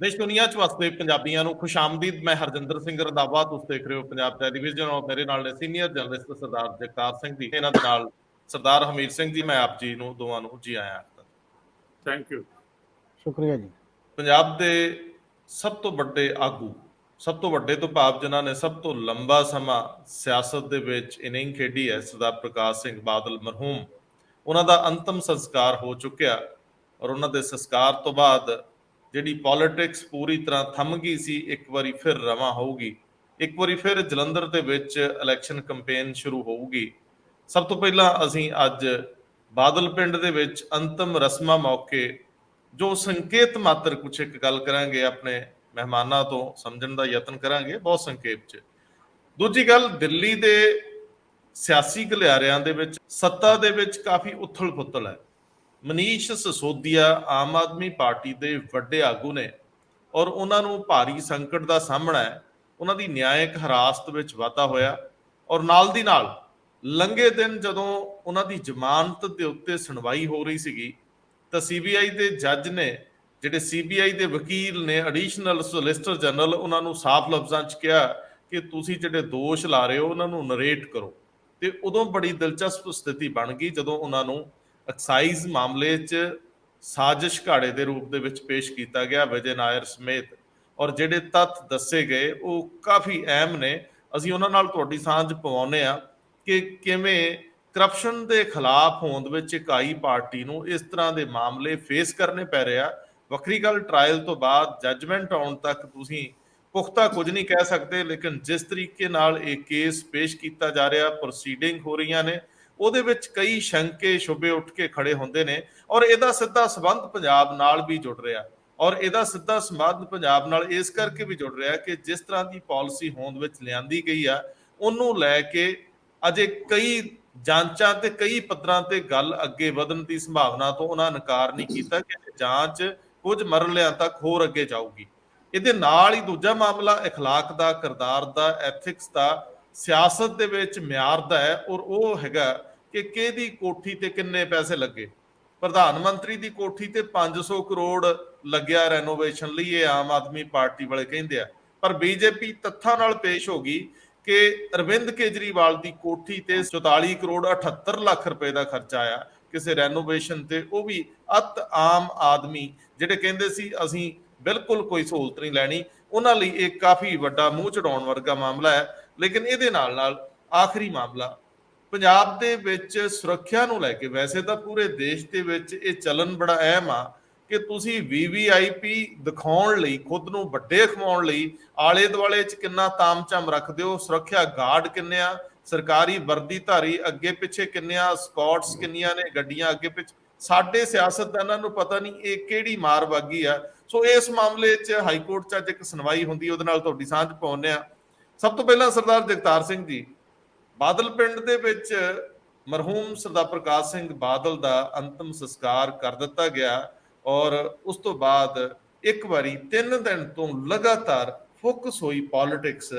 देश दुनिया च वसदे पंजाबियों को खुश आमदीद। मैं हरजिंदर सिंह रंधावा, तुसीं देख रहे हो पंजाब टैलीविजन और मेरे नाल ने सीनियर जर्नलिस्ट सरदार जगतार सिंह जी, इन्हां दे नाल सरदार हमीर सिंह जी। मैं आप जी नूं दोवां नूं जी आया आखदा। थैंक यू, शुक्रिया जी। पंजाब दे सब तो वड्डे आगू, सब तो वड्डे तो भाव जिन्हां ने सब तो लंबा समा सियासत दे विच इनिंग खेडी है, सरदार प्रकाश सिंह बादल मरहूम, उन्हां दा अंतिम संस्कार हो चुकिया। और उन्हां दे संस्कार तो बाद जिहड़ी पॉलिटिक्स पूरी तरह थम गई सी, एक वारी फिर रवां होऊगी। एक वारी फिर जलंधर दे विच इलैक्शन कंपेन शुरू होऊगी। सब तो पहलां असीं अज बादल पिंड दे विच अंतिम रस्मां मौके जो संकेत मात्र कुछ एक गल करांगे, अपने मेहमानां तो समझण दा यतन करांगे बहुत संक्षेप च। दूजी गल, दिल्ली दे सियासी घलियारिਆਂ ਦੇ ਵਿੱਚ ਸੱਤਾ ਦੇ ਵਿੱਚ ਕਾਫੀ ਉਥਲ ਪੁਥਲ ਹੈ। ਮਨੀਸ਼ ਸਸੋਦੀਆ ਆਮ ਆਦਮੀ ਪਾਰਟੀ ਦੇ ਵੱਡੇ ਆਗੂ ਨੇ ਔਰ ਉਹਨਾਂ ਨੂੰ ਭਾਰੀ ਸੰਕਟ ਦਾ ਸਾਹਮਣਾ ਹੈ। ਉਹਨਾਂ ਦੀ ਨਿਆਇਕ ਹਿਰਾਸਤ ਵਿੱਚ ਵਾਧਾ ਹੋਇਆ ਔਰ ਨਾਲ ਦੀ ਨਾਲ ਲੰਘੇ ਦਿਨ ਜਦੋਂ ਉਹਨਾਂ ਦੀ ਜ਼ਮਾਨਤ ਦੇ ਉੱਤੇ ਸੁਣਵਾਈ ਹੋ ਰਹੀ ਸੀਗੀ ਤਾਂ ਸੀਬੀਆਈ ਦੇ ਜੱਜ ਨੇ, ਜਿਹੜੇ ਸੀਬੀਆਈ ਦੇ ਵਕੀਲ ਨੇ, ਐਡੀਸ਼ਨਲ ਸੋਲਿਸਿਟਰ ਜਨਰਲ, ਉਹਨਾਂ ਨੂੰ ਸਾਫ਼ ਲਫ਼ਜ਼ਾਂ 'ਚ ਕਿਹਾ ਕਿ ਤੁਸੀਂ ਜਿਹੜੇ ਦੋਸ਼ ਲਾ ਰਹੇ ਹੋ ਉਹਨਾਂ ਨੂੰ ਨਰੇਟ ਕਰੋ। ਤੇ ਉਦੋਂ ਬੜੀ ਦਿਲਚਸਪ ਸਥਿਤੀ ਬਣ ਗਈ ਜਦੋਂ ਉਹਨਾਂ ਨੂੰ ਐਕਸਾਈਜ਼ ਮਾਮਲੇ 'ਚ ਸਾਜ਼ਿਸ਼ ਘਾੜੇ ਦੇ ਰੂਪ ਦੇ ਵਿੱਚ ਪੇਸ਼ ਕੀਤਾ ਗਿਆ ਵਿਜੇ ਨਾਇਰ ਸਮੇਤ। ਔਰ ਜਿਹੜੇ ਤੱਥ ਦੱਸੇ ਗਏ ਉਹ ਕਾਫੀ ਅਹਿਮ ਨੇ। ਅਸੀਂ ਉਹਨਾਂ ਨਾਲ ਤੁਹਾਡੀ ਸਾਂਝ ਪਵਾਉਂਦੇ ਆ ਕਿ ਕਿਵੇਂ ਕਰਪਸ਼ਨ ਦੇ ਖਿਲਾਫ ਹੋਂਦ ਵਿੱਚ ਇਕਾਈ ਪਾਰਟੀ ਨੂੰ ਇਸ ਤਰ੍ਹਾਂ ਦੇ ਮਾਮਲੇ ਫੇਸ ਕਰਨੇ ਪੈ ਰਿਹਾ। ਵੱਖਰੀ ਗੱਲ, ਟਰਾਇਲ ਤੋਂ ਬਾਅਦ ਜੱਜਮੈਂਟ ਆਉਣ ਤੱਕ ਤੁਸੀਂ ਪੁਖਤਾ ਕੁਝ ਨਹੀਂ ਕਹਿ ਸਕਦੇ, ਲੇਕਿਨ ਜਿਸ ਤਰੀਕੇ ਨਾਲ ਇਹ ਕੇਸ ਪੇਸ਼ ਕੀਤਾ ਜਾ ਰਿਹਾ, ਪ੍ਰੋਸੀਡਿੰਗ ਹੋ ਰਹੀਆਂ ਨੇ, ਉਹਦੇ ਵਿੱਚ ਕਈ ਸ਼ੰਕੇ ਸ਼ੁਬੇ ਉੱਠ ਕੇ ਖੜੇ ਹੁੰਦੇ ਨੇ। ਔਰ ਇਹਦਾ ਸਿੱਧਾ ਸੰਬੰਧ ਪੰਜਾਬ ਨਾਲ ਵੀ ਜੁੜ ਰਿਹਾ। ਔਰ ਇਹਦਾ ਸਿੱਧਾ ਸੰਬੰਧ ਪੰਜਾਬ ਨਾਲ ਇਸ ਕਰਕੇ ਵੀ ਜੁੜ ਰਿਹਾ ਕਿ ਜਿਸ ਤਰ੍ਹਾਂ ਦੀ ਪਾਲਿਸੀ ਹੋਂਦ ਵਿੱਚ ਲਿਆਂਦੀ ਗਈ ਆ, ਉਹਨੂੰ ਲੈ ਕੇ ਅਜੇ ਕਈ ਜਾਂਚਾਂ ਤੇ ਕਈ ਪੱਧਰਾਂ ਤੇ ਗੱਲ ਅੱਗੇ ਵਧਣ ਦੀ ਸੰਭਾਵਨਾ ਤੋਂ ਉਹਨਾਂ ਇਨਕਾਰ ਨਹੀਂ ਕੀਤਾ ਕਿ ਜਾਂਚ ਕੁਝ ਮਰਲਿਆਂ ਤੱਕ ਹੋਰ ਅੱਗੇ ਜਾਊਗੀ। ਇਹਦੇ ਨਾਲ ਹੀ ਦੂਜਾ ਮਾਮਲਾ اخلاق ਦਾ, ਕਿਰਦਾਰ ਦਾ, ਐਥਿਕਸ ਦਾ, ਸਿਆਸਤ ਦੇ ਵਿੱਚ ਮਿਆਰ ਦਾ ਹੈ। ਔਰ ਉਹ ਹੈਗਾ ਕਿ ਕਿਹਦੀ ਕੋਠੀ ਤੇ ਕਿੰਨੇ ਪੈਸੇ ਲੱਗੇ। ਪ੍ਰਧਾਨ ਮੰਤਰੀ ਦੀ ਕੋਠੀ ਤੇ 500 ਕਰੋੜ ਲੱਗਿਆ ਰੈਨੋਵੇਸ਼ਨ ਲਈ, ਇਹ ਆਮ ਆਦਮੀ ਪਾਰਟੀ ਵਾਲੇ ਕਹਿੰਦੇ ਆ, ਪਰ ਬੀਜੇਪੀ ਤੱਥਾਂ ਨਾਲ ਪੇਸ਼ ਹੋ ਗਈ ਕਿ ਅਰਵਿੰਦ ਕੇਜਰੀਵਾਲ ਦੀ ਕੋਠੀ ਤੇ 44 ਕਰੋੜ 78 ਲੱਖ ਰੁਪਏ ਦਾ ਖਰਚਾ ਆਇਆ ਕਿਸੇ ਰੈਨੋਵੇਸ਼ਨ ਤੇ, ਉਹ ਵੀ ਅਤ ਆਮ ਆਦਮੀ ਜਿਹੜੇ ਕਹਿੰਦੇ ਸੀ ਅਸੀਂ ਬਿਲਕੁਲ ਕੋਈ ਸਹੂਲਤ ਨਹੀਂ ਲੈਣੀ, ਉਹਨਾਂ ਲਈ ਇਹ ਕਾਫੀ ਵੱਡਾ ਮੂੰਹ ਚੜਾਉਣ ਵਰਗਾ ਮਾਮਲਾ ਹੈ। ਲੇਕਿਨ ਇਹਦੇ ਨਾਲ ਨਾਲ ਆਖਰੀ ਮਾਮਲਾ ਪੰਜਾਬ ਦੇ ਵਿੱਚ ਸੁਰੱਖਿਆ ਨੂੰ ਲੈ ਕੇ, ਵੈਸੇ ਤਾਂ ਪੂਰੇ ਦੇਸ਼ ਦੇ ਵਿੱਚ ਇਹ ਚੱਲਣ ਬੜਾ ਅਹਿਮ ਆ ਕਿ ਤੁਸੀਂ VVIP ਦਿਖਾਉਣ ਲਈ, ਖੁਦ ਨੂੰ ਵੱਡੇ ਖਵਾਉਣ ਲਈ ਆਲੇ ਦੁਆਲੇ 'ਚ ਕਿੰਨਾ ਤਾਮਝਾਮ ਰੱਖਦੇ ਹੋ, ਸੁਰੱਖਿਆ ਗਾਰਡ ਕਿੰਨੇ ਆ, ਸਰਕਾਰੀ ਵਰਦੀਧਾਰੀ ਅੱਗੇ ਪਿੱਛੇ ਕਿੰਨੇ ਆ, ਸਕਾਟਸ ਕਿੰਨੀਆਂ ਨੇ, ਗੱਡੀਆਂ ਅੱਗੇ ਪਿੱਛੇ। ਸਾਡੇ ਸਿਆਸਤਦਾਨਾਂ ਨੂੰ ਪਤਾ ਨਹੀਂ ਇਹ ਕਿਹੜੀ ਮਾਰ ਵਾਗੀ ਆ। ਸੋ ਇਸ ਮਾਮਲੇ 'ਚ ਹਾਈ ਕੋਰਟ 'ਚ ਅੱਜ ਇੱਕ ਸੁਣਵਾਈ ਹੁੰਦੀ, ਉਹਦੇ ਨਾਲ ਤੁਹਾਡੀ ਸਾਂਝ ਪਾਉਂਦੇ ਆ। ਸਭ ਤੋਂ ਪਹਿਲਾਂ ਸਰਦਾਰ ਜਗਤਾਰ ਸਿੰਘ ਜੀ, ਬਾਦਲ ਪਿੰਡ ਦੇ ਵਿੱਚ ਮਰਹੂਮ ਸਰਦਾਰ ਪ੍ਰਕਾਸ਼ ਸਿੰਘ ਬਾਦਲ ਦਾ ਅੰਤਿਮ ਸੰਸਕਾਰ ਕਰ ਦਿੱਤਾ ਗਿਆ ਔਰ ਉਸ ਤੋਂ ਬਾਅਦ ਇੱਕ ਵਾਰੀ 3 ਦਿਨ ਤੋਂ ਲਗਾਤਾਰ ਫੋਕਸ ਹੋਈ ਪੋਲਿਟਿਕਸ,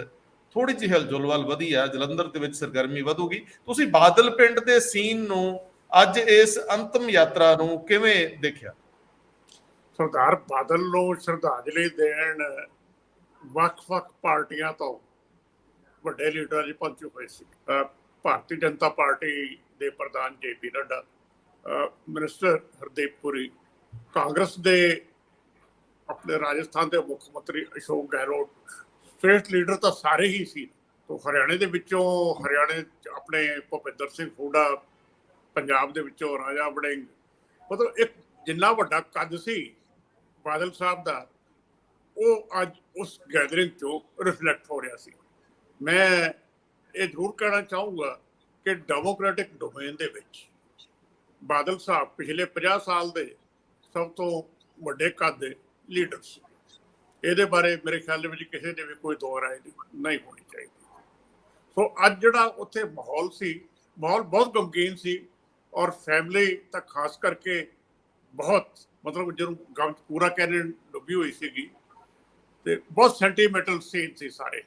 ਥੋੜੀ ਜਿਹੀ ਹਿਲਜੁਲ ਵੱਲ ਵਧੀ ਆ। ਜਲੰਧਰ ਦੇ ਵਿੱਚ ਸਰਗਰਮੀ ਵਧੂਗੀ। ਤੁਸੀਂ ਬਾਦਲ ਪਿੰਡ ਦੇ ਸੀਨ ਨੂੰ, ਅੱਜ ਇਸ ਅੰਤਿਮ ਯਾਤਰਾ ਨੂੰ ਕਿਵੇਂ ਦੇਖਿਆ? ਸਰਦਾਰ ਬਾਦਲ ਨੂੰ ਸ਼ਰਧਾਂਜਲੀ ਦੇਣ ਵੱਖ-ਵੱਖ ਪਾਰਟੀਆਂ ਤੋਂ ਵੱਡੇ ਲੀਡਰ ਜੀ ਪਹੁੰਚ ਚੁੱਕੇ ਸੀ। ਭਾਰਤੀ ਜਨਤਾ ਪਾਰਟੀ ਦੇ ਪ੍ਰਧਾਨ JP ਨੱਡਾ, ਮਿਨਿਸਟਰ ਹਰਦੀਪ ਪੁਰੀ, ਕਾਂਗਰਸ ਦੇ ਆਪਣੇ ਰਾਜਸਥਾਨ ਦੇ ਮੁੱਖ ਮੰਤਰੀ ਅਸ਼ੋਕ ਗਹਿਲੋਟ, ਸਟੇਟ ਲੀਡਰ ਤਾਂ ਸਾਰੇ ਹੀ ਸੀ। ਤੋਂ ਹਰਿਆਣੇ ਦੇ ਵਿੱਚੋਂ ਆਪਣੇ ਭੁਪਿੰਦਰ ਸਿੰਘ ਹੂਡਾ, ਪੰਜਾਬ ਦੇ ਵਿੱਚੋਂ ਰਾਜਾ ਵੜਿੰਗ, ਮਤਲਬ ਇੱਕ ਜਿੰਨਾ ਵੱਡਾ ਕੱਦ ਸੀ ਬਾਦਲ ਸਾਹਿਬ ਦਾ, ਉਹ ਅੱਜ ਉਸ ਗੈਦਰਿੰਗ 'ਚੋਂ ਰਿਫਲੈਕਟ ਹੋ ਰਿਹਾ ਸੀ। ਮੈਂ ਇਹ ਜ਼ਰੂਰ ਕਹਿਣਾ ਚਾਹੂੰਗਾ ਕਿ ਡੈਮੋਕ੍ਰੈਟਿਕ ਡੋਮੇਨ ਦੇ ਵਿੱਚ ਬਾਦਲ ਸਾਹਿਬ ਪਿਛਲੇ 50 ਸਾਲ ਦੇ ਸਭ ਤੋਂ ਵੱਡੇ ਕੱਦ ਦੇ ਲੀਡਰ ਸੀ। ਇਹਦੇ ਬਾਰੇ ਮੇਰੇ ਖਿਆਲ ਦੇ ਵਿੱਚ ਕਿਸੇ ਦੇ ਵੀ ਕੋਈ ਦੋ ਰਾਏ ਨਹੀਂ ਹੋਣੀ ਚਾਹੀਦੀ। ਸੋ ਅੱਜ ਜਿਹੜਾ ਉੱਥੇ ਮਾਹੌਲ ਸੀ, ਮਾਹੌਲ ਬਹੁਤ ਗਮਗੀਨ ਸੀ ਔਰ ਫੈਮਿਲੀ ਤਾਂ ਖਾਸ ਕਰਕੇ ਬਹੁਤ, ਮਤਲਬ ਜਦੋਂ ਗਮ ਪੂਰਾ ਕੈਨੇਡਾ ਡੁੱਬੀ ਹੋਈ ਸੀਗੀ ਤੇ ਬਹੁਤ ਸੈਂਟੀਮੈਂਟਲ ਸੀਨ ਸੀ ਸਾਰੇ।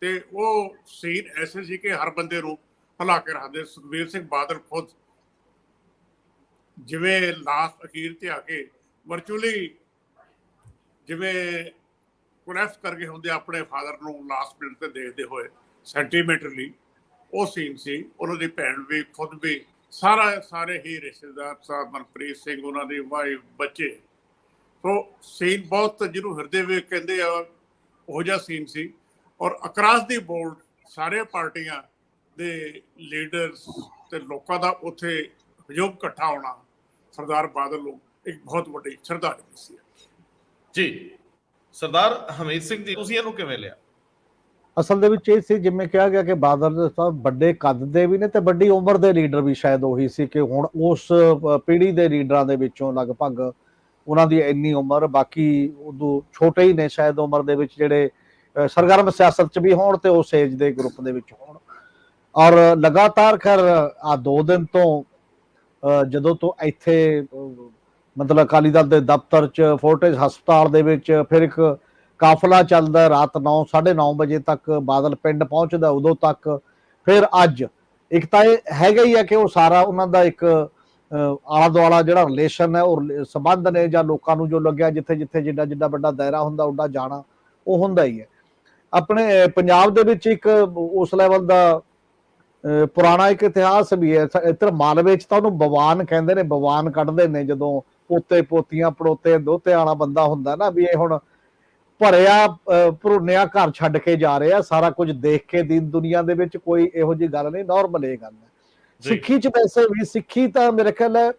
ਤੇ ਉਹ ਸੀਨ ਐਸੇ ਸੀ ਕਿ ਹਰ ਬੰਦੇ ਨੂੰ ਹਿਲਾ ਕੇ ਰੱਖਦੇ। ਸੁਖਬੀਰ ਸਿੰਘ ਬਾਦਲ ਖੁਦ ਜਿਵੇਂ ਲਾਸਟ ਅਖੀਰ ਤੇ ਆ ਕੇ ਵਰਚੁਅਲੀ ਜਿਵੇਂ ਕੁਨੈਕਟ ਕਰਕੇ ਹੁੰਦੇ ਆਪਣੇ ਫਾਦਰ ਨੂੰ ਲਾਸਟ ਮਿੰਟ ਤੇ ਦੇਖਦੇ ਹੋਏ ਸੈਂਟੀਮੈਂਟਲੀ, ਉਹ ਸੀਨ ਸੀ। ਉਹਨਾਂ ਦੀ ਭੈਣ ਵੀ, ਖੁਦ ਵੀ, ਸਾਰੇ ਹੀ ਰਿਸ਼ਤੇਦਾਰ ਸਾਹਿਬ, ਮਨਪ੍ਰੀਤ ਸਿੰਘ, ਉਹਨਾਂ ਦੀ ਵਾਈਫ, ਬੱਚੇ। ਸੋ ਸੀਨ ਬਹੁਤ, ਜਿਹਨੂੰ ਹਿਰਦੇ ਵਿੱਚ ਕਹਿੰਦੇ ਆ, ਉਹੋ ਜਿਹਾ ਸੀਨ ਸੀ। ਔਰ ਅਕਰਾਸ ਦੀ ਬੋਰਡ ਸਾਰੇ ਪਾਰਟੀਆਂ ਦੇ ਲੀਡਰਸ ਤੇ ਲੋਕਾਂ ਦਾ ਉੱਥੇ ਹਜੂਮ ਇਕੱਠਾ ਹੋਣਾ ਸਰਦਾਰ ਬਾਦਲ ਨੂੰ ਇੱਕ ਬਹੁਤ ਵੱਡੀ ਸ਼ਰਧਾਂਜਲੀ ਸੀ। ਜੀ, ਸਰਦਾਰ ਹਮੀਤ ਸਿੰਘ ਜੀ, ਤੁਸੀਂ ਇਹਨੂੰ ਕਿਵੇਂ ਲਿਆ? ਅਸਲ ਦੇ ਵਿੱਚ ਇਹ ਸੀ, ਜਿਵੇਂ ਕਿਹਾ ਗਿਆ ਕਿ ਬਾਦਲ ਸਾਹਿਬ ਵੱਡੇ ਕੱਦ ਦੇ ਵੀ ਨੇ ਤੇ ਵੱਡੀ ਉਮਰ ਦੇ ਲੀਡਰ ਵੀ ਸ਼ਾਇਦ ਉਹੀ ਸੀ ਕਿ ਹੁਣ ਉਸ ਪੀੜ੍ਹੀ ਦੇ ਲੀਡਰਾਂ ਦੇ ਵਿੱਚੋਂ ਲਗਭਗ ਉਹਨਾਂ ਦੀ ਇੰਨੀ ਉਮਰ, ਬਾਕੀ ਉਦੋਂ ਛੋਟੇ ਹੀ ਨੇ ਸ਼ਾਇਦ ਉਮਰ ਦੇ ਵਿੱਚ, ਜਿਹੜੇ ਸਰਗਰਮ ਸਿਆਸਤ 'ਚ ਵੀ ਹੋਣ ਤੇ ਉਸ ਏਜ ਦੇ ਗਰੁੱਪ ਦੇ ਵਿੱਚ ਹੋਣ। ਔਰ ਲਗਾਤਾਰ ਖੈਰ ਆ 2 ਦਿਨ ਤੋਂ ਜਦੋਂ ਤੋਂ ਇੱਥੇ ਮਤਲਬ ਅਕਾਲੀ ਦਲ ਦੇ ਦਫ਼ਤਰ 'ਚ, ਫੋਰਟਿਸ ਹਸਪਤਾਲ ਦੇ ਵਿੱਚ ਫਿਰ ਇੱਕ ਕਾਫਲਾ ਚੱਲਦਾ ਰਾਤ 9, 9:30 ਵਜੇ ਤੱਕ ਬਾਦਲ ਪਿੰਡ ਪਹੁੰਚਦਾ, ਉਦੋਂ ਤੱਕ। ਫਿਰ ਅੱਜ ਇੱਕ ਤਾਂ ਇਹ ਹੈਗਾ ਹੀ ਹੈ ਕਿ ਉਹ ਸਾਰਾ ਉਹਨਾਂ ਦਾ ਇੱਕ ਆਲਾ ਦੁਆਲਾ ਜਿਹੜਾ ਰਿਲੇਸ਼ਨ ਹੈ, ਉਹ ਸੰਬੰਧ ਨੇ, ਜਾਂ ਲੋਕਾਂ ਨੂੰ ਜੋ ਲੱਗਿਆ ਜਿੱਥੇ ਜਿੱਥੇ ਜਿੱਡਾ ਵੱਡਾ ਦਾਇਰਾ ਹੁੰਦਾ ਉੱਡਾ ਜਾਣਾ ਉਹ ਹੁੰਦਾ ਹੀ ਹੈ। ਆਪਣੇ ਪੰਜਾਬ ਦੇ ਵਿੱਚ ਇੱਕ ਉਸ ਲੈਵਲ ਦਾ ਪੁਰਾਣਾ ਇੱਕ ਇਤਿਹਾਸ ਵੀ ਹੈ। ਇੱਧਰ ਮਾਲਵੇ 'ਚ ਤਾਂ ਉਹਨੂੰ ਬਵਾਨ ਕਹਿੰਦੇ ਨੇ, ਬਵਾਨ ਕੱਢਦੇ ਨੇ ਜਦੋਂ ਪੋਤੇ ਪੋਤੀਆਂ ਪੜੋਤੇ ਦੋਤੇ ਵਾਲਾ ਬੰਦਾ ਹੁੰਦਾ ਨਾ, ਵੀ ਇਹ ਹੁਣ ਭਰਿਆ ਭਰੂਨਿਆ ਘਰ ਛੱਡ ਕੇ ਜਾ ਰਹੇ ਆ, ਸਾਰਾ ਕੁਝ ਦੇਖ ਕੇ ਦੀਨ ਦੁਨੀਆ ਦੇ ਵਿੱਚ ਕੋਈ ਇਹੋ ਜਿਹੀ ਗੱਲ ਨਹੀਂ, ਨਾਰਮਲ ਇਹ ਗੱਲ ਹੈ। ਸਿੱਖੀ 'ਚ ਵੈਸੇ ਵੀ, ਸਿੱਖੀ ਤਾਂ ਮੇਰੇ ਖਿਆਲ ਹੈ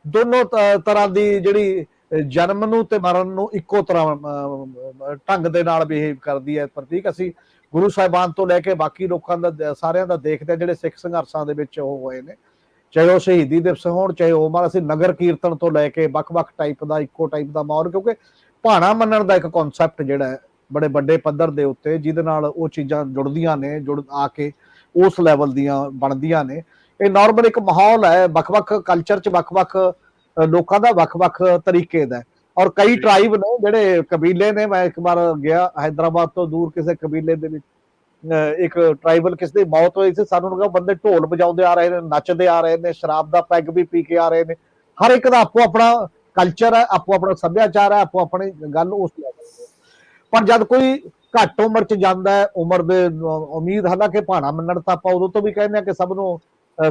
ਦੋਨੋਂ ਤਰ੍ਹਾਂ ਦੀ, ਜਿਹੜੀ ਜਨਮ ਨੂੰ ਤੇ ਮਰਨ ਨੂੰ ਇੱਕੋ ਤਰ੍ਹਾਂ ਢੰਗ ਦੇ ਨਾਲ ਬਿਹੇਵ ਕਰਦੀ ਹੈ। ਪ੍ਰਤੀਕ ਅਸੀਂ ਗੁਰੂ ਸਾਹਿਬਾਨ ਤੋਂ ਲੈ ਕੇ ਬਾਕੀ ਲੋਕਾਂ ਦਾ, ਸਾਰਿਆਂ ਦਾ ਦੇਖਦੇ ਆ ਜਿਹੜੇ ਸਿੱਖ ਸੰਘਰਸ਼ਾਂ ਦੇ ਵਿੱਚ ਉਹ ਹੋਏ ਨੇ, ਚਾਹੇ ਉਹ ਸ਼ਹੀਦੀ ਦਿਵਸ ਹੋਣ, ਚਾਹੇ ਉਹ ਮਾਰ, ਅਸੀਂ ਨਗਰ ਕੀਰਤਨ ਤੋਂ ਲੈ ਕੇ ਵੱਖ-ਵੱਖ ਟਾਈਪ ਦਾ, ਇੱਕੋ ਟਾਈਪ ਦਾ ਮਾਹੌਲ, ਕਿਉਂਕਿ ਭਾਣਾ ਮੰਨਣ ਦਾ ਇੱਕ ਕਨਸੈਪਟ ਜਿਹੜਾ ਹੈ ਬੜੇ ਵੱਡੇ ਪੱਧਰ ਦੇ ਉੱਤੇ, ਜਿਹਦੇ ਨਾਲ ਉਹ ਚੀਜ਼ਾਂ ਜੁੜਦੀਆਂ ਨੇ, ਜੁੜ ਆ ਕੇ ਉਸ ਲੈਵਲ ਦੀਆਂ ਬਣਦੀਆਂ ਨੇ। ਇਹ ਨਾਰਮਲ ਇੱਕ ਮਾਹੌਲ ਹੈ, ਵੱਖ-ਵੱਖ ਕਲਚਰ 'ਚ ਵੱਖ-ਵੱਖ ਲੋਕਾਂ ਦਾ ਵੱਖ-ਵੱਖ ਤਰੀਕੇ ਦਾ। ਔਰ ਕਈ ਟਰਾਈਬ ਨੇ, ਜਿਹੜੇ ਕਬੀਲੇ ਨੇ, ਮੈਂ ਇੱਕ ਵਾਰ ਗਿਆ ਹੈਦਰਾਬਾਦ ਤੋਂ ਦੂਰ ਕਿਸੇ ਕਬੀਲੇ ਦੇ ਵਿੱਚ, ਇੱਕ ਟਰਾਈਬਲ ਕਿਸੇ ਦੀ ਮੌਤ ਹੋਈ ਸੀ, ਸਾਨੂੰ ਲੱਗਾ ਬੰਦੇ ਢੋਲ ਵਜਾਉਂਦੇ ਆ ਰਹੇ ਨੇ, ਨੱਚਦੇ ਆ ਰਹੇ ਨੇ, ਸ਼ਰਾਬ ਦਾ ਪੈਗ ਵੀ ਪੀ ਕੇ ਆ ਰਹੇ ਨੇ। ਹਰ ਇੱਕ ਦਾ ਆਪੋ ਆਪਣਾ ਕਲਚਰ ਹੈ, ਆਪੋ ਆਪਣਾ ਸੱਭਿਆਚਾਰ ਹੈ, ਆਪੋ ਆਪਣੀ ਗੱਲ ਉਸ ਲੈਵਲ ਤੇ। ਪਰ ਜਦ ਕੋਈ ਘੱਟ ਉਮਰ 'ਚ ਜਾਂਦਾ ਹੈ, ਉਮਰ ਦੇ ਉਮੀਦ, ਹਾਲਾਂਕਿ ਭਾਣਾ ਮੰਨਣ ਤਾਂ ਆਪਾਂ ਉਦੋਂ ਤੋਂ ਵੀ ਕਹਿੰਦੇ ਆ ਕਿ ਸਭ ਨੂੰ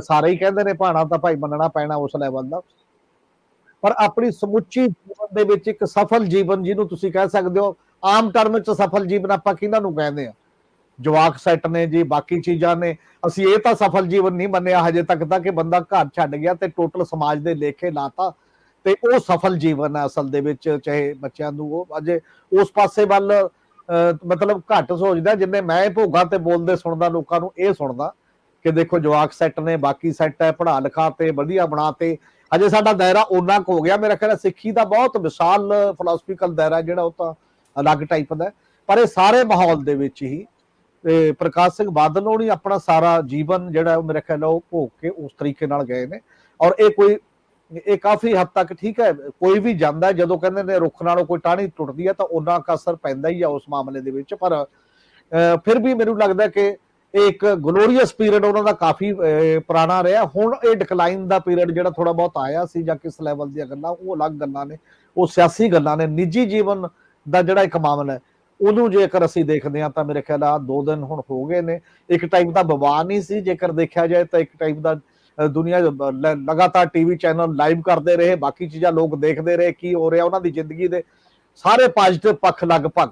ਸਾਰੇ ਹੀ ਕਹਿੰਦੇ ਨੇ ਭਾਣਾ ਤਾਂ ਭਾਈ ਮੰਨਣਾ ਪੈਣਾ ਉਸ ਲੈਵਲ ਦਾ। ਪਰ ਆਪਣੀ ਸਮੁੱਚੀ ਜੀਵਨ ਦੇ ਵਿੱਚ ਇੱਕ ਸਫਲ ਜੀਵਨ, ਜਿਹਨੂੰ ਤੁਸੀਂ ਕਹਿ ਸਕਦੇ ਹੋ ਆਮ ਟਰਮ 'ਚ ਸਫਲ ਜੀਵਨ ਆਪਾਂ ਕਿਹਨਾਂ ਨੂੰ ਕਹਿੰਦੇ ਆ? ਜਵਾਕ ਸੈੱਟ ਨੇ ਜੀ, ਬਾਕੀ ਚੀਜ਼ਾਂ ਨੇ, ਅਸੀਂ ਇਹ ਤਾਂ ਸਫਲ ਜੀਵਨ ਨਹੀਂ ਮੰਨਿਆ ਹਜੇ ਤੱਕ ਤਾਂ, ਕਿ ਬੰਦਾ ਘਰ ਛੱਡ ਗਿਆ ਤੇ ਟੋਟਲ ਸਮਾਜ ਦੇ ਲੇਖੇ ਲਾਤਾ, ਤੇ ਉਹ ਸਫਲ ਜੀਵਨ ਹੈ ਅਸਲ ਦੇ ਵਿੱਚ। ਚਾਹੇ ਬੱਚਿਆਂ ਨੂੰ ਉਹ ਅਜੇ ਉਸ ਪਾਸੇ ਵੱਲ ਮਤਲਬ ਘੱਟ ਸੋਚਦਾ, ਜਿੰਨੇ ਮੈਂ ਭੋਗਾਂ ਤੇ ਬੋਲਦੇ ਸੁਣਦਾ ਲੋਕਾਂ ਨੂੰ ਇਹ ਸੁਣਦਾ ਕਿ ਦੇਖੋ ਜਵਾਕ ਸੈੱਟ ਨੇ, ਬਾਕੀ ਸੈੱਟ ਹੈ, ਪੜ੍ਹਾ ਲਿਖਾ ਤੇ ਵਧੀਆ ਬਣਾ ਤੇ। ਅਜੇ ਸਾਡਾ ਦਾਇਰਾ ਓਨਾ ਕੁ ਹੋ ਗਿਆ, ਮੇਰਾ ਖਿਆਲ ਸਿੱਖੀ ਦਾ ਬਹੁਤ ਵਿਸ਼ਾਲ ਫਿਲਾਸਫੀਕਲ ਦਾਇਰਾ ਜਿਹੜਾ ਉਹ ਤਾਂ ਅਲੱਗ ਟਾਈਪ ਦਾ। ਪਰ ਇਹ ਸਾਰੇ ਮਾਹੌਲ ਦੇ ਵਿੱਚ ਹੀ ਪ੍ਰਕਾਸ਼ ਸਿੰਘ ਬਾਦਲ ਹੋਣੀ ਆਪਣਾ ਸਾਰਾ ਜੀਵਨ ਜਿਹੜਾ ਮੇਰੇ ਖਿਆਲ ਉਹ ਭੋਗ ਕੇ ਉਸ ਤਰੀਕੇ ਨਾਲ ਗਏ ਨੇ। ਔਰ ਇਹ ਕਾਫੀ ਹੱਦ ਤੱਕ ਠੀਕ ਹੈ, ਕੋਈ ਵੀ ਜਾਂਦਾ ਜਦੋਂ ਕਹਿੰਦੇ ਨੇ ਰੁੱਖ ਨਾਲੋਂ ਕੋਈ ਟਾਹਣੀ ਟੁੱਟਦੀ ਹੈ ਤਾਂ ਉਹਨਾਂ ਦਾ ਅਸਰ ਪੈਂਦਾ ਹੀ ਆ ਉਸ ਮਾਮਲੇ ਦੇ ਵਿੱਚ। ਪਰ ਫਿਰ ਵੀ ਮੈਨੂੰ ਲੱਗਦਾ ਕਿ ਇਹ ਇੱਕ ਗਲੋਰੀਅਸ ਪੀਰੀਅਡ ਉਹਨਾਂ ਦਾ ਕਾਫੀ ਪੁਰਾਣਾ ਰਿਹਾ। ਹੁਣ ਇਹ ਡਿਕਲਾਈਨ ਦਾ ਪੀਰੀਅਡ ਜਿਹੜਾ ਥੋੜਾ ਬਹੁਤ ਆਇਆ ਸੀ, ਜਾਂ ਕਿਸ ਲੈਵਲ ਦੀਆਂ ਗੱਲਾਂ, ਉਹ ਅਲੱਗ ਗੱਲਾਂ ਨੇ, ਉਹ ਸਿਆਸੀ ਗੱਲਾਂ ਨੇ। ਨਿੱਜੀ ਜੀਵਨ ਦਾ ਜਿਹੜਾ ਇੱਕ ਮਾਮਲਾ ਹੈ ਉਹਨੂੰ ਜੇਕਰ ਅਸੀਂ ਦੇਖਦੇ ਹਾਂ ਤਾਂ ਮੇਰੇ ਖਿਆਲ ਆ 2 ਦਿਨ ਹੁਣ ਹੋ ਗਏ ਨੇ, ਇੱਕ ਟਾਈਪ ਦਾ ਵਿਵਾਦ ਨਹੀਂ ਸੀ ਜੇਕਰ ਦੇਖਿਆ ਜਾਏ ਤਾਂ, ਇੱਕ ਟਾਈਪ ਦਾ ਦੁਨੀਆ ਲਗਾਤਾਰ ਟੀਵੀ ਚੈਨਲ ਲਾਈਵ ਕਰਦੇ ਰਹੇ, ਬਾਕੀ ਚੀਜ਼ਾਂ ਲੋਕ ਦੇਖਦੇ ਰਹੇ ਕੀ ਹੋ ਰਿਹਾ ਉਹਨਾਂ ਦੀ ਜ਼ਿੰਦਗੀ ਦੇ ਸਾਰੇ ਪੋਜ਼ਿਟਿਵ ਪੱਖ ਲਗਭਗ,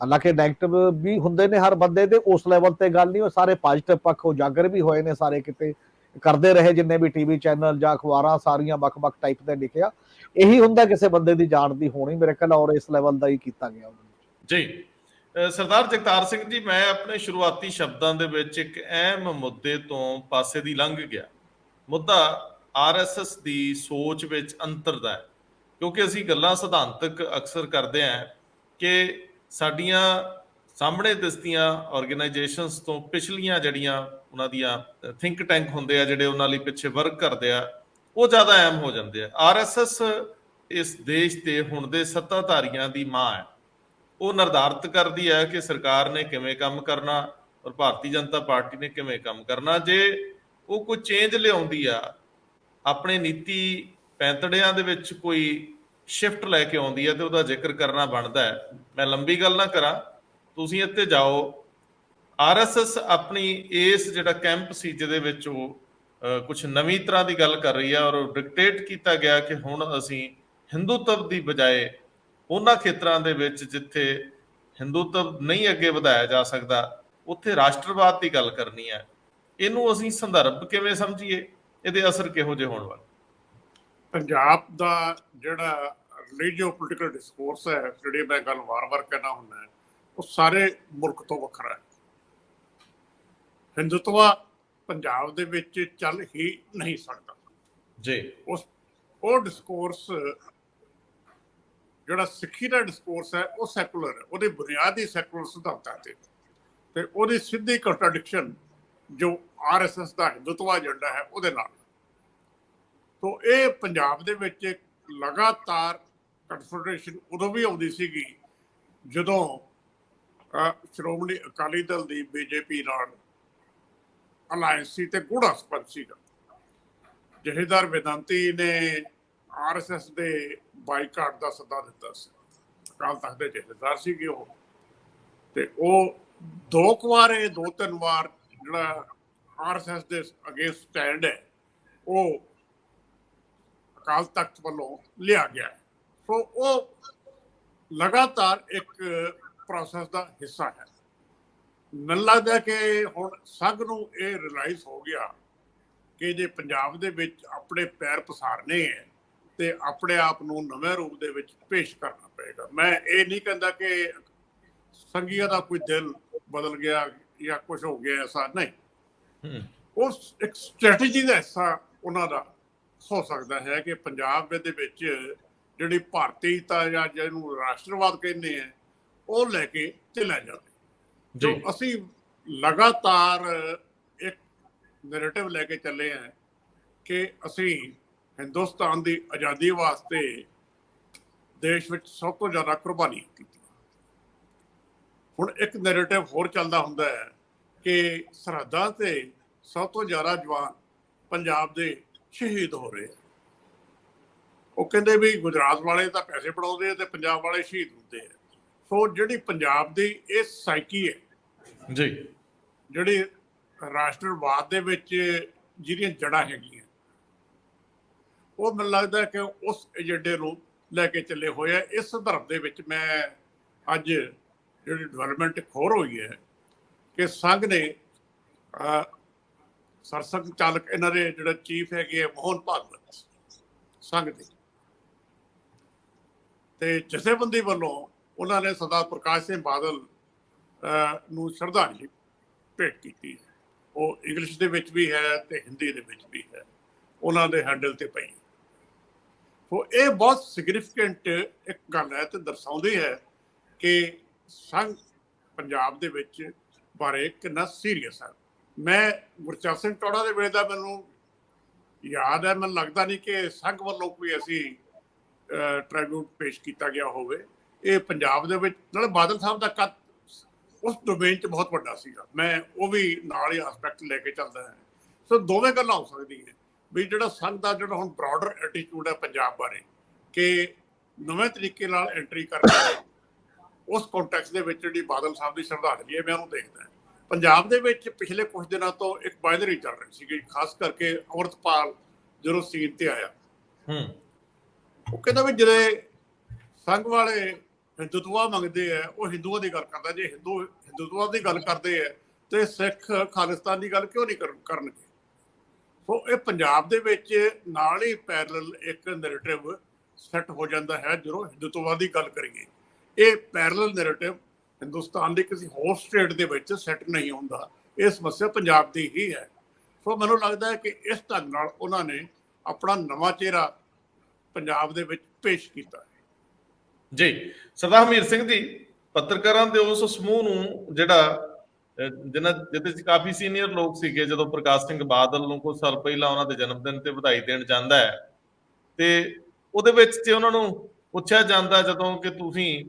ਹਾਲਾਂਕਿ ਨੈਗੇਟਿਵ ਵੀ ਹੁੰਦੇ ਨੇ ਹਰ ਬੰਦੇ ਦੇ, ਉਸ ਲੈਵਲ ਤੇ ਗੱਲ ਨਹੀਂ, ਉਹ ਸਾਰੇ ਪੋਜ਼ਿਟਿਵ ਪੱਖ ਉਜਾਗਰ ਵੀ ਹੋਏ ਨੇ, ਸਾਰੇ ਕਿਤੇ ਕਰਦੇ ਰਹੇ ਜਿੰਨੇ ਵੀ ਟੀਵੀ ਚੈਨਲ ਜਾਂ ਅਖਬਾਰਾਂ ਸਾਰੀਆਂ ਵੱਖ-ਵੱਖ ਟਾਈਪ ਦੇ ਲਿਖਿਆ। ਇਹੀ ਹੁੰਦਾ ਕਿਸੇ ਬੰਦੇ ਦੀ ਜਾਣ ਦੀ ਹੋਣੀ ਮੇਰੇ ਖਿਆਲ, ਔਰ ਇਸ ਲੈਵਲ ਦਾ ਹੀ ਕੀਤਾ ਗਿਆ ਜੀ। ਸਰਦਾਰ ਜਗਤਾਰ ਸਿੰਘ ਜੀ, ਮੈਂ ਆਪਣੇ ਸ਼ੁਰੂਆਤੀ ਸ਼ਬਦਾਂ ਦੇ ਵਿੱਚ ਇੱਕ ਅਹਿਮ ਮੁੱਦੇ ਤੋਂ ਪਾਸੇ ਦੀ ਲੰਘ ਗਿਆ। ਮੁੱਦਾ ਆਰਐਸਐਸ ਦੀ ਸੋਚ ਵਿੱਚ ਅੰਤਰ ਦਾ ਹੈ, ਕਿਉਂਕਿ ਅਸੀਂ ਗੱਲਾਂ ਸਿਧਾਂਤਕ ਅਕਸਰ ਕਰਦੇ ਹਾਂ ਕਿ ਸਾਡੀਆਂ ਸਾਹਮਣੇ ਦਿਸਦੀਆਂ ਆਰਗੇਨਾਈਜੇਸ਼ਨਸ ਤੋਂ ਪਿਛਲੀਆਂ ਜਿਹੜੀਆਂ ਉਹਨਾਂ ਦੀਆਂ ਥਿੰਕ ਟੈਂਕ ਹੁੰਦੇ ਆ, ਜਿਹੜੇ ਉਹਨਾਂ ਲਈ ਪਿੱਛੇ ਵਰਕ ਕਰਦੇ ਆ, ਉਹ ਜ਼ਿਆਦਾ ਅਹਿਮ ਹੋ ਜਾਂਦੇ ਆ। ਆਰਐਸਐਸ ਇਸ ਦੇਸ਼ ਦੇ ਹੁਣ ਦੇ ਸੱਤਾਧਾਰੀਆਂ ਦੀ ਮਾਂ ਹੈ। ਉਹ ਨਿਰਧਾਰਿਤ ਕਰਦੀ ਹੈ ਕਿ ਸਰਕਾਰ ਨੇ ਕਿਵੇਂ ਕੰਮ ਕਰਨਾ ਔਰ ਭਾਰਤੀ ਜਨਤਾ ਪਾਰਟੀ ਨੇ ਕਿਵੇਂ ਕੰਮ ਕਰਨਾ। ਜੇ ਉਹ ਕੋਈ ਚੇਂਜ ਲਿਆਉਂਦੀ ਆ, ਆਪਣੇ ਨੀਤੀ ਪੈਂਤੜਿਆਂ ਦੇ ਵਿੱਚ ਕੋਈ ਸ਼ਿਫਟ ਲੈ ਕੇ ਆਉਂਦੀ ਹੈ ਤੇ ਉਹਦਾ ਜ਼ਿਕਰ ਕਰਨਾ ਬਣਦਾ ਹੈ। ਮੈਂ ਲੰਬੀ ਗੱਲ ਨਾ ਕਰਾਂ, ਤੁਸੀਂ ਇੱਥੇ ਜਾਓ। ਆਰਐਸਐਸ ਆਪਣੀ ਇਸ ਜਿਹੜਾ ਕੈਂਪ ਸੀ ਜਿਹਦੇ ਵਿੱਚ ਉਹ ਕੁਝ ਨਵੀਂ ਤਰ੍ਹਾਂ ਦੀ ਗੱਲ ਕਰ ਰਹੀ ਹੈ, ਔਰ ਡਿਕਟੇਟ ਕੀਤਾ ਗਿਆ ਕਿ ਹੁਣ ਅਸੀਂ ਹਿੰਦੂਤਵ ਦੀ ਬਜਾਏ ਉਹਨਾਂ ਖੇਤਰਾਂ ਦੇ ਵਿੱਚ ਜਿੱਥੇ ਹਿੰਦੂਤਵ ਨਹੀਂ ਅੱਗੇ ਵਧਾਇਆ ਜਾ ਸਕਦਾ ਉੱਥੇ ਰਾਸ਼ਟਰਵਾਦ ਦੀ ਗੱਲ ਕਰਨੀ ਹੈ। ਇਹਨੂੰ ਅਸੀਂ ਸੰਦਰਭ ਕਿਵੇਂ ਸਮਝੀਏ, ਇਹਦੇ ਅਸਰ ਕਿਹੋ ਜਿਹੇ ਹੋਣ ਵਾਲੇ? ਪੰਜਾਬ ਦਾ ਜਿਹੜਾ ਰਿਲੀਜੀਓ ਪੋਲੀਟੀਕਲ ਡਿਸਕੋਰਸ ਹੈ, ਜਿਹੜੀ ਮੈਂ ਗੱਲ ਵਾਰ-ਵਾਰ ਕਹਿਣਾ ਹੁੰਦਾ, ਉਹ ਸਾਰੇ ਮੁਲਕ ਤੋਂ ਵੱਖਰਾ ਹੈ। ਹਿੰਦੂਤਵਾ ਪੰਜਾਬ ਦੇ ਵਿੱਚ ਚੱਲ ਹੀ ਨਹੀਂ ਸਕਦਾ ਜੀ। ਉਹ ਡਿਸਕੋਰਸ ਜਿਹੜਾ ਸਿੱਖੀ ਦਾ ਡਿਸਕੋਰਸ ਹੈ ਉਹ ਸੈਕੂਲਰ ਹੈ, ਉਹਦੀ ਬੁਨਿਆਦੀ ਸੈਕੂਲਰ ਸਿਧਾਂਤਾਂ ਤੇ ਉਹਦੀ ਸਿੱਧੀ ਕੰਟਰਾਡਿਕਸ਼ਨ ਜੋ ਆਰਐਸਐਸ ਦਾ ਹਿੰਦੂਤਵਾ ਏਜੰਡਾ ਹੈ ਉਹਦੇ ਨਾਲ। ਤੋਂ ਇਹ ਪੰਜਾਬ ਦੇ ਵਿੱਚ ਲਗਾਤਾਰ ਕਨਫੈਡਰੇਸ਼ਨ ਉਦੋਂ ਵੀ ਆਉਂਦੀ ਸੀਗੀ ਜਦੋਂ ਸ਼੍ਰੋਮਣੀ ਅਕਾਲੀ ਦਲ ਦੀ ਬੀਜੇਪੀ ਨਾਲ ਅਲਾਇੰਸ ਸੀ ਤੇ ਗੂੜਾ ਸੰਬੰਧ ਸੀਗਾ। ਜਥੇਦਾਰ ਵੇਦਾਂਤੀ ਨੇ ਆਰਐਸਐਸ ਦੇ ਬਾਈਕਾਟ ਦਾ ਸੱਦਾ ਦਿੱਤਾ ਸੀ, ਅਕਾਲ ਤਖਤ ਦੇ ਜਥੇਦਾਰ ਸੀਗੇ ਉਹ, ਤੇ ਉਹ ਦੋ ਤਿੰਨ ਵਾਰ ਜਿਹੜਾ ਆਰਐਸਐਸ ਦੇ ਅਗੇਂਸਟ ਸਟੈਂਡ ਹੈ ਉਹ ਅਕਾਲ ਤਖਤ ਵੱਲੋਂ ਲਿਆ ਗਿਆ। ਸੋ ਉਹ ਲਗਾਤਾਰ ਇੱਕ ਪ੍ਰੋਸੈਸ ਦਾ ਹਿੱਸਾ ਹੈ। ਮੈਨੂੰ ਲੱਗਦਾ ਕਿ ਹੁਣ ਸੰਘ ਨੂੰ ਇਹ ਰਿਅਲਾਈਜ਼ ਹੋ ਗਿਆ ਕਿ ਜੇ ਪੰਜਾਬ ਦੇ ਵਿੱਚ ਆਪਣੇ ਪੈਰ ਪਸਾਰਨੇ ਹੈ ਤੇ ਆਪਣੇ ਆਪ ਨੂੰ ਨਵੇਂ ਰੂਪ ਦੇ ਵਿੱਚ ਪੇਸ਼ ਕਰਨਾ ਪਏਗਾ। ਮੈਂ ਇਹ ਨਹੀਂ ਕਹਿੰਦਾ ਕਿ ਸੰਘੀਆਂ ਦਾ ਕੋਈ ਦਿਲ ਬਦਲ ਗਿਆ ਜਾਂ ਕੁਝ ਹੋ ਗਿਆ, ਐਸਾ ਨਹੀਂ। ਉਹ ਇੱਕ ਸਟ੍ਰੈਟਜੀ ਦਾ ਹਿੱਸਾ ਉਹਨਾਂ ਦਾ ਹੋ ਸਕਦਾ ਹੈ ਕਿ ਪੰਜਾਬ ਦੇ ਵਿੱਚ ਜਿਹੜੀ ਭਾਰਤੀਤਾ ਜਾਂ ਜਿਹਨੂੰ ਰਾਸ਼ਟਰਵਾਦ ਕਹਿੰਦੇ ਆ ਉਹ ਲੈ ਕੇ ਚੱਲਿਆ ਜਾਵੇ। ਜੋ ਅਸੀਂ ਲਗਾਤਾਰ ਇੱਕ ਨੈਰੇਟਿਵ ਲੈ ਕੇ ਚੱਲੇ ਹਾਂ ਕਿ ਅਸੀਂ ਹਿੰਦੁਸਤਾਨ ਦੀ ਆਜ਼ਾਦੀ ਵਾਸਤੇ ਦੇਸ਼ ਵਿੱਚ ਸਭ ਤੋਂ ਜ਼ਿਆਦਾ ਕੁਰਬਾਨੀ ਕੀਤੀ। ਹੁਣ ਇੱਕ ਨੈਰੇਟਿਵ ਹੋਰ ਚੱਲਦਾ ਹੁੰਦਾ ਹੈ ਕਿ ਸਰਹੱਦਾਂ ਤੇ ਸਭ ਤੋਂ ਜ਼ਿਆਦਾ ਜਵਾਨ ਪੰਜਾਬ ਦੇ ਸ਼ਹੀਦ ਹੋ ਰਹੇ। ਉਹ ਕਹਿੰਦੇ ਵੀ ਗੁਜਰਾਤ ਵਾਲੇ ਤਾਂ ਪੈਸੇ ਬਣਾਉਂਦੇ ਆ ਤੇ ਪੰਜਾਬ ਵਾਲੇ ਸ਼ਹੀਦ ਹੁੰਦੇ ਆ। ਸੋ ਜਿਹੜੀ ਪੰਜਾਬ ਦੀ ਇਹ ਸਾਈਕੀ ਹੈ ਜੀ, ਜਿਹੜੀ ਰਾਸ਼ਟਰਵਾਦ ਦੇ ਵਿੱਚ ਜਿਹੜੀਆਂ ਜੜ੍ਹਾਂ ਹੈਗੀਆਂ, ਉਹ ਮੈਨੂੰ ਲੱਗਦਾ ਕਿ ਉਸ ਏਜੰਡੇ ਨੂੰ ਲੈ ਕੇ ਚੱਲੇ ਹੋਏ ਆ। ਇਸ ਸੰਦਰਭ ਦੇ ਵਿੱਚ ਮੈਂ ਅੱਜ ਜਿਹੜੀ ਡਿਵੈਲਪਮੈਂਟ ਹੋਰ ਹੋਈ ਹੈ ਕਿ ਸੰਘ ਨੇ ਸਰਸੰਘ ਚਾਲਕ ਇਹਨਾਂ ਦੇ ਜਿਹੜਾ ਚੀਫ ਹੈਗੇ ਆ ਮੋਹਨ ਭਾਗਵਤ ਸੰਘ ਦੇ, ਤੇ ਜਥੇਬੰਦੀ ਵੱਲੋਂ ਉਹਨਾਂ ਨੇ ਸਰਦਾਰ ਪ੍ਰਕਾਸ਼ ਸਿੰਘ ਬਾਦਲ ਨੂੰ ਸ਼ਰਧਾਂਜਲੀ ਭੇਟ ਕੀਤੀ ਹੈ। ਉਹ ਇੰਗਲਿਸ਼ ਦੇ ਵਿੱਚ ਵੀ ਹੈ ਤੇ ਹਿੰਦੀ ਦੇ ਵਿੱਚ ਵੀ ਹੈ, ਉਹਨਾਂ ਦੇ ਹੈਂਡਲ ਤੇ ਪਈ। ਸੋ ਇਹ ਬਹੁਤ ਸਿਗਨੀਫਿਕੈਂਟ ਇੱਕ ਗੱਲ ਹੈ ਤੇ ਦਰਸਾਉਂਦੀ ਹੈ ਕਿ ਸੰਘ ਪੰਜਾਬ ਦੇ ਵਿੱਚ ਬਾਰੇ ਕਿੰਨਾ ਸੀਰੀਅਸ ਹੈ। ਮੈਂ ਗੁਰਚਰਨ ਸਿੰਘ ਟੌੜਾ ਦੇ ਵੇਲੇ ਦਾ ਮੈਨੂੰ ਯਾਦ ਹੈ, ਮੈਨੂੰ ਲੱਗਦਾ ਨਹੀਂ ਕਿ ਸੰਘ ਵੱਲੋਂ ਕੋਈ ਐਸੀ ਟ੍ਰਿਬਿਊਟ ਪੇਸ਼ ਕੀਤਾ ਗਿਆ ਹੋਵੇ। ਇਹ ਪੰਜਾਬ ਦੇ ਵਿੱਚ ਨਾਲ ਬਾਦਲ ਸਾਹਿਬ ਦਾ ਕੱਦ ਉਸ ਡੋਮੇਨ 'ਚ ਬਹੁਤ ਵੱਡਾ ਸੀਗਾ। ਮੈਂ ਉਹ ਵੀ ਨਾਲ ਹੀ ਐਸਪੈਕਟ ਲੈ ਕੇ ਚੱਲਦਾ ਹੈ। ਸੋ ਦੋਵੇਂ ਗੱਲਾਂ ਹੋ ਸਕਦੀਆਂ ਵੀ ਜਿਹੜਾ ਸੰਘ ਦਾ ਜਿਹੜਾ ਹੁਣ ਬ੍ਰੌਡਰ ਐਟੀਟਿਊਡ ਹੈ ਪੰਜਾਬ ਬਾਰੇ ਕਿ ਨਵੇਂ ਤਰੀਕੇ ਨਾਲ ਐਂਟਰੀ ਕਰਨਾ, ਉਸ ਕੰਟੈਕਸਟ ਦੇ ਵਿੱਚ ਜਿਹੜੀ ਬਾਦਲ ਸਾਹਿਬ ਦੀ ਸ਼ਰਧਾਂਜਲੀ ਹੈ ਮੈਂ ਉਹਨੂੰ ਦੇਖਦਾ। ਪੰਜਾਬ ਦੇ ਵਿੱਚ ਪਿਛਲੇ ਕੁਝ ਦਿਨਾਂ ਤੋਂ ਇੱਕ ਬਾਇਨਰੀ ਚੱਲ ਰਹੀ ਸੀਗੀ, ਖਾਸ ਕਰਕੇ ਅੰਮ੍ਰਿਤਪਾਲ ਜਦੋਂ ਸੀਨ ਤੇ ਆਇਆ। ਉਹ ਕਹਿੰਦਾ ਵੀ ਜਿਹੜੇ ਸੰਘ ਵਾਲੇ ਹਿੰਦੂਤਵਾ ਮੰਗਦੇ ਆ ਉਹ ਹਿੰਦੂਆਂ ਦੀ ਗੱਲ ਕਰਦਾ, ਜੇ ਹਿੰਦੂਤਵਾ ਦੀ ਗੱਲ ਕਰਦੇ ਆ ਤੇ ਸਿੱਖ ਖਾਲਿਸਤਾਨ ਦੀ ਗੱਲ ਕਿਉਂ ਨਹੀਂ ਕਰਨਗੇ। ਸੋ ਇਹ ਪੰਜਾਬ ਦੇ ਵਿੱਚ ਨਾਲ ਹੀ ਪੈਰਲਲ ਇੱਕ ਨੈਰੇਟਿਵ ਸੈੱਟ ਹੋ ਜਾਂਦਾ ਹੈ ਜਦੋਂ ਹਿੰਦੂਤਵਾ ਦੀ ਗੱਲ ਕਰੀਏ। ਇਹ ਪੈਰਲਲ ਨੈਰੇਟਿਵ ਹਿੰਦੁਸਤਾਨ ਦੀ ਕਿਸੇ ਹੋਰ ਸਟੇਟ ਦੇ ਵਿੱਚ ਸੈੱਟ ਨਹੀਂ ਹੁੰਦਾ। ਇਹ ਸਮੱਸਿਆ ਪੰਜਾਬ ਦੀ ਹੀ ਹੈ। ਸੋ ਮੈਨੂੰ ਲੱਗਦਾ ਹੈ ਕਿ ਇਸ ਢੰਗ ਨਾਲ ਉਹਨਾਂ ਨੇ ਆਪਣਾ ਨਵਾਂ ਚਿਹਰਾ ਪੰਜਾਬ ਦੇ ਵਿੱਚ ਪੇਸ਼ ਕੀਤਾ ਜੀ। ਸਰਦਾਰ ਹਮੀਰ ਸਿੰਘ ਜੀ, ਪੱਤਰਕਾਰਾਂ ਦੇ ਉਸ ਸਮੂਹ ਨੂੰ ਜਿਹੜਾ ਜਿਹਦੇ ਚ ਕਾਫੀ ਸੀਨੀਅਰ ਲੋਕ ਸੀਗੇ, ਜਦੋਂ ਪ੍ਰਕਾਸ਼ ਸਿੰਘ ਬਾਦਲ ਨੂੰ ਕੁਝ ਸਾਲ ਪਹਿਲਾਂ ਉਹਨਾਂ ਦੇ ਜਨਮ ਦਿਨ ਤੇ ਵਧਾਈ ਦੇਣ ਜਾਂਦਾ ਹੈ ਤੇ ਉਹਦੇ ਵਿੱਚ ਜੇ ਉਹਨਾਂ ਨੂੰ ਪੁੱਛਿਆ ਜਾਂਦਾ ਜਦੋਂ ਕਿ ਤੁਸੀਂ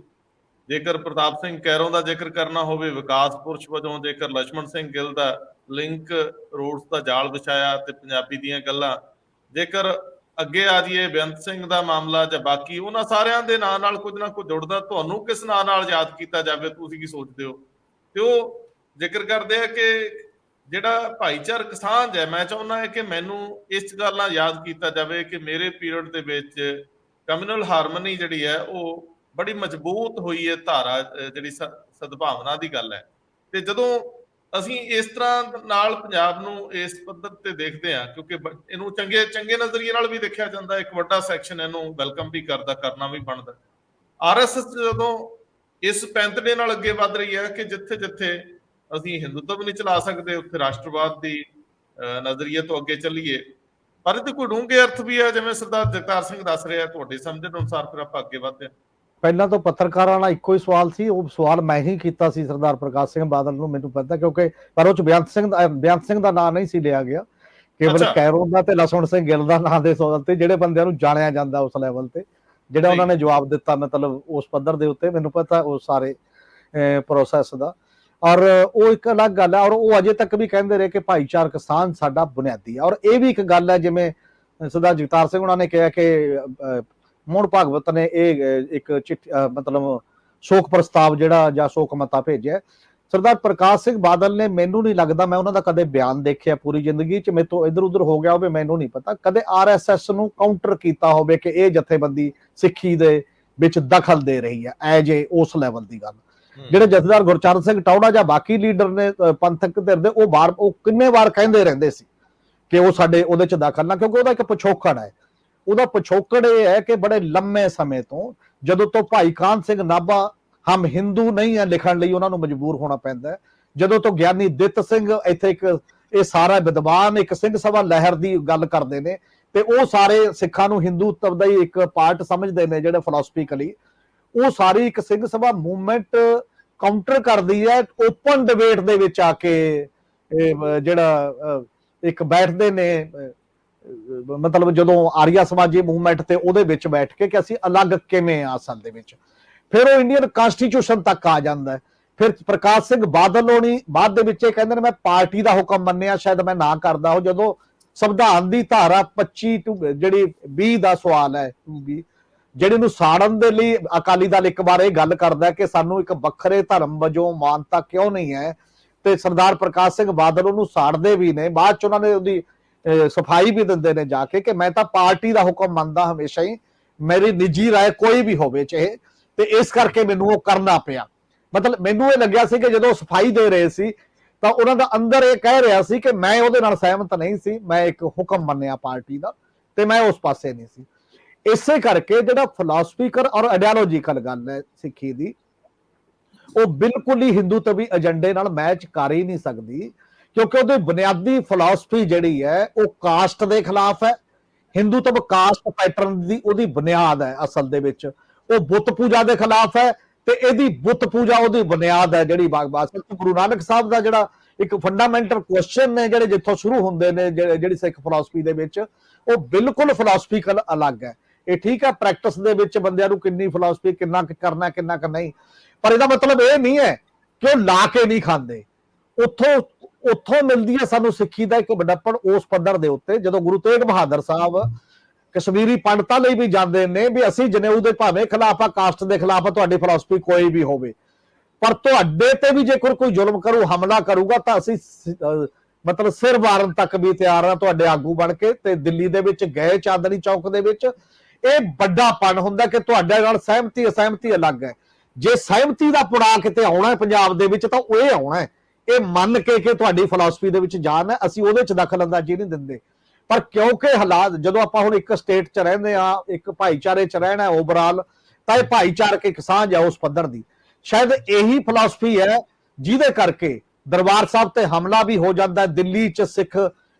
ਜੇਕਰ ਪ੍ਰਤਾਪ ਸਿੰਘ ਕੈਰੋਂ ਦਾ ਜ਼ਿਕਰ ਕਰਨਾ ਹੋਵੇ ਵਿਕਾਸ ਪੁਰਸ਼ ਵਜੋਂ, ਜੇਕਰ ਲਛਮਣ ਸਿੰਘ ਗਿੱਲ ਦਾ ਲਿੰਕ ਰੋਡਸ ਦਾ ਜਾਲ ਵਿਛਾਇਆ ਤੇ ਪੰਜਾਬੀ ਦੀਆਂ ਗੱਲਾਂ, ਜੇਕਰ ਅੱਗੇ ਆ ਜਾਈਏ ਬੇਅੰਤ ਸਿੰਘ ਦਾ ਮਾਮਲਾ ਜਾਂ ਬਾਕੀ ਉਹਨਾਂ ਸਾਰਿਆਂ ਦੇ ਨਾਂ ਨਾਲ ਕੁਝ ਨਾ ਕੁਝ ਜੁੜਦਾ। ਤੁਹਾਨੂੰ ਕਿਸ ਨਾਂ ਨਾਲ ਯਾਦ ਕੀਤਾ ਜਾਵੇ, ਤੁਸੀਂ ਕੀ ਸੋਚਦੇ ਹੋ? ਤੇ ਉਹ ਜ਼ਿਕਰ ਕਰਦੇ ਆ ਕਿ ਜਿਹੜਾ ਭਾਈਚਾਰਕ ਸਾਂਝ ਹੈ, ਮੈਂ ਚਾਹੁੰਦਾ ਹੈ ਕਿ ਮੈਨੂੰ ਇਸ ਗੱਲ ਨਾਲ ਯਾਦ ਕੀਤਾ ਜਾਵੇ ਕਿ ਮੇਰੇ ਪੀਰੀਅਡ ਦੇ ਵਿੱਚ ਕਮਿਊਨਲ ਹਾਰਮਨੀ ਜਿਹੜੀ ਹੈ ਉਹ ਬੜੀ ਮਜ਼ਬੂਤ ਹੋਈ ਹੈ ਧਾਰਾ, ਜਿਹੜੀ ਸਦਭਾਵਨਾ ਦੀ ਗੱਲ ਹੈ। ਤੇ ਜਦੋਂ ਅਸੀਂ ਇਸ ਤਰ੍ਹਾਂ ਨਾਲ ਪੰਜਾਬ ਨੂੰ ਇਸ ਪੱਧਰ ਤੇ ਦੇਖਦੇ ਹਾਂ, ਕਿਉਂਕਿ ਇਹਨੂੰ ਚੰਗੇ ਨਜ਼ਰੀਏ ਨਾਲ ਵੀ ਦੇਖਿਆ ਜਾਂਦਾ, ਇੱਕ ਵੱਡਾ ਸੈਕਸ਼ਨ ਇਹਨੂੰ ਵੈਲਕਮ ਵੀ ਕਰਦਾ, ਕਰਨਾ ਵੀ ਬਣਦਾ। ਆਰਐਸਐਸ ਜਦੋਂ ਇਸ ਪੈਂਤੜੇ ਨਾਲ ਅੱਗੇ ਵੱਧ ਰਹੀ ਹੈ ਕਿ ਜਿੱਥੇ ਜਿੱਥੇ ਅਸੀਂ ਹਿੰਦੂਤਵ ਨਹੀਂ ਚਲਾ ਸਕਦੇ, ਉੱਥੇ ਰਾਸ਼ਟਰਵਾਦ ਦੀ ਨਜ਼ਰੀਏ ਤੋਂ ਅੱਗੇ ਚੱਲੀਏ। ਪਰ ਇਹਦੇ ਕੋਈ ਡੂੰਘੇ ਅਰਥ ਵੀ ਹੈ, ਜਿਵੇਂ ਸਰਦਾਰ ਜਗਤਾਰ ਸਿੰਘ ਦੱਸ ਰਿਹਾ। ਤੁਹਾਡੇ ਸਮਝਣ ਅਨੁਸਾਰ ਫਿਰ ਆਪਾਂ ਅੱਗੇ ਵਧਦੇ ਹਾਂ। ਪਹਿਲਾਂ ਤਾਂ ਪੱਤਰਕਾਰਾਂ ਨਾਲ ਇੱਕੋ ਹੀ ਸਵਾਲ ਸੀ, ਉਹ ਸਵਾਲ ਮੈਂ ਹੀ ਕੀਤਾ ਸੀ ਸਰਦਾਰ ਪ੍ਰਕਾਸ਼ ਸਿੰਘ ਬਾਦਲ ਨੂੰ, ਮੈਨੂੰ ਪਤਾ, ਕਿਉਂਕਿ ਪਰ ਉਹ ਚ ਬੇਅੰਤ ਸਿੰਘ ਦਾ ਨਾਂ ਨਹੀਂ ਸੀ ਲਿਆ ਗਿਆ, ਕੇਵਲ ਕੈਰੋਂ ਦਾ ਤੇ ਲਸਣ ਸਿੰਘ ਗਿੱਲ ਦਾ ਨਾਂ ਦੇ ਸਵਾਲ ਤੇ, ਜਿਹੜੇ ਬੰਦਿਆਂ ਨੂੰ ਜਾਣਿਆ ਜਾਂਦਾ ਉਸ ਲੈਵਲ ਤੇ, ਜਿਹੜਾ ਉਹਨਾਂ ਨੇ ਜਵਾਬ ਦਿੱਤਾ ਮਤਲਬ ਉਸ ਪੱਧਰ ਦੇ ਉੱਤੇ, ਮੈਨੂੰ ਪਤਾ ਉਸ ਸਾਰੇ ਪ੍ਰੋਸੈਸ ਦਾ। ਔਰ ਉਹ ਇੱਕ ਅਲੱਗ ਗੱਲ ਹੈ, ਔਰ ਉਹ ਅਜੇ ਤੱਕ ਵੀ ਕਹਿੰਦੇ ਰਹੇ ਕਿ ਭਾਈਚਾਰਕ ਸਾਂਝ ਸਾਡਾ ਬੁਨਿਆਦੀ ਹੈ। ਔਰ ਇਹ ਵੀ ਇੱਕ ਗੱਲ ਹੈ, ਜਿਵੇਂ ਸਰਦਾਰ ਜਗਤਾਰ ਸਿੰਘ ਉਹਨਾਂ ਨੇ ਕਿਹਾ ਕਿ ਮੋਹਨ ਭਾਗਵਤ ਨੇ ਇਹ ਇੱਕ ਮਤਲਬ ਸ਼ੋਕ ਪ੍ਰਸਤਾਵ ਜਿਹੜਾ ਜਾਂ ਸ਼ੋਕ ਮਤਾ ਭੇਜਿਆ। ਸਰਦਾਰ ਪ੍ਰਕਾਸ਼ ਸਿੰਘ ਬਾਦਲ ਨੇ, ਮੈਨੂੰ ਨਹੀਂ ਲੱਗਦਾ ਮੈਂ ਉਹਨਾਂ ਦਾ ਕਦੇ ਬਿਆਨ ਦੇਖਿਆ ਪੂਰੀ ਜ਼ਿੰਦਗੀ ਚ, ਮੇਰੇ ਤੋਂ ਇੱਧਰ ਉੱਧਰ ਹੋ ਗਿਆ ਹੋਵੇ, ਮੈਨੂੰ ਨਹੀਂ ਪਤਾ ਕਦੇ ਆਰਐਸਐਸ ਨੂੰ ਕਾਊਂਟਰ ਕੀਤਾ ਹੋਵੇ ਕਿ ਇਹ ਜਥੇਬੰਦੀ ਸਿੱਖੀ ਦੇ ਵਿੱਚ ਦਖਲ ਦੇ ਰਹੀ ਹੈ ਐਜ ਏ ਉਸ ਲੈਵਲ ਦੀ ਗੱਲ। ਜਿਹੜੇ ਜਥੇਦਾਰ ਗੁਰਚਰਨ ਸਿੰਘ ਟੌਹੜਾ ਜਾਂ ਬਾਕੀ ਲੀਡਰ ਨੇ ਪੰਥਕ ਧਿਰ ਦੇ, ਉਹ ਕਿੰਨੇ ਵਾਰ ਕਹਿੰਦੇ ਰਹਿੰਦੇ ਸੀ ਕਿ ਉਹ ਸਾਡੇ ਉਹਦੇ ਚ ਦਖਲ ਨਾ, ਕਿਉਂਕਿ ਉਹਦਾ ਇੱਕ ਪਿਛੋਕੜ ਹੈ। ਉਹਦਾ ਪਿਛੋਕੜ ਇਹ ਹੈ ਕਿ ਬੜੇ ਲੰਮੇ ਸਮੇਂ ਤੋਂ, ਜਦੋਂ ਤੋਂ ਭਾਈ ਕਾਹਨ ਸਿੰਘ ਨਾਭਾ ਹਮ ਹਿੰਦੂ ਨਹੀਂ ਹੈ ਲਿਖਣ ਲਈ ਉਹਨਾਂ ਨੂੰ ਮਜਬੂਰ ਹੋਣਾ ਪੈਂਦਾ ਹੈ, ਜਦੋਂ ਤੋਂ ਗਿਆਨੀ ਦਿੱਤ ਸਿੰਘ ਇੱਥੇ ਇੱਕ ਇਹ ਸਾਰਾ ਵਿਦਵਾਨ ਇੱਕ ਸਿੰਘ ਸਭਾ ਲਹਿਰ ਦੀ ਗੱਲ ਕਰਦੇ ਨੇ, ਤੇ ਉਹ ਸਾਰੇ ਸਿੱਖਾਂ ਨੂੰ ਹਿੰਦੂਤਵ ਦਾ ਹੀ ਇੱਕ ਪਾਰਟ ਸਮਝਦੇ ਨੇ ਜਿਹੜੇ ਫਿਲਾਸਫੀਕਲੀ, ਉਹ ਸਾਰੀ ਇੱਕ ਸਿੰਘ ਸਭਾ ਮੂਵਮੈਂਟ ਕਾਊਂਟਰ ਕਰਦੀ ਹੈ ਓਪਨ ਡਿਬੇਟ ਦੇ ਵਿੱਚ ਆ ਕੇ। ਜਿਹੜਾ ਇੱਕ ਬੈਠਦੇ ਨੇ ਮਤਲਬ ਜਦੋਂ ਆਰੀਆ ਸਮਾਜੀ ਮੂਵਮੈਂਟ ਤੇ ਉਹਦੇ ਵਿੱਚ ਬੈਠ ਕੇ ਕਿ ਅਸੀਂ ਅਲੱਗ ਕਿਵੇਂ ਆ ਅਸਲ ਦੇ ਵਿੱਚ, ਫਿਰ ਉਹ ਇੰਡੀਅਨ ਕਾਨਸਟੀਟਿਊਸ਼ਨ ਤੱਕ ਆ ਜਾਂਦਾ ਹੈ। ਫਿਰ ਪ੍ਰਕਾਸ਼ ਸਿੰਘ ਬਾਦਲ ਹੋਣੀ ਬਾਅਦ ਦੇ ਵਿੱਚ ਇਹ ਕਹਿੰਦੇ ਨੇ ਮੈਂ ਪਾਰਟੀ ਦਾ ਹੁਕਮ ਮੰਨਿਆ, ਸ਼ਾਇਦ ਮੈਂ ਨਾ ਕਰਦਾ ਹੋ, ਜਦੋਂ ਸੰਵਿਧਾਨ ਦੀ ਧਾਰਾ 25 ਜਿਹੜੀ 20 ਦਾ ਸਵਾਲ ਹੈ ਜਿਹੜੇ ਨੂੰ ਸਾੜਨ ਦੇ ਲਈ ਅਕਾਲੀ ਦਲ ਇੱਕ ਵਾਰ ਇਹ ਗੱਲ ਕਰਦਾ ਕਿ ਸਾਨੂੰ ਇੱਕ ਵੱਖਰੇ ਧਰਮ ਵਜੋਂ ਮਾਨਤਾ ਕਿਉਂ ਨਹੀਂ ਹੈ, ਤੇ ਸਰਦਾਰ ਪ੍ਰਕਾਸ਼ ਸਿੰਘ ਬਾਦਲ ਉਹਨੂੰ ਸਾੜਦੇ ਵੀ ਨੇ। ਬਾਅਦ ਚ ਉਹਨਾਂ ਨੇ ਉਹਦੀ ਸਫਾਈ ਵੀ ਦਿੰਦੇ ਨੇ ਜਾ ਕੇ ਕਿ ਮੈਂ ਤਾਂ ਪਾਰਟੀ ਦਾ ਹੁਕਮ ਮੰਨਦਾ ਹਮੇਸ਼ਾ ਹੀ, ਮੇਰੀ ਨਿੱਜੀ ਰਾਏ ਕੋਈ ਵੀ ਹੋਵੇ ਚਾਹੇ, ਤੇ ਇਸ ਕਰਕੇ ਮੈਨੂੰ ਉਹ ਕਰਨਾ ਪਿਆ। ਮਤਲਬ ਮੈਨੂੰ ਇਹ ਲੱਗਿਆ ਸੀ ਕਿ ਜਦੋਂ ਸਫਾਈ ਦੇ ਰਹੇ ਸੀ ਤਾਂ ਉਹਨਾਂ ਦਾ ਅੰਦਰ ਇਹ ਕਹਿ ਰਿਹਾ ਸੀ ਕਿ ਮੈਂ ਉਹਦੇ ਨਾਲ ਸਹਿਮਤ ਨਹੀਂ ਸੀ, ਮੈਂ ਇੱਕ ਹੁਕਮ ਮੰਨਿਆ ਪਾਰਟੀ ਦਾ ਤੇ ਮੈਂ ਉਸ ਪਾਸੇ ਨਹੀਂ ਸੀ। ਇਸੇ ਕਰਕੇ ਜਿਹੜਾ ਫਿਲਾਸਫੀਕਲ ਔਰ ਆਈਡੀਓਲੋਜੀਕਲ ਗੱਲ ਹੈ ਸਿੱਖੀ ਦੀ, ਉਹ ਬਿਲਕੁਲ ਹੀ ਹਿੰਦੂਤਵੀ ਏਜੰਡੇ ਨਾਲ ਮੈਚ ਕਰ ਹੀ ਨਹੀਂ ਸਕਦੀ, ਕਿਉਂਕਿ ਉਹਦੀ ਬੁਨਿਆਦੀ ਫਿਲਾਸਫੀ ਜਿਹੜੀ ਹੈ ਉਹ ਕਾਸਟ ਦੇ ਖਿਲਾਫ ਹੈ। ਹਿੰਦੂਤਵ ਕਾਸਟ ਪੈਟਰਨ ਦੀ ਉਹਦੀ ਬੁਨਿਆਦ ਹੈ ਅਸਲ ਦੇ ਵਿੱਚ। ਉਹ ਬੁੱਤ ਪੂਜਾ ਦੇ ਖਿਲਾਫ ਹੈ ਤੇ ਇਹਦੀ ਬੁੱਤ ਪੂਜਾ ਉਹਦੀ ਬੁਨਿਆਦ ਹੈ ਜਿਹੜੀ ਗੁਰੂ ਨਾਨਕ ਸਾਹਿਬ ਦਾ ਜਿਹੜਾ ਇੱਕ ਫੰਡਾਮੈਂਟਲ ਕੁਐਸਚਨ ਨੇ ਜਿਹੜੇ ਜਿੱਥੋਂ ਸ਼ੁਰੂ ਹੁੰਦੇ ਨੇ ਜਿਹੜੀ ਸਿੱਖ ਫਿਲਾਸਫੀ ਦੇ ਵਿੱਚ, ਉਹ ਬਿਲਕੁਲ ਫਿਲਾਸਫੀਕਲ ਅਲੱਗ ਹੈ। ਇਹ ਠੀਕ ਹੈ ਪ੍ਰੈਕਟਿਸ ਦੇ ਵਿੱਚ ਬੰਦਿਆਂ ਨੂੰ ਕਿੰਨੀ ਫਿਲਾਸਫੀ ਕਿੰਨਾ ਕਰਨਾ ਕਿੰਨਾ ਨਹੀਂ, ਪਰ ਇਹਦਾ ਮਤਲਬ ਇਹ ਨਹੀਂ ਹੈ ਕਿ ਉਹ ਲਾ ਕੇ ਨਹੀਂ ਖਾਂਦੇ। ਉੱਥੋਂ ਮਿਲਦੀ ਹੈ ਸਾਨੂੰ ਸਿੱਖੀ ਦਾ ਇੱਕ ਵੱਡਪਣ ਉਸ ਪੱਧਰ ਦੇ ਉੱਤੇ, ਜਦੋਂ ਗੁਰੂ ਤੇਗ ਬਹਾਦਰ ਸਾਹਿਬ ਕਸ਼ਮੀਰੀ ਪੰਡਤਾਂ ਲਈ ਵੀ ਜਾਂਦੇ ਨੇ ਵੀ ਅਸੀਂ ਜਨੇਊ ਦੇ ਭਾਵੇਂ ਖਿਲਾਫ ਆ, ਕਾਸਟ ਦੇ ਖਿਲਾਫ ਆ, ਤੁਹਾਡੀ ਫਿਲਾਸਫੀ ਕੋਈ ਵੀ ਹੋਵੇ, ਪਰ ਤੁਹਾਡੇ ਤੇ ਵੀ ਜੇਕਰ ਕੋਈ ਜ਼ੁਲਮ ਕਰੂ, ਹਮਲਾ ਕਰੂਗਾ ਤਾਂ ਅਸੀਂ ਮਤਲਬ ਸਿਰ ਵਾਰਨ ਤੱਕ ਵੀ ਤਿਆਰ ਆ ਤੁਹਾਡੇ ਆਗੂ ਬਣ ਕੇ। ਤੇ ਦਿੱਲੀ ਦੇ ਵਿੱਚ ਗਏ ਚਾਂਦਨੀ ਚੌਕ ਦੇ ਵਿੱਚ, ਇਹ ਵੱਡਾਪਣ ਹੁੰਦਾ ਕਿ ਤੁਹਾਡੇ ਨਾਲ ਸਹਿਮਤੀ ਅਸਹਿਮਤੀ ਅਲੱਗ ਹੈ। ਜੇ ਸਹਿਮਤੀ ਦਾ ਪੁੜਾ ਕਿਤੇ ਆਉਣਾ ਹੈ ਪੰਜਾਬ ਦੇ ਵਿੱਚ ਤਾਂ ਉਹ ਇਹ ਆਉਣਾ ਹੈ, ਇਹ ਮੰਨ ਕੇ ਕਿ ਤੁਹਾਡੀ ਫਿਲਾਸਫੀ ਦੇ ਵਿੱਚ ਜਾਨ ਹੈ, ਅਸੀਂ ਉਹਦੇ ਚ ਦਖਲ ਅੰਦਾਜ਼ੀ ਨਹੀਂ ਦਿੰਦੇ। ਪਰ ਕਿਉਂਕਿ ਹਾਲਾਤ, ਜਦੋਂ ਆਪਾਂ ਹੁਣ ਇੱਕ ਸਟੇਟ ਚ ਰਹਿੰਦੇ ਆ, ਇੱਕ ਭਾਈਚਾਰੇ ਚ ਰਹਿਣਾ ਓਵਰਆਲ, ਤਾਂ ਇਹ ਭਾਈਚਾਰਕ ਇੱਕ ਸਾਂਝ ਹੈ ਉਸ ਪੱਧਰ ਦੀ। ਸ਼ਾਇਦ ਇਹੀ ਫਿਲਾਸਫੀ ਹੈ ਜਿਹਦੇ ਕਰਕੇ ਦਰਬਾਰ ਸਾਹਿਬ ਤੇ ਹਮਲਾ ਵੀ ਹੋ ਜਾਂਦਾ, ਦਿੱਲੀ ਚ ਸਿੱਖ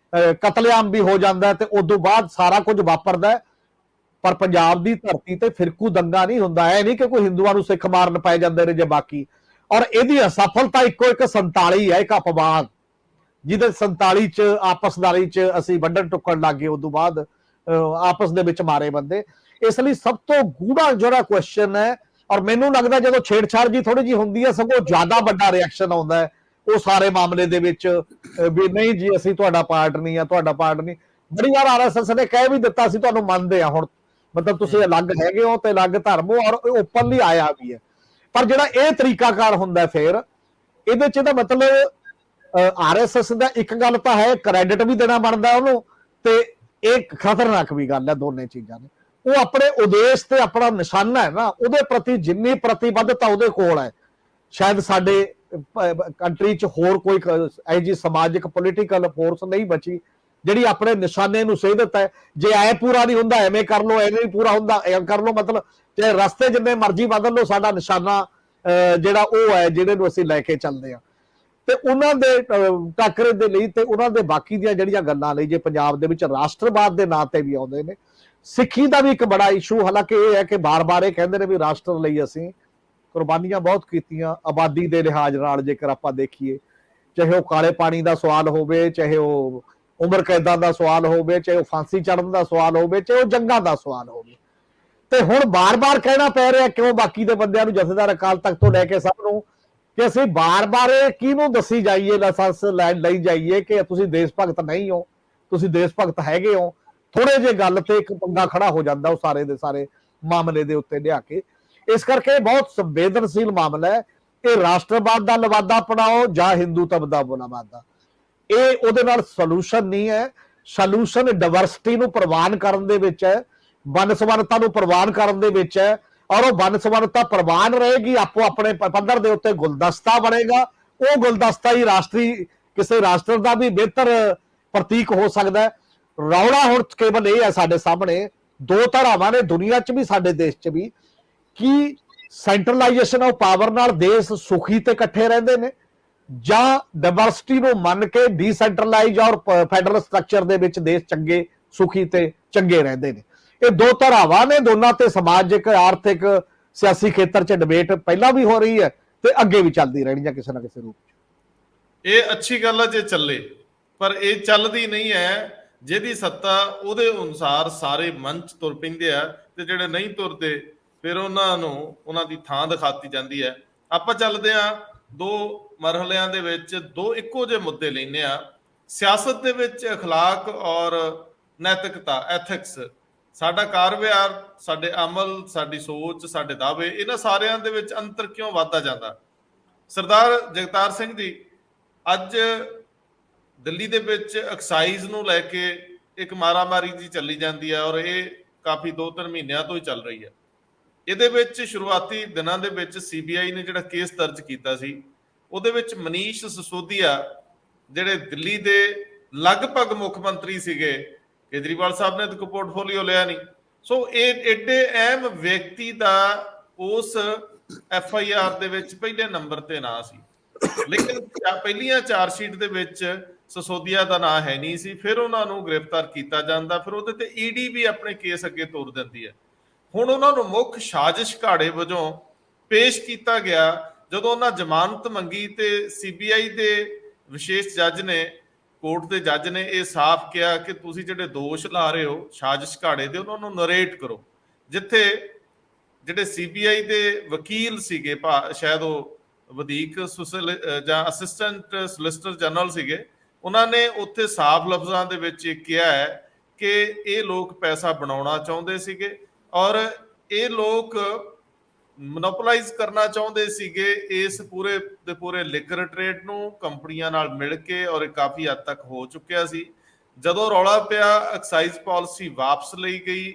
ਕਤਲੇਆਮ ਵੀ ਹੋ ਜਾਂਦਾ ਤੇ ਉਦੋਂ ਬਾਅਦ ਸਾਰਾ ਕੁਝ ਵਾਪਰਦਾ, ਪਰ ਪੰਜਾਬ ਦੀ ਧਰਤੀ ਤੇ ਫਿਰਕੂ ਦੰਗਾ ਨਹੀਂ ਹੁੰਦਾ। ਇਹ ਨਹੀਂ ਕਿ ਕੋਈ ਹਿੰਦੂਆਂ ਨੂੰ ਸਿੱਖ ਮਾਰਨ ਪੈ ਜਾਂਦੇ ਨੇ ਜੇ ਬਾਕੀ। ਔਰ ਇਹਦੀ ਅਸਫਲਤਾ ਇੱਕੋ ਇੱਕ 47 ਹੈ, ਇੱਕ ਅਪਵਾਦ, ਜਿਹਦੇ 47 ਚ ਆਪਸਦਾਰੀ ਚ ਅਸੀਂ ਵੱਢਣ ਟੁੱਕਣ ਲੱਗ ਗਏ, ਉਦੋਂ ਬਾਅਦ ਆਪਸ ਦੇ ਵਿੱਚ ਮਾਰੇ ਬੰਦੇ। ਇਸ ਲਈ ਸਭ ਤੋਂ ਗੂੜਾ ਜਿਹੜਾ ਕੁਐਸਚਨ ਹੈ, ਔਰ ਮੈਨੂੰ ਲੱਗਦਾ ਜਦੋਂ ਛੇੜਛਾੜ ਜੀ ਥੋੜੀ ਜੀ ਹੁੰਦੀ ਹੈ ਸਗੋਂ ਜ਼ਿਆਦਾ ਵੱਡਾ ਰਿਐਕਸ਼ਨ ਆਉਂਦਾ ਹੈ ਉਹ ਸਾਰੇ ਮਾਮਲੇ ਦੇ ਵਿੱਚ, ਵੀ ਨਹੀਂ ਜੀ ਅਸੀਂ ਤੁਹਾਡਾ ਪਾਰਟ ਨਹੀਂ ਆ, ਤੁਹਾਡਾ ਪਾਰਟ ਨਹੀਂ। ਬੜੀ ਵਾਰ ਆਰਐਸਐਸ ਨੇ ਕਹਿ ਵੀ ਦਿੱਤਾ ਸੀ ਤੁਹਾਨੂੰ ਮੰਨਦੇ ਆ ਹੁਣ, ਮਤਲਬ ਤੁਸੀਂ ਅਲੱਗ ਹੈਗੇ ਹੋ ਤੇ ਅਲੱਗ ਧਰਮ ਹੋ, ਔਰ ਓਪਨਲੀ ਆਇਆ ਵੀ ਹੈ। ਪਰ ਜਿਹੜਾ ਇਹ ਤਰੀਕਾਕਾਰ ਹੁੰਦਾ ਫਿਰ ਇਹਦੇ ਚ ਇਹਦਾ ਮਤਲਬ ਆਰਐਸਐਸ ਦਾ ਇੱਕ ਗੱਲ ਤਾਂ ਹੈ, ਕ੍ਰੈਡਿਟ ਵੀ ਦੇਣਾ ਬਣਦਾ ਉਹਨੂੰ, ਤੇ ਇਹ ਖਤਰਨਾਕ ਵੀ ਗੱਲ ਹੈ। ਦੋਨੇ ਚੀਜ਼ਾਂ ਨੇ, ਉਹ ਆਪਣੇ ਉਦੇਸ਼ ਤੇ ਆਪਣਾ ਨਿਸ਼ਾਨਾ ਹੈ ਨਾ, ਉਹਦੇ ਪ੍ਰਤੀ ਜਿੰਨੀ ਪ੍ਰਤੀਬੱਧਤਾ ਉਹਦੇ ਕੋਲ ਹੈ, ਸ਼ਾਇਦ ਸਾਡੇ ਕੰਟਰੀ ਚ ਹੋਰ ਕੋਈ ਇਹੋ ਜਿਹੀ ਸਮਾਜਿਕ ਪੋਲੀਟੀਕਲ ਫੋਰਸ ਨਹੀਂ ਬਚੀ ਜਿਹੜੀ ਆਪਣੇ ਨਿਸ਼ਾਨੇ ਨੂੰ ਸਹੀ ਦਿੱਤਾ ਹੈ। ਜੇ ਐ ਪੂਰਾ ਨਹੀਂ ਹੁੰਦਾ ਐਵੇਂ ਕਰ ਲਓ, ਐਵੇਂ ਨਹੀਂ ਪੂਰਾ ਹੁੰਦਾ ਐ ਕਰ ਲਓ, ਮਤਲਬ ਚਾਹੇ ਰਸਤੇ ਜਿੰਨੇ ਮਰਜ਼ੀ ਬਦਲ ਲਓ, ਸਾਡਾ ਨਿਸ਼ਾਨਾ ਜਿਹੜਾ ਉਹ ਹੈ ਜਿਹੜੇ ਨੂੰ ਅਸੀਂ ਲੈ ਕੇ ਚੱਲਦੇ ਆ। ਤੇ ਉਹਨਾਂ ਦੇ ਟੱਕਰੇ ਦੇ ਲਈ ਤੇ ਉਹਨਾਂ ਦੇ ਬਾਕੀ ਦੀਆਂ ਜਿਹੜੀਆਂ ਗੱਲਾਂ ਲਈ ਜੇ ਪੰਜਾਬ ਦੇ ਵਿੱਚ ਰਾਸ਼ਟਰਵਾਦ ਦੇ ਨਾਂ ਤੇ ਵੀ ਆਉਂਦੇ ਨੇ, ਸਿੱਖੀ ਦਾ ਵੀ ਇੱਕ ਬੜਾ ਇਸ਼ੂ, ਹਾਲਾਂਕਿ ਇਹ ਹੈ ਕਿ ਬਾਰ-ਬਾਰ ਇਹ ਕਹਿੰਦੇ ਨੇ ਵੀ ਰਾਸ਼ਟਰ ਲਈ ਅਸੀਂ ਕੁਰਬਾਨੀਆਂ ਬਹੁਤ ਕੀਤੀਆਂ ਆਬਾਦੀ ਦੇ ਲਿਹਾਜ਼ ਨਾਲ। ਜੇਕਰ ਆਪਾਂ ਦੇਖੀਏ, ਚਾਹੇ ਉਹ ਕਾਲੇ ਪਾਣੀ ਦਾ ਸਵਾਲ ਹੋਵੇ, ਚਾਹੇ ਉਹ ਉਮਰ ਕੈਦਾਂ ਦਾ ਸਵਾਲ ਹੋਵੇ, ਚਾਹੇ ਉਹ ਫਾਂਸੀ ਚੜਨ ਦਾ ਸਵਾਲ ਹੋਵੇ, ਚਾਹੇ ਉਹ ਜੰਗਾਂ ਦਾ ਸਵਾਲ ਹੋਵੇ, ਤੇ ਹੁਣ ਬਾਰ-ਬਾਰ ਕਹਿਣਾ ਪੈ ਰਿਹਾ ਕਿਉਂ ਬਾਕੀ ਦੇ ਬੰਦਿਆਂ ਨੂੰ, ਜਥੇਦਾਰ ਅਕਾਲ ਤਖਤ ਤੋਂ ਲੈ ਕੇ ਸਭ ਨੂੰ, ਕਿ ਅਸੀਂ ਬਾਰ-ਬਾਰ ਕਿਹਨੂੰ ਦੱਸੀ ਜਾਈਏ, ਲਾਇਸੈਂਸ ਲੈਣ ਲਈ ਜਾਈਏ ਕਿ ਤੁਸੀਂ ਦੇਸ਼ ਭਗਤ ਨਹੀਂ ਹੋ, ਤੁਸੀਂ ਦੇਸ਼ ਭਗਤ ਹੈਗੇ ਹੋ। ਥੋੜੇ ਜਿਹੇ ਗੱਲ ਤੇ ਇੱਕ ਪੰਗਾ ਖੜਾ ਹੋ ਜਾਂਦਾ ਉਹ ਸਾਰੇ ਦੇ ਸਾਰੇ ਮਾਮਲੇ ਦੇ ਉੱਤੇ ਲਿਆ ਕੇ। ਇਸ ਕਰਕੇ ਬਹੁਤ ਸੰਵੇਦਨਸ਼ੀਲ ਮਾਮਲਾ ਹੈ ਇਹ, ਰਾਸ਼ਟਰਵਾਦ ਦਾ ਲਵਾਦਾ ਅਪਣਾਓ ਜਾਂ ਹਿੰਦੂਤਵ ਦਾ ਲਵਾਦਾ, ਇਹ ਉਹਦੇ ਨਾਲ ਸੋਲੂਸ਼ਨ ਨਹੀਂ ਹੈ। ਸੋਲੂਸ਼ਨ ਡਾਇਵਰਸਿਟੀ ਨੂੰ ਪ੍ਰਵਾਨ ਕਰਨ ਦੇ ਵਿੱਚ ਹੈ, ਬਨਸਵੰਨਤਾ ਨੂੰ ਪ੍ਰਵਾਨ ਕਰਨ ਦੇ ਵਿੱਚ ਹੈ, ਔਰ ਉਹ ਬਨਸਵੰਨਤਾ ਪ੍ਰਵਾਨ ਰਹੇਗੀ, ਆਪੋ ਆਪਣੇ ਪੱਧਰ ਦੇ ਉੱਤੇ ਗੁਲਦਸਤਾ ਬਣੇਗਾ। ਉਹ ਗੁਲਦਸਤਾ ਹੀ ਰਾਸ਼ਟਰੀ ਕਿਸੇ ਰਾਸ਼ਟਰ ਦਾ ਵੀ ਬਿਹਤਰ ਪ੍ਰਤੀਕ ਹੋ ਸਕਦਾ ਹੈ। ਰੌਲਾ ਹੁਣ ਕੇਵਲ ਇਹ ਹੈ ਸਾਡੇ ਸਾਹਮਣੇ, ਦੋ ਧਾਰਾਵਾਂ ਨੇ ਦੁਨੀਆ 'ਚ ਵੀ ਸਾਡੇ ਦੇਸ਼ 'ਚ ਵੀ, ਕਿ ਸੈਂਟਰਲਾਈਜੇਸ਼ਨ ਆਫ ਪਾਵਰ ਨਾਲ ਦੇਸ਼ ਸੁਖੀ ਤੇ ਇਕੱਠੇ ਰਹਿੰਦੇ ਨੇ, ਜਾਂ ਡਾਇਵਰਸਿਟੀ ਨੂੰ ਮੰਨ ਕੇ ਡੀਸੈਂਟਰਲਾਈਜ਼ ਔਰ ਫੈਡਰਲ ਸਟਰਕਚਰ ਦੇ ਵਿੱਚ ਦੇਸ਼ ਚੰਗੇ ਸੁਖੀ ਤੇ ਚੰਗੇ ਰਹਿੰਦੇ ਨੇ। ਇਹ ਦੋ ਧਾਰਾਵਾਂ ਨੇ, ਦੋਨਾਂ ਤੇ ਸਮਾਜਿਕ ਆਰਥਿਕ ਸਿਆਸੀ ਖੇਤਰ 'ਚ ਡਿਬੇਟ ਪਹਿਲਾਂ ਵੀ ਹੋ ਰਹੀ ਹੈ ਤੇ ਅੱਗੇ ਵੀ ਚੱਲਦੀ ਰਹਿਣੀ ਹੈ ਕਿਸੇ ਨਾ ਕਿਸੇ ਰੂਪ 'ਚ। ਇਹ ਅੱਛੀ ਗੱਲ ਹੈ ਜੇ ਚੱਲੇ, ਪਰ ਇਹ ਚੱਲਦੀ ਨਹੀਂ ਹੈ। ਜਿਹਦੀ ਸੱਤਾ ਉਹਦੇ ਅਨੁਸਾਰ ਸਾਰੇ ਮੰਚ ਤੁਰ ਪੈਂਦੇ ਆ, ਤੇ ਜਿਹੜੇ ਨਹੀਂ ਤੁਰਦੇ ਫਿਰ ਉਹਨਾਂ ਨੂੰ ਉਹਨਾਂ ਦੀ ਥਾਂ ਦਿਖਾਤੀ ਜਾਂਦੀ ਹੈ। ਆਪਾਂ ਚੱਲਦੇ ਆ ਦੋ ਮਰਹਲਿਆਂ ਦੇ ਵਿੱਚ, ਦੋ ਇੱਕੋ ਜਿਹੇ ਮੁੱਦੇ ਲੈਂਦੇ ਆ। ਸਿਆਸਤ ਦੇ ਵਿੱਚ ਅਖਲਾਕ ਔਰ ਨੈਤਿਕਤਾ, ਐਥਿਕਸ, ਸਾਡਾ ਕਾਰ ਵਿਹਾਰ, ਸਾਡੇ ਅਮਲ, ਸਾਡੀ ਸੋਚ, ਸਾਡੇ ਦਾਅਵੇ, ਇਹਨਾਂ ਸਾਰਿਆਂ ਦੇ ਵਿੱਚ ਅੰਤਰ ਕਿਉਂ ਵੱਧਦਾ ਜਾਂਦਾ? ਸਰਦਾਰ ਜਗਤਾਰ ਸਿੰਘ ਜੀ, ਅੱਜ ਦਿੱਲੀ ਦੇ ਵਿੱਚ ਐਕਸਾਈਜ਼ ਨੂੰ ਲੈ ਕੇ ਇੱਕ ਮਾਰਾਮਾਰੀ ਜੀ ਚੱਲੀ ਜਾਂਦੀ ਹੈ, ਔਰ ਇਹ ਕਾਫੀ 2-3 ਮਹੀਨਿਆਂ ਤੋਂ ਹੀ ਚੱਲ ਰਹੀ ਹੈ। ਇਹਦੇ ਵਿੱਚ ਸ਼ੁਰੂਆਤੀ ਦਿਨਾਂ ਦੇ ਵਿੱਚ ਸੀਬੀਆਈ ਨੇ ਜਿਹੜਾ ਕੇਸ ਦਰਜ ਕੀਤਾ ਸੀ, ਉਹਦੇ ਵਿੱਚ ਮਨੀਸ਼ ਸਿਸੋਦੀਆ ਜਿਹੜੇ ਦਿੱਲੀ ਦੇ ਲਗਭਗ ਮੁੱਖ ਮੰਤਰੀ ਸੀਗੇ, ਕੇਜਰੀਵਾਲ ਸਾਹਿਬ ਨੇ ਤਾਂ ਕੋਈ ਪੋਰਟਫੋਲੀਓ ਲਿਆ ਨਹੀਂ, ਸੋ ਇਹ ਏਡੇ ਅਹਿਮ ਵਿਅਕਤੀ ਦਾ ਉਸ FIR ਦੇ ਵਿੱਚ ਪਹਿਲੇ ਨੰਬਰ ਤੇ ਨਾਂ ਸੀ। ਲੇਕਿਨ ਪਹਿਲੀਆਂ ਚਾਰਜਸ਼ੀਟ ਦੇ ਵਿੱਚ ਸਿਸੋਦੀਆ ਦਾ ਨਾਂ ਹੈ ਨਹੀਂ ਸੀ। ਫਿਰ ਉਹਨਾਂ ਨੂੰ ਗ੍ਰਿਫਤਾਰ ਕੀਤਾ ਜਾਂਦਾ, ਫਿਰ ਉਹਦੇ ਤੇ ਈਡੀ ਵੀ ਆਪਣੇ ਕੇਸ ਅੱਗੇ ਤੋਰ ਦਿੰਦੀ ਹੈ। ਹੁਣ ਉਹਨਾਂ ਨੂੰ ਮੁੱਖ ਸਾਜ਼ਿਸ਼ ਘਾੜੇ ਵਜੋਂ ਪੇਸ਼ ਕੀਤਾ ਗਿਆ ਜਦੋਂ ਉਹਨਾਂ ਜ਼ਮਾਨਤ ਮੰਗੀ, ਤੇ ਸੀਬੀਆਈ ਦੇ ਵਿਸ਼ੇਸ਼ ਜੱਜ ਨੇ, ਕੋਰਟ ਦੇ ਜੱਜ ਨੇ ਇਹ ਸਾਫ਼ ਕਿਹਾ ਕਿ ਤੁਸੀਂ ਜਿਹੜੇ ਦੋਸ਼ ਲਾ ਰਹੇ ਹੋ ਸਾਜ਼ਿਸ਼ ਘਾੜੇ ਦੇ, ਉਹਨਾਂ ਨੂੰ ਨਰੇਟ ਕਰੋ। ਜਿੱਥੇ ਜਿਹੜੇ ਸੀਬੀਆਈ ਦੇ ਵਕੀਲ ਸੀਗੇ, ਸ਼ਾਇਦ ਉਹ ਵਧੀਕ ਜਾਂ ਅਸਿਸਟੈਂਟ ਸੋਲਿਸਿਟਰ ਜਨਰਲ ਸੀਗੇ, ਉਹਨਾਂ ਨੇ ਉੱਥੇ ਸਾਫ਼ ਲਫ਼ਜ਼ਾਂ ਦੇ ਵਿੱਚ ਇਹ ਕਿਹਾ ਹੈ ਕਿ ਇਹ ਲੋਕ ਪੈਸਾ ਬਣਾਉਣਾ ਚਾਹੁੰਦੇ ਸੀਗੇ, ਔਰ ਇਹ ਲੋਕ ਮੋਨੋਪੋਲਾਈਜ਼ ਕਰਨਾ ਚਾਹੁੰਦੇ ਸੀਗੇ ਇਸ ਪੂਰੇ ਦੇ ਪੂਰੇ ਲਿਕਰ ਟ੍ਰੇਡ ਨੂੰ ਕੰਪਨੀਆਂ ਨਾਲ ਮਿਲ ਕੇ, ਔਰ ਇਹ ਕਾਫੀ ਹੱਦ ਤੱਕ ਹੋ ਚੁੱਕਿਆ ਸੀ। ਜਦੋਂ ਰੌਲਾ ਪਿਆ, ਐਕਸਾਈਜ਼ ਪਾਲਿਸੀ ਵਾਪਸ ਲਈ ਗਈ,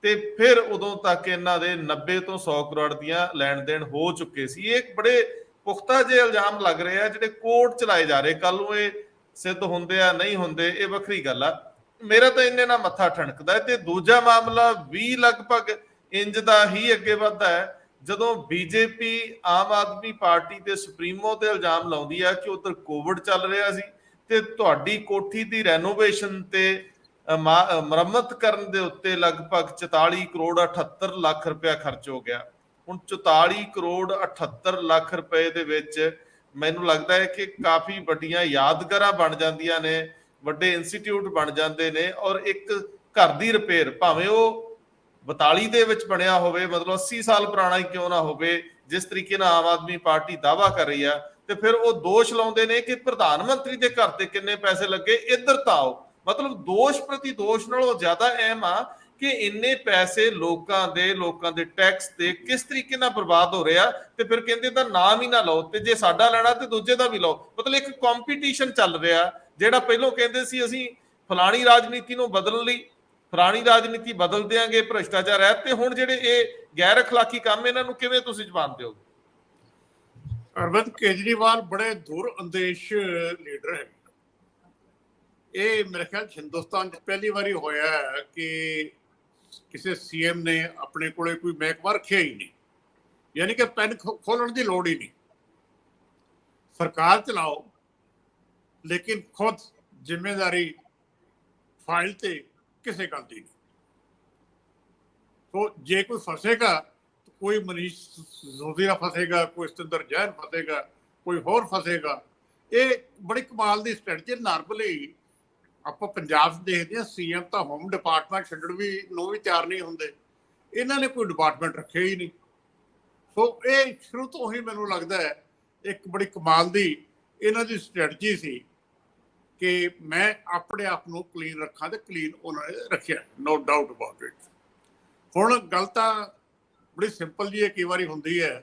ਤੇ ਫਿਰ ਉਦੋਂ ਤੱਕ ਇਹਨਾਂ ਦੇ 90 ਤੋਂ 100 ਕਰੋੜ ਦੀਆਂ ਲੈਣ ਦੇਣ ਹੋ ਚੁੱਕੇ ਸੀ। ਇਹ ਬੜੇ ਪੁਖਤਾ ਜਿਹੇ ਇਲਜ਼ਾਮ ਲੱਗ ਰਹੇ ਆ ਜਿਹੜੇ ਕੋਰਟ ਚਲਾਏ ਜਾ ਰਹੇ। ਕੱਲ ਨੂੰ ਇਹ ਸਿੱਧ ਹੁੰਦੇ ਆ ਨਹੀਂ ਹੁੰਦੇ, ਇਹ ਵੱਖਰੀ ਗੱਲ ਆ। ਮੇਰਾ ਤਾਂ ਇੰਨੇ ਨਾਲ ਮੱਥਾ ਠਣਕਦਾ ਹੈ। ਤੇ ਦੂਜਾ ਮਾਮਲਾ ਵੀ ਲਗਭਗ ਇੰਜ ਦਾ ਹੀ ਅੱਗੇ ਵੱਧਦਾ ਹੈ, ਜਦੋਂ ਬੀਜੇਪੀ ਆਮ ਆਦਮੀ ਪਾਰਟੀ ਦੇ ਸੁਪਰੀਮੋ ਤੇ ਇਲਜ਼ਾਮ ਲਾਉਂਦੀ ਆ ਕਿ ਉਧਰ ਕੋਵਿਡ ਚੱਲ ਰਿਹਾ ਸੀ ਤੇ ਤੁਹਾਡੀ ਕੋਠੀ ਦੀ ਰੈਨੋਵੇਸ਼ਨ ਤੇ ਮੁਰੰਮਤ ਕਰਨ ਦੇ ਉੱਤੇ ਲਗਭਗ 44 ਕਰੋੜ 78 ਲੱਖ ਰੁਪਇਆ ਖਰਚ ਹੋ ਗਿਆ। ਹੁਣ 44 ਕਰੋੜ 78 ਲੱਖ ਰੁਪਏ ਦੇ ਵਿੱਚ ਮੈਨੂੰ ਲੱਗਦਾ ਹੈ ਕਿ ਕਾਫੀ ਵੱਡੀਆਂ ਯਾਦਗਾਰਾਂ ਬਣ ਜਾਂਦੀਆਂ ਨੇ, ਵੱਡੇ ਇੰਸਟੀਚਿਊਟ ਬਣ ਜਾਂਦੇ ਨੇ, ਔਰ ਇੱਕ ਘਰ ਦੀ ਰਿਪੇਅਰ ਭਾਵੇਂ ਉਹ 42 ਦੇ ਵਿੱਚ ਬਣਿਆ ਹੋਵੇ, ਮਤਲਬ 80 ਸਾਲ ਪੁਰਾਣਾ ਹੀ ਕਿਉਂ ਨਾ ਹੋਵੇ, ਜਿਸ ਤਰੀਕੇ ਨਾਲ ਆਮ ਆਦਮੀ ਪਾਰਟੀ ਦਾਅਵਾ ਕਰ ਰਹੀ ਆ, ਤੇ ਫਿਰ ਉਹ ਦੋਸ਼ ਲਾਉਂਦੇ ਨੇ ਕਿ ਪ੍ਰਧਾਨ ਮੰਤਰੀ ਦੇ ਘਰ ਤੇ ਕਿੰਨੇ ਪੈਸੇ ਲੱਗੇ, ਇੱਧਰ ਤਾਂ ਆਓ। ਮਤਲਬ ਦੋਸ਼ ਪ੍ਰਤੀ ਦੋਸ਼ ਨਾਲੋਂ ਜ਼ਿਆਦਾ ਅਹਿਮ ਆ ਕਿ ਇੰਨੇ ਪੈਸੇ ਲੋਕਾਂ ਦੇ ਟੈਕਸ ਤੇ ਕਿਸ ਤਰੀਕੇ ਨਾਲ ਬਰਬਾਦ ਹੋ ਰਿਹਾ, ਤੇ ਫਿਰ ਕਹਿੰਦੇ ਤਾਂ ਨਾਮ ਹੀ ਨਾ ਲਓ, ਤੇ ਜੇ ਸਾਡਾ ਲੈਣਾ ਤੇ ਦੂਜੇ ਦਾ ਵੀ ਲਓ। ਮਤਲਬ ਇੱਕ ਕੰਪੀਟੀਸ਼ਨ ਚੱਲ ਰਿਹਾ, ਜਿਹੜਾ ਪਹਿਲਾਂ ਕਹਿੰਦੇ ਸੀ ਅਸੀਂ ਫਲਾਣੀ ਰਾਜਨੀਤੀ ਨੂੰ ਬਦਲਣ ਲਈ ਫਲਾਣੀ ਰਾਜਨੀਤੀ ਬਦਲ ਦਿਆਂਗੇ, ਭ੍ਰਿਸ਼ਟਾਚਾਰ ਹੈ, ਤੇ ਹੁਣ ਜਿਹੜੇ ਇਹ ਗੈਰ ਅਖਲਾਕੀ ਕੰਮ ਇਹਨਾਂ ਨੂੰ ਕਿਵੇਂ ਤੁਸੀਂ ਜਵਾਬ ਦਿਓਗੇ? ਅਰਵਿੰਦ ਕੇਜਰੀਵਾਲ ਬੜੇ ਦੂਰ ਅੰਦੇਸ਼ ਲੀਡਰ ਹੈ। ਇਹ ਮੇਰੇ ਖਿਆਲ ਹਿੰਦੁਸਤਾਨ 'ਚ ਪਹਿਲੀ ਵਾਰੀ ਹੋਇਆ ਹੈ ਕਿ ਕਿਸੇ ਸੀਐਮ ਨੇ ਆਪਣੇ ਕੋਲੇ ਕੋਈ ਮਹਿਕਮਾ ਰੱਖਿਆ ਹੀ ਨਹੀਂ, ਯਾਨੀ ਕਿ ਪੈਨ ਖੋਲਣ ਦੀ ਲੋੜ ਹੀ ਨਹੀਂ। ਸਰਕਾਰ ਚਲਾਓ ਲੇਕਿਨ ਖੁਦ ਜ਼ਿੰਮੇਵਾਰੀ ਫਾਈਲ ਤੇ ਕਿਸੇ ਗੱਲ ਦੀ ਨਹੀਂ। तो जे कोई फसेगा तो कोई मनीष सिसोदिया फसेगा, कोई सतिंदर जैन फसेगा, कोई होर फसेगा। ये बड़ी कमाल की स्ट्रैटजी। नॉर्मली ਆਪਾਂ ਪੰਜਾਬ 'ਚ ਦੇਖਦੇ ਹਾਂ ਸੀਐਮ ਤਾਂ ਹੋਮ ਡਿਪਾਰਟਮੈਂਟ ਛੱਡਣ ਨੂੰ ਵੀ ਤਿਆਰ ਨਹੀਂ ਹੁੰਦੇ, ਇਹਨਾਂ ਨੇ ਕੋਈ ਡਿਪਾਰਟਮੈਂਟ ਰੱਖਿਆ ਹੀ ਨਹੀਂ। ਸੋ ਇਹ ਸ਼ੁਰੂ ਤੋਂ ਹੀ ਮੈਨੂੰ ਲੱਗਦਾ ਹੈ ਇੱਕ ਬੜੀ ਕਮਾਲ ਦੀ ਇਹਨਾਂ ਦੀ ਸਟ੍ਰੈਟਜੀ ਸੀ ਕਿ ਮੈਂ ਆਪਣੇ ਆਪ ਨੂੰ ਕਲੀਨ ਰੱਖਾਂ, ਤੇ ਕਲੀਨ ਉਹਨਾਂ ਨੇ ਰੱਖਿਆ, ਨੋ ਡਾਊਟ ਅਬਾਊਟ ਇਟ। ਹੁਣ ਗੱਲ ਤਾਂ ਬੜੀ ਸਿੰਪਲ ਜੀ ਕਈ ਵਾਰੀ ਹੁੰਦੀ ਹੈ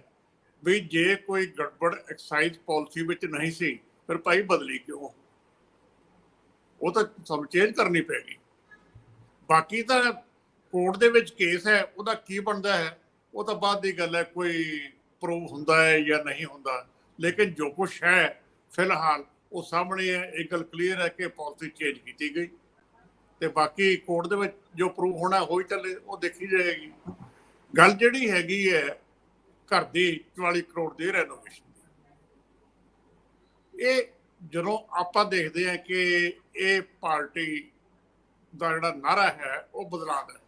ਵੀ ਜੇ ਕੋਈ ਗੜਬੜ ਐਕਸਾਈਜ਼ ਪਾਲਿਸੀ ਵਿੱਚ ਨਹੀਂ ਸੀ ਫਿਰ ਭਾਈ ਬਦਲੀ ਕਿਉਂ? ਉਹ ਤਾਂ ਸਾਨੂੰ ਚੇਂਜ ਕਰਨੀ ਪੈਗੀ। ਬਾਕੀ ਤਾਂ ਕੋਰਟ ਦੇ ਵਿੱਚ ਕੇਸ ਹੈ, ਉਹਦਾ ਕੀ ਬਣਦਾ ਹੈ ਉਹ ਤਾਂ ਬਾਅਦ ਦੀ ਗੱਲ ਹੈ, ਕੋਈ ਪ੍ਰੂਵ ਹੁੰਦਾ ਹੈ ਜਾਂ ਨਹੀਂ ਹੁੰਦਾ। ਲੇਕਿਨ ਜੋ ਕੁਛ ਹੈ ਫਿਲਹਾਲ ਉਹ ਸਾਹਮਣੇ ਹੈ। ਇੱਕ ਗੱਲ ਕਲੀਅਰ ਹੈ ਕਿ ਪਾਲਿਸੀ ਚੇਂਜ ਕੀਤੀ ਗਈ, ਤੇ ਬਾਕੀ ਕੋਰਟ ਦੇ ਵਿੱਚ ਜੋ ਪ੍ਰੂਵ ਹੋਣਾ ਹੋਈ ਚੱਲੇ, ਉਹ ਦੇਖੀ ਜਾਏਗੀ। ਗੱਲ ਜਿਹੜੀ ਹੈਗੀ ਹੈ ਘਰ ਦੀ 44 ਕਰੋੜ ਦੀ ਰੈਨੋਵੇਸ਼ਨ, ਇਹ ਜਦੋਂ ਆਪਾਂ ਦੇਖਦੇ ਹਾਂ ਕਿ ਇਹ ਪਾਰਟੀ ਦਾ ਜਿਹੜਾ ਨਾਰਾ ਹੈ ਉਹ ਬਦਲਾਅ ਦਾ,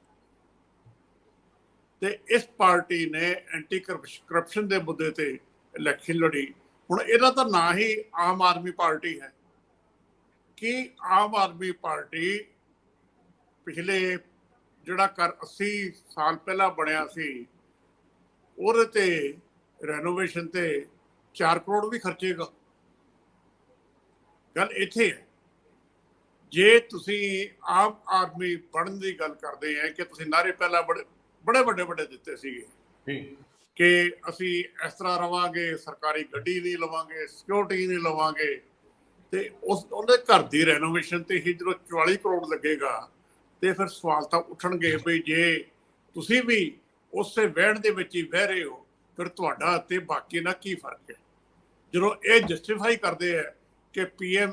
ਤੇ ਇਸ ਪਾਰਟੀ ਨੇ ਐਂਟੀ ਕਰਪਸ਼ਨ ਦੇ ਮੁੱਦੇ ਤੇ ਇਲੈਕਸ਼ਨ ਲੜੀ। ਹੁਣ ਇਹਦਾ ਤਾਂ ਨਾਂ ਹੀ ਆਮ ਆਦਮੀ ਪਾਰਟੀ ਹੈ ਕਿ ਆਮ ਆਦਮੀ ਪਾਰਟੀ ਪਿਛਲੇ ਜਿਹੜਾ ਕਰ 80 ਸਾਲ ਪਹਿਲਾਂ ਬਣਿਆ ਸੀ ਉਹਦੇ ਤੇ ਰੈਨੋਵੇਸ਼ਨ ਤੇ 4 ਕਰੋੜ ਵੀ ਖਰਚੇਗਾ। ਗੱਲ ਇੱਥੇ ਹੈ, ਜੇ ਤੁਸੀਂ ਆਮ ਆਦਮੀ ਬਣਨ ਦੀ ਗੱਲ ਕਰਦੇ ਹੈ ਕਿ ਤੁਸੀਂ ਨਾਰੇ ਪਹਿਲਾਂ ਬੜੇ ਵੱਡੇ ਦਿੱਤੇ ਸੀਗੇ ਕਿ ਅਸੀਂ ਇਸ ਤਰ੍ਹਾਂ ਰਵਾਂਗੇ, ਸਰਕਾਰੀ ਗੱਡੀ ਨਹੀਂ ਲਵਾਂਗੇ, ਸਿਕਿਉਰਿਟੀ ਨਹੀਂ ਲਵਾਂਗੇ, ਤੇ ਉਹਦੇ ਘਰ ਦੀ ਰੈਨੋਵੇਸ਼ਨ ਤੇ ਹੀ ਜਦੋਂ 44 ਕਰੋੜ ਲੱਗੇਗਾ ਤੇ ਫਿਰ ਸਵਾਲ ਤਾਂ ਉੱਠਣਗੇ ਵੀ ਜੇ ਤੁਸੀਂ ਵੀ ਉਸੇ ਵਹਿਣ ਦੇ ਵਿੱਚ ਹੀ ਬਹਿ ਰਹੇ ਹੋ ਫਿਰ ਤੁਹਾਡਾ ਤੇ ਬਾਕੀ ਨਾਲ ਕੀ ਫਰਕ ਹੈ। ਜਦੋਂ ਇਹ ਜਸਟੀਫਾਈ ਕਰਦੇ ਹੈ ਕਿ ਪੀਐਮ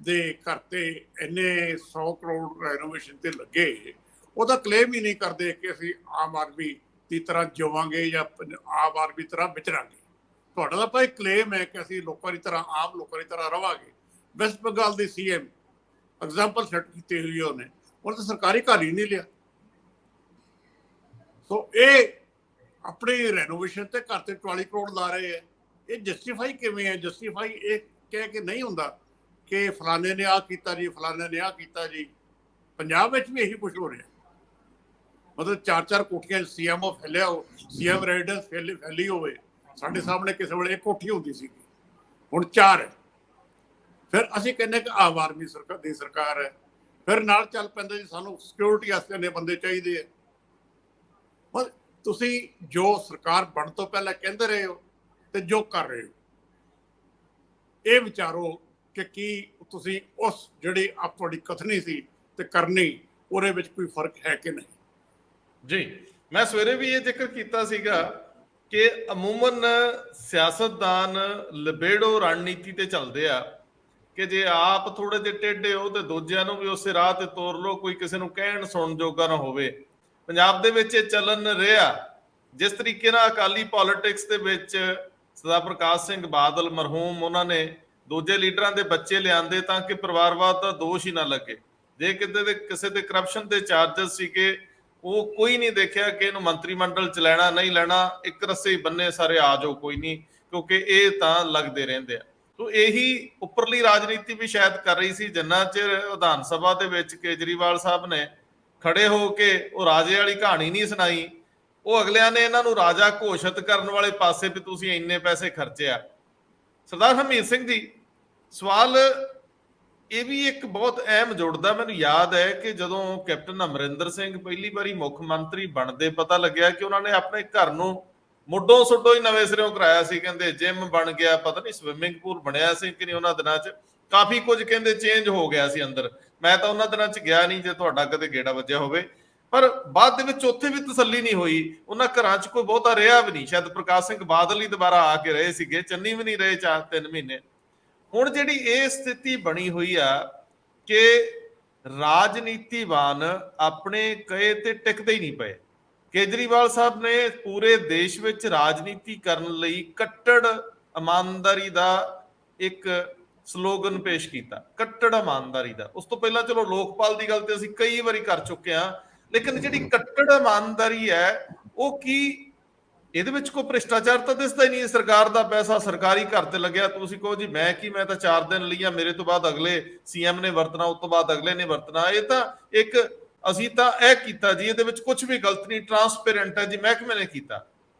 ਦੇ ਘਰ ਤੇ ਇੰਨੇ 100 ਕਰੋੜ ਰੈਨੋਵੇਸ਼ਨ ਤੇ ਲੱਗੇ, ਉਹਦਾ ਕਲੇਮ ਹੀ ਨਹੀਂ ਕਰਦੇ ਕਿ ਅਸੀਂ ਆਮ ਆਦਮੀ ਦੀ ਤਰ੍ਹਾਂ ਜਿਵਾਂਗੇ ਜਾਂ ਆਮ ਆਦਮੀ ਤਰ੍ਹਾਂ ਵਿਚਰਾਂਗੇ। ਤੁਹਾਡਾ ਤਾਂ ਭਾਈ ਕਲੇਮ ਹੈ ਕਿ ਅਸੀਂ ਲੋਕਾਂ ਦੀ ਤਰ੍ਹਾਂ ਆਮ ਲੋਕਾਂ ਦੀ ਤਰ੍ਹਾਂ ਰਵਾਂਗੇ। ਵੈਸਟ ਬੰਗਾਲ ਦੇ ਸੀਐਮ ਐਗਜ਼ਾਮਪਲ ਸੈੱਟ ਕੀਤੀ ਹੋਈ ਉਹਨੇ ਤਾਂ ਸਰਕਾਰੀ ਘਰ ਹੀ ਨਹੀਂ ਲਿਆ। ਸੋ ਇਹ ਆਪਣੀ ਰੈਨੋਵੇਸ਼ਨ ਤੇ ਘਰ ਤੇ 44 ਕਰੋੜ ਲਾ ਰਹੇ ਹੈ। ਇਹ ਜਸਟੀਫਾਈ ਕਿਵੇਂ ਹੈ? ਜਸਟੀਫਾਈ ਇਹ ਕਹਿ ਕੇ ਨਹੀਂ ਹੁੰਦਾ ਕਿ ਫਲਾਣੇ ਨੇ ਆਹ ਕੀਤਾ ਜੀ, ਫਲਾਣੇ ਨੇ ਆਹ ਕੀਤਾ ਜੀ। ਪੰਜਾਬ ਵਿੱਚ ਵੀ ਇਹੀ ਕੁਛ ਹੋ ਰਿਹਾ। ਮਤਲਬ 4 ਕੋਠੀਆਂ ਸੀਐਮਓ ਫੈਲਿਆ ਹੋ, ਸੀਐਮ ਰੈਜ਼ੀਡੈਂਸ ਫੈਲੀ ਹੋਵੇ। ਸਾਡੇ ਸਾਹਮਣੇ ਕਿਸੇ ਵੇਲੇ ਇੱਕ ਕੋਠੀ ਹੁੰਦੀ ਸੀ, ਹੁਣ 4 ਹੈ। ਫਿਰ ਅਸੀਂ ਕਹਿੰਦੇ ਕਿ ਆਮ ਆਦਮੀ ਦੀ ਸਰਕਾਰ ਹੈ, ਫਿਰ ਨਾਲ ਚੱਲ ਪੈਂਦਾ ਜੀ ਸਾਨੂੰ ਸਿਕਿਉਰਿਟੀ ਵਾਸਤੇ ਇੰਨੇ ਬੰਦੇ ਚਾਹੀਦੇ ਹੈ। ਤੁਸੀਂ ਜੋ ਸਰਕਾਰ ਬਣਨ ਤੋਂ ਪਹਿਲਾਂ ਕਹਿੰਦੇ ਰਹੇ ਹੋ ਤੇ ਜੋ ਕਰ ਰਹੇ ਹੋ, ਇਹ ਵਿਚਾਰੋ ਕਿ ਕੀ ਤੁਸੀਂ ਉਸ ਜਿਹੜੀ ਤੁਹਾਡੀ ਕਥਨੀ ਸੀ ਤੇ ਕਰਨੀ, ਉਹਦੇ ਵਿੱਚ ਕੋਈ ਫਰਕ ਹੈ ਕਿ ਨਹੀਂ। ਜੀ, ਮੈਂ ਸਵੇਰੇ ਵੀ ਇਹ ਜ਼ਿਕਰ ਕੀਤਾ ਸੀਗਾ ਕਿ ਅਮੂਮਨ ਸਿਆਸਤਦਾਨ ਲਿਬੇੜੋ ਰਣਨੀਤੀ ਤੇ ਚੱਲਦੇ ਆ ਕਿ ਜੇ ਆਪ ਥੋੜੇ ਜਿਹੇ ਟੇਢੇ ਹੋ ਤੇ ਦੂਜਿਆਂ ਨੂੰ ਵੀ ਉਸੇ ਰਾਹ ਤੇ ਤੋਰ ਲਓ, ਕੋਈ ਕਿਸੇ ਨੂੰ ਕਹਿਣ ਸੁਣਨ ਜੋਗਾ ਨਾ ਹੋਵੇ। ਪੰਜਾਬ ਦੇ ਵਿੱਚ ਇਹ ਚੱਲਣ ਰਿਹਾ। ਜਿਸ ਤਰੀਕੇ ਨਾਲ ਅਕਾਲੀ ਪੋਲਿਟਿਕਸ ਦੇ ਵਿੱਚ ਸਰਦਾਰ ਪ੍ਰਕਾਸ਼ ਸਿੰਘ ਬਾਦਲ ਮਰਹੂਮ ਉਹਨਾਂ ਨੇ ਦੂਜੇ ਲੀਡਰਾਂ ਦੇ ਬੱਚੇ ਲਿਆਂਦੇ ਤਾਂ ਕਿ ਪਰਿਵਾਰਵਾਦ ਦਾ ਦੋਸ਼ ਹੀ ਨਾ ਲੱਗੇ। ਜੇ ਕਿਸੇ ਦੇ ਕਰਪਸ਼ਨ ਦੇ ਚਾਰਜਸ ਸੀਗੇ, ਉਹ ਕੋਈ ਨਹੀਂ ਦੇਖਿਆ ਕਿ ਇਹਨੂੰ ਮੰਤਰੀ ਮੰਡਲ ਚ ਲੈਣਾ ਨਹੀਂ ਲੈਣਾ, ਇੱਕ ਰੱਸੇ ਹੀ ਬੰਨੇ ਸਾਰੇ ਆ ਜਾਓ, ਕੋਈ ਨਹੀਂ, ਕਿਉਂਕਿ ਇਹ ਤਾਂ ਲੱਗਦੇ ਰਹਿੰਦੇ ਆ। ਤੋ ਇਹੀ ਉੱਪਰਲੀ ਰਾਜਨੀਤੀ ਵੀ ਸ਼ਾਇਦ ਕਰ ਰਹੀ ਸੀ। ਜਿੰਨਾ ਚਿਰ ਵਿਧਾਨ ਸਭਾ ਦੇ ਵਿੱਚ ਕੇਜਰੀਵਾਲ ਸਾਹਿਬ ਨੇ ਖੜੇ ਹੋ ਕੇ ਉਹ ਰਾਜੇ ਵਾਲੀ ਕਹਾਣੀ ਨਹੀਂ ਸੁਣਾਈ, ਉਹ ਅਗਲਿਆਂ ਨੇ ਇਹਨਾਂ ਨੂੰ ਰਾਜਾ ਘੋਸ਼ਿਤ ਕਰਨ ਵਾਲੇ ਪਾਸੇ ਵੀ ਤੁਸੀਂ ਇੰਨੇ ਪੈਸੇ ਖਰਚੇ ਆ। ਸਰਦਾਰ ਹਰਮੀਤ ਸਿੰਘ ਜੀ, ਸਵਾਲ ਇਹ ਵੀ ਇੱਕ ਬਹੁਤ ਅਹਿਮ ਜੁੜਦਾ। ਮੈਨੂੰ ਯਾਦ ਹੈ ਕਿ ਜਦੋਂ ਕੈਪਟਨ ਅਮਰਿੰਦਰ ਸਿੰਘ ਪਹਿਲੀ ਵਾਰੀ ਮੁੱਖ ਮੰਤਰੀ ਬਣਦੇ, ਪਤਾ ਲੱਗਿਆ ਕਿ ਉਹਨਾਂ ਨੇ ਆਪਣੇ ਘਰ ਨੂੰ ਮੁੱਢੋਂ ਸੁੱਢੋਂ ਹੀ ਨਵੇਂ ਸਿਰਿਓਂ ਕਰਾਇਆ ਸੀ। ਕਹਿੰਦੇ ਜਿਮ ਬਣ ਗਿਆ, ਪਤਾ ਨਹੀਂ ਸਵਿਮਿੰਗ ਪੂਲ ਬਣਿਆ ਸੀ ਕਿ ਨਹੀਂ ਉਹਨਾਂ ਦਿਨਾਂ 'ਚ, ਕਾਫੀ ਕੁਝ ਕਹਿੰਦੇ ਚੇਂਜ ਹੋ ਗਿਆ ਸੀ ਅੰਦਰ। ਮੈਂ ਤਾਂ ਉਹਨਾਂ ਦਿਨਾਂ 'ਚ ਗਿਆ ਨਹੀਂ, ਜੇ ਤੁਹਾਡਾ ਕਦੇ ਗੇੜਾ ਵੱਜਿਆ ਹੋਵੇ। ਪਰ ਬਾਅਦ ਦੇ ਵਿੱਚ ਉੱਥੇ ਵੀ ਤਸੱਲੀ ਨਹੀਂ ਹੋਈ, ਉਹਨਾਂ ਘਰਾਂ 'ਚ ਕੋਈ ਬਹੁਤਾ ਰਿਹਾ ਵੀ ਨਹੀਂ। ਸ਼ਾਇਦ ਪ੍ਰਕਾਸ਼ ਸਿੰਘ ਬਾਦਲ ਹੀ ਦੁਬਾਰਾ ਆ ਕੇ ਰਹੇ ਸੀਗੇ, ਚੰਨੀ ਵੀ ਨਹੀਂ ਰਹੇ 4-3 ਮਹੀਨੇ। ਹੁਣ ਜਿਹੜੀ ਇਹ ਸਥਿਤੀ ਬਣੀ ਹੋਈ ਆ ਕਿ ਰਾਜਨੀਤੀਵਾਨ ਆਪਣੇ ਕਹੇ ਤੇ ਟਿਕਦੇ ਹੀ ਨਹੀਂ ਪਏ। ਕੇਜਰੀਵਾਲ ਸਾਹਿਬ ਨੇ ਪੂਰੇ ਦੇਸ਼ ਵਿੱਚ ਰਾਜਨੀਤੀ ਕਰਨ ਲਈ ਕੱਟੜ ਇਮਾਨਦਾਰੀ ਦਾ ਇੱਕ ਸਲੋਗਨ ਪੇਸ਼ ਕੀਤਾ, ਕੱਟੜ ਇਮਾਨਦਾਰੀ ਦਾ। ਉਸ ਤੋਂ ਪਹਿਲਾਂ ਚਲੋ ਲੋਕਪਾਲ ਦੀ ਗੱਲ ਤੇ ਅਸੀਂ ਕਈ ਵਾਰੀ ਕਰ ਚੁੱਕੇ ਹਾਂ, ਲੇਕਿਨ ਜਿਹੜੀ ਕੱਟੜ ਇਮਾਨਦਾਰੀ ਹੈ ਉਹ ਕੀ, ਇਹਦੇ ਵਿੱਚ ਕੋਈ ਭ੍ਰਿਸ਼ਟਾਚਾਰ ਤਾਂ ਦਿਸਦਾ ਹੀ ਨਹੀਂ। ਸਰਕਾਰ ਦਾ ਪੈਸਾ ਸਰਕਾਰੀ ਘਰ ਤੇ ਲੱਗਿਆ, ਤੁਸੀਂ ਕਹੋ ਜੀ ਮੈਂ ਕੀ, ਮੈਂ ਤਾਂ 4 ਦਿਨ ਲਈਆ, ਮੇਰੇ ਤੋਂ ਬਾਅਦ ਅਗਲੇ ਸੀਐਮ ਨੇ ਵਰਤਣਾ, ਉਸ ਤੋਂ ਬਾਅਦ ਅਗਲੇ ਨੇ ਵਰਤਣਾ। ਇਹ ਤਾਂ ਇੱਕ ਅਸੀਂ ਤਾਂ ਇਹ ਕੀਤਾ ਜੀ, ਇਹਦੇ ਵਿੱਚ ਕੁਝ ਵੀ ਗਲਤ ਨਹੀਂ, ਟਰਾਂਸਪੇਰੈਂਟ ਹੈ ਜੀ, ਮਹਿਕਮੇ ਨੇ ਕੀਤਾ।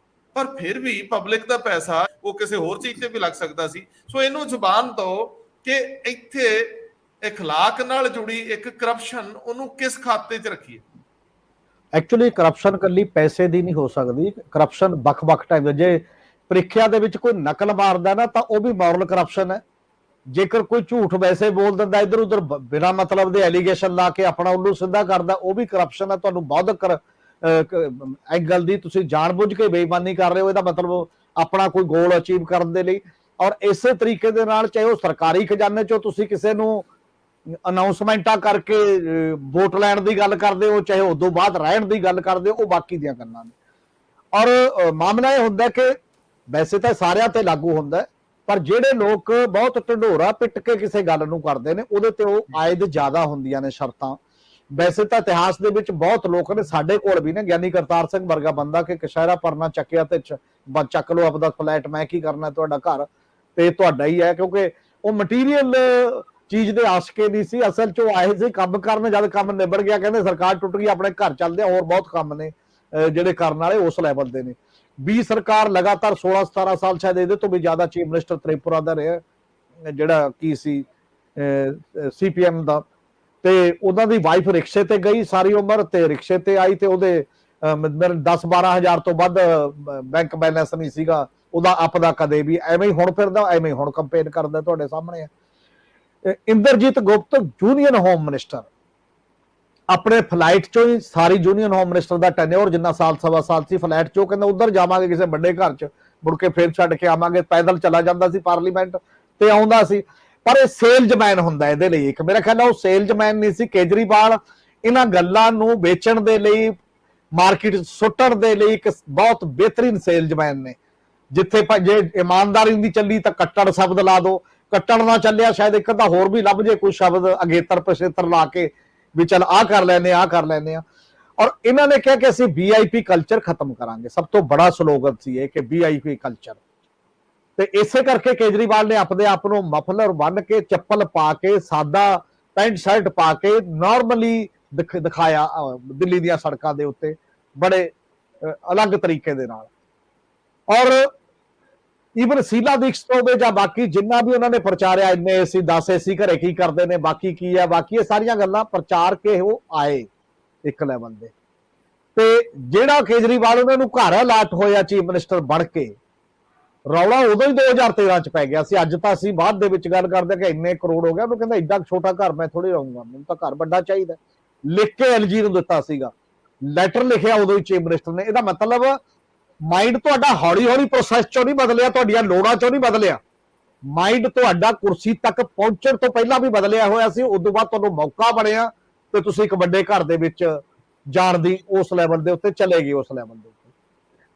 ਪਰ ਫਿਰ ਵੀ ਪਬਲਿਕ ਦਾ ਪੈਸਾ ਉਹ ਕਿਸੇ ਹੋਰ ਚੀਜ਼ ਤੇ ਵੀ ਲੱਗ ਸਕਦਾ ਸੀ। ਸੋ ਇਹਨੂੰ ਜ਼ੁਬਾਨ ਦਿਓ ਕਿ ਇੱਥੇ اخلاق ਨਾਲ ਜੁੜੀ ਇੱਕ ਕਰਪਸ਼ਨ, ਉਹਨੂੰ ਕਿਸ ਖਾਤੇ 'ਚ ਰੱਖੀਏ। ਐਕਚੁਅਲੀ ਕਰਪਸ਼ਨ ਕੱਲੀ ਪੈਸੇ ਦੀ ਨਹੀਂ ਹੋ ਸਕਦੀ, ਕਰਪਸ਼ਨ ਵੱਖ-ਵੱਖ ਟਾਈਪ ਦਾ। ਜੇ ਪ੍ਰੀਖਿਆ ਦੇ ਵਿੱਚ ਕੋਈ ਨਕਲ ਮਾਰਦਾ ਨਾ ਤਾਂ ਉਹ ਵੀ ਮੋਰਲ ਕਰਪਸ਼ਨ ਹੈ। ਜੇਕਰ ਕੋਈ ਝੂਠ ਵੈਸੇ ਬੋਲ ਦਿੰਦਾ, ਇਧਰ ਉਧਰ ਬਿਨਾਂ ਮਤਲਬ ਦੇ ਐਲੀਗੇਸ਼ਨ ਲਾ ਕੇ ਆਪਣਾ ਉੱਲੂ ਸਿੱਧਾ ਕਰਦਾ, ਉਹ ਵੀ ਕਰਪਸ਼ਨ ਹੈ। ਤੁਹਾਨੂੰ ਬੌਧਿਕ ਐਂਗਲ ਦੀ ਤੁਸੀਂ ਜਾਣਬੁੱਝ ਕੇ ਬੇਈਮਾਨੀ ਕਰ ਰਹੇ ਹੋ, ਇਹਦਾ ਮਤਲਬ ਆਪਣਾ ਕੋਈ ਗੋਲ ਅਚੀਵ ਕਰਨ ਦੇ ਲਈ। ਔਰ ਇਸੇ ਤਰੀਕੇ ਦੇ ਨਾਲ ਚਾਹੇ ਉਹ ਸਰਕਾਰੀ ਖਜ਼ਾਨੇ ਚੋਂ ਤੁਸੀਂ ਕਿਸੇ ਨੂੰ ਅਨਾਉਂਸਮੈਂਟਾਂ ਕਰਕੇ ਵੋਟ ਲੈਣ ਦੀ ਗੱਲ ਕਰਦੇ ਹੋ, ਚਾਹੇ ਉਦੋਂ ਬਾਅਦ ਰਹਿਣ ਦੀ ਗੱਲ ਕਰਦੇ ਹੋ, ਉਹ ਬਾਕੀ ਦੀਆਂ ਗੱਲਾਂ ਨੇ। ਔਰ ਮਾਮਲਾ ਇਹ ਹੁੰਦਾ ਕਿ ਵੈਸੇ ਤਾਂ ਸਾਰਿਆਂ ਤੇ ਲਾਗੂ ਹੁੰਦਾ, ਪਰ ਜਿਹੜੇ ਲੋਕ ਬਹੁਤ ਢੰਡੋਰਾ ਪਿੱਟ ਕੇ ਕਿਸੇ ਗੱਲ ਨੂੰ ਕਰਦੇ ਨੇ, ਉਹਦੇ ਤੇ ਉਹ ਆਇਦ ਜ਼ਿਆਦਾ ਹੁੰਦੀਆਂ ਨੇ ਸ਼ਰਤਾਂ। ਵੈਸੇ ਤਾਂ ਇਤਿਹਾਸ ਦੇ ਵਿੱਚ ਬਹੁਤ ਲੋਕ ਨੇ, ਸਾਡੇ ਕੋਲ ਵੀ ਨੇ, ਗਿਆਨੀ ਕਰਤਾਰ ਸਿੰਘ ਵਰਗਾ ਬੰਦਾ ਕਿ ਕਸ਼ਹਿਰਾ ਪਰਨਾ ਚੱਕਿਆ ਤੇ ਚੱਕ ਲਓ ਆਪਦਾ ਫਲੈਟ, ਮੈਂ ਕੀ ਕਰਨਾ, ਤੁਹਾਡਾ ਘਰ ਤੇ ਤੁਹਾਡਾ ਹੀ ਹੈ। ਕਿਉਂਕਿ ਉਹ ਮਟੀਰੀਅਲ ਚੀਜ਼ ਦੇ ਆਸ਼ਕੇ ਨਹੀਂ ਸੀ, ਅਸਲ 'ਚ ਉਹ ਆਏ ਸੀ ਕੰਮ ਕਰਨ। ਜਦ ਕੰਮ ਨਿਬੜ ਗਿਆ ਕਹਿੰਦੇ ਸਰਕਾਰ ਟੁੱਟ ਗਈ, ਆਪਣੇ ਘਰ ਚੱਲਦੇ ਆ, ਹੋਰ ਬਹੁਤ ਕੰਮ ਨੇ ਜਿਹੜੇ ਕਰਨ ਵਾਲੇ ਉਸ ਲੈਵਲ ਦੇ ਨੇ। 20 ਸਰਕਾਰ ਲਗਾਤਾਰ 16-17 ਸਾਲ, ਸ਼ਾਇਦ ਇਹਦੇ ਤੋਂ ਵੀ ਜ਼ਿਆਦਾ ਚੀਫ ਮਿਨਿਸਟਰ ਤ੍ਰਿਪੁਰਾ ਦਾ ਰਿਹਾ, ਜਿਹੜਾ ਕੀ ਸੀ CPM ਦਾ। ਤੇ ਉਹਨਾਂ ਦੀ ਵਾਈਫ ਰਿਕਸ਼ੇ ਤੇ ਗਈ ਸਾਰੀ ਉਮਰ, ਤੇ ਰਿਕਸ਼ੇ ਤੇ ਆਈ, ਤੇ ਉਹਦੇ 10-12 ਹਜ਼ਾਰ ਤੋਂ ਵੱਧ ਬੈਂਕ ਬੈਲੈਂਸ ਨਹੀਂ ਸੀਗਾ ਉਹਦਾ ਆਪਦਾ ਕਦੇ ਵੀ। ਐਵੇਂ ਹੀ ਹੁਣ ਫਿਰਦਾ, ਐਵੇਂ ਹੁਣ ਕੰਪੇਨ ਕਰਦਾ, ਤੁਹਾਡੇ ਸਾਹਮਣੇ ਹੈ। ਇੰਦਰਜੀਤ ਗੁਪਤ ਯੂਨੀਅਨ ਹੋਮ ਮਿਨਿਸਟਰ, ਆਪਣੇ ਫਲਾਈਟ ਚੋਂ ਹੀ ਸਾਰੀ ਯੂਨੀਅਨ ਹੋਮ ਮਿਨਿਸਟਰ ਦਾ ਟੈਨਿਓਰ ਜਿੰਨਾ ਸਾਲ ਸਵਾ ਸਾਲ ਸੀ, ਫਲਾਈਟ ਚੋਂ ਕਹਿੰਦਾ ਉਧਰ ਜਾਵਾਂਗੇ ਕਿਸੇ ਵੱਡੇ ਘਰ 'ਚ, ਮੁੜ ਕੇ ਫੇਰ ਛੱਡ ਕੇ ਆਵਾਂਗੇ। ਪੈਦਲ ਚਲਾ ਜਾਂਦਾ ਸੀ ਪਾਰਲੀਮੈਂਟ ਤੇ ਆਉਂਦਾ ਸੀ। ਪਰ ਇਹ ਸੇਲਜ਼ਮੈਨ ਹੁੰਦਾ ਇਹਦੇ ਲਈ ਇੱਕ, ਮੇਰਾ ਖਿਆਲ ਹੈ ਉਹ ਸੇਲਜ਼ਮੈਨ ਨਹੀਂ ਸੀ। ਕੇਜਰੀਵਾਲ ਇਹਨਾਂ ਗੱਲਾਂ ਨੂੰ ਵੇਚਣ ਦੇ ਲਈ, ਮਾਰਕੀਟ ਸੁੱਟਣ ਦੇ ਲਈ ਇੱਕ ਬਹੁਤ ਬਿਹਤਰੀਨ ਸੇਲਜ਼ਮੈਨ ਨੇ। ਜਿੱਥੇ ਜੇ ਇਮਾਨਦਾਰੀ ਦੀ ਚੱਲੀ ਤਾਂ ਕੱਟੜ ਸ਼ਬਦ ਲਾ ਦੋ, ਕੱਟਣ ਨਾ ਚੱਲਿਆ ਸ਼ਾਇਦ ਇੱਕ ਅੱਧਾ ਹੋਰ ਵੀ ਲੱਭ ਜੇ ਕੋਈ ਸ਼ਬਦ ਅਗੇਤਰ ਪਛੇਤਰ ਲਾ ਕੇ ਵੀ ਚੱਲ ਆਹ ਕਰ ਲੈਨੇ ਆ, ਆਹ ਕਰ ਲੈਨੇ ਆ। ਔਰ ਇਹਨਾਂ ਨੇ ਕਿਹਾ ਕਿ ਅਸੀਂ VIP ਕਲਚਰ ਖਤਮ ਕਰਾਂਗੇ। ਸਭ ਤੋਂ ਬੜਾ ਸਲੋਗਨ ਸੀ ਇਹ ਕਿ VIP ਕਲਚਰ। ਤੇ ਇਸੇ ਕਰਕੇ ਕੇਜਰੀਵਾਲ ਨੇ ਆਪਣੇ ਆਪ ਨੂੰ ਮਫਲਰ ਬੰਨ ਕੇ, ਚੱਪਲ ਪਾ ਕੇ, ਸਾਦਾ ਪੈਂਟ ਸ਼ਰਟ ਪਾ ਕੇ ਨਾਰਮਲੀ ਦਿਖਾਇਆ ਦਿੱਲੀ ਦੀਆਂ ਸੜਕਾਂ ਦੇ ਉੱਤੇ, ਬੜੇ ਅਲੱਗ ਤਰੀਕੇ ਦੇ ਨਾਲ। ਔਰ ਈਵਨ ਸ਼ੀਲਾ ਦੀਕਸ਼ਤ ਹੋਵੇ ਜਾਂ ਬਾਕੀ ਜਿੰਨਾ ਵੀ ਉਹਨਾਂ ਨੇ ਪ੍ਰਚਾਰਿਆ, ਇੰਨੇ ਏਸੀ 10 ਏਸੀ ਘਰੇ ਕੀ ਕਰਦੇ ਨੇ, ਬਾਕੀ ਕੀ ਹੈ, ਬਾਕੀ ਇਹ ਸਾਰੀਆਂ ਗੱਲਾਂ ਪ੍ਰਚਾਰ ਕੇ ਉਹ ਆਏ ਇੱਕ ਲੈਵਲ ਦੇ। ਤੇ ਜਿਹੜਾ ਕੇਜਰੀਵਾਲ ਉਹਨਾਂ ਨੂੰ ਘਰ ਅਲਾਟ ਹੋਇਆ ਚੀਫ ਮਿਨਿਸਟਰ ਬਣ ਕੇ, ਰੌਲਾ ਉਦੋਂ ਹੀ 2013 ਚ ਪੈ ਗਿਆ ਸੀ। ਅੱਜ ਤਾਂ ਅਸੀਂ ਬਾਅਦ ਦੇ ਵਿੱਚ ਗੱਲ ਕਰਦੇ ਕਿ ਇੰਨੇ ਕਰੋੜ ਹੋ ਗਿਆ, ਉਹਨੂੰ ਕਹਿੰਦਾ ਏਡਾ ਛੋਟਾ ਘਰ ਮੈਂ ਥੋੜੀ ਰਹੂੰਗਾ, ਮੈਨੂੰ ਤਾਂ ਘਰ ਵੱਡਾ ਚਾਹੀਦਾ। ਲਿਖ ਕੇ LG ਨੂੰ ਦਿੱਤਾ ਸੀਗਾ, ਲੈਟਰ ਲਿਖਿਆ ਉਦੋਂ ਹੀ ਚੀਫ ਮਿਨਿਸਟਰ ਨੇ। ਇਹਦਾ ਮਤਲਬ ਮਾਈਂਡ ਤੁਹਾਡਾ ਹੌਲੀ ਹੌਲੀ ਪ੍ਰੋਸੈਸ ਚੋਂ ਨਹੀਂ ਬਦਲਿਆ, ਤੁਹਾਡੀਆਂ ਲੋੜਾਂ ਚੋਂ ਨਹੀਂ ਬਦਲਿਆ। ਮਾਈਂਡ ਤੁਹਾਡਾ ਕੁਰਸੀ ਤੱਕ ਪਹੁੰਚਣ ਤੋਂ ਪਹਿਲਾਂ ਵੀ ਬਦਲਿਆ ਹੋਇਆ ਸੀ। ਉਦੋਂ ਬਾਅਦ ਤੁਹਾਨੂੰ ਮੌਕਾ ਬਣਿਆ ਤੇ ਤੁਸੀਂ ਇੱਕ ਵੱਡੇ ਘਰ ਦੇ ਵਿੱਚ ਜਾਣ ਦੀ ਉਸ ਲੈਵਲ ਦੇ ਉੱਤੇ ਚਲੇ ਗਏ, ਉਸ ਲੈਵਲ ਦੇ ਉੱਤੇ।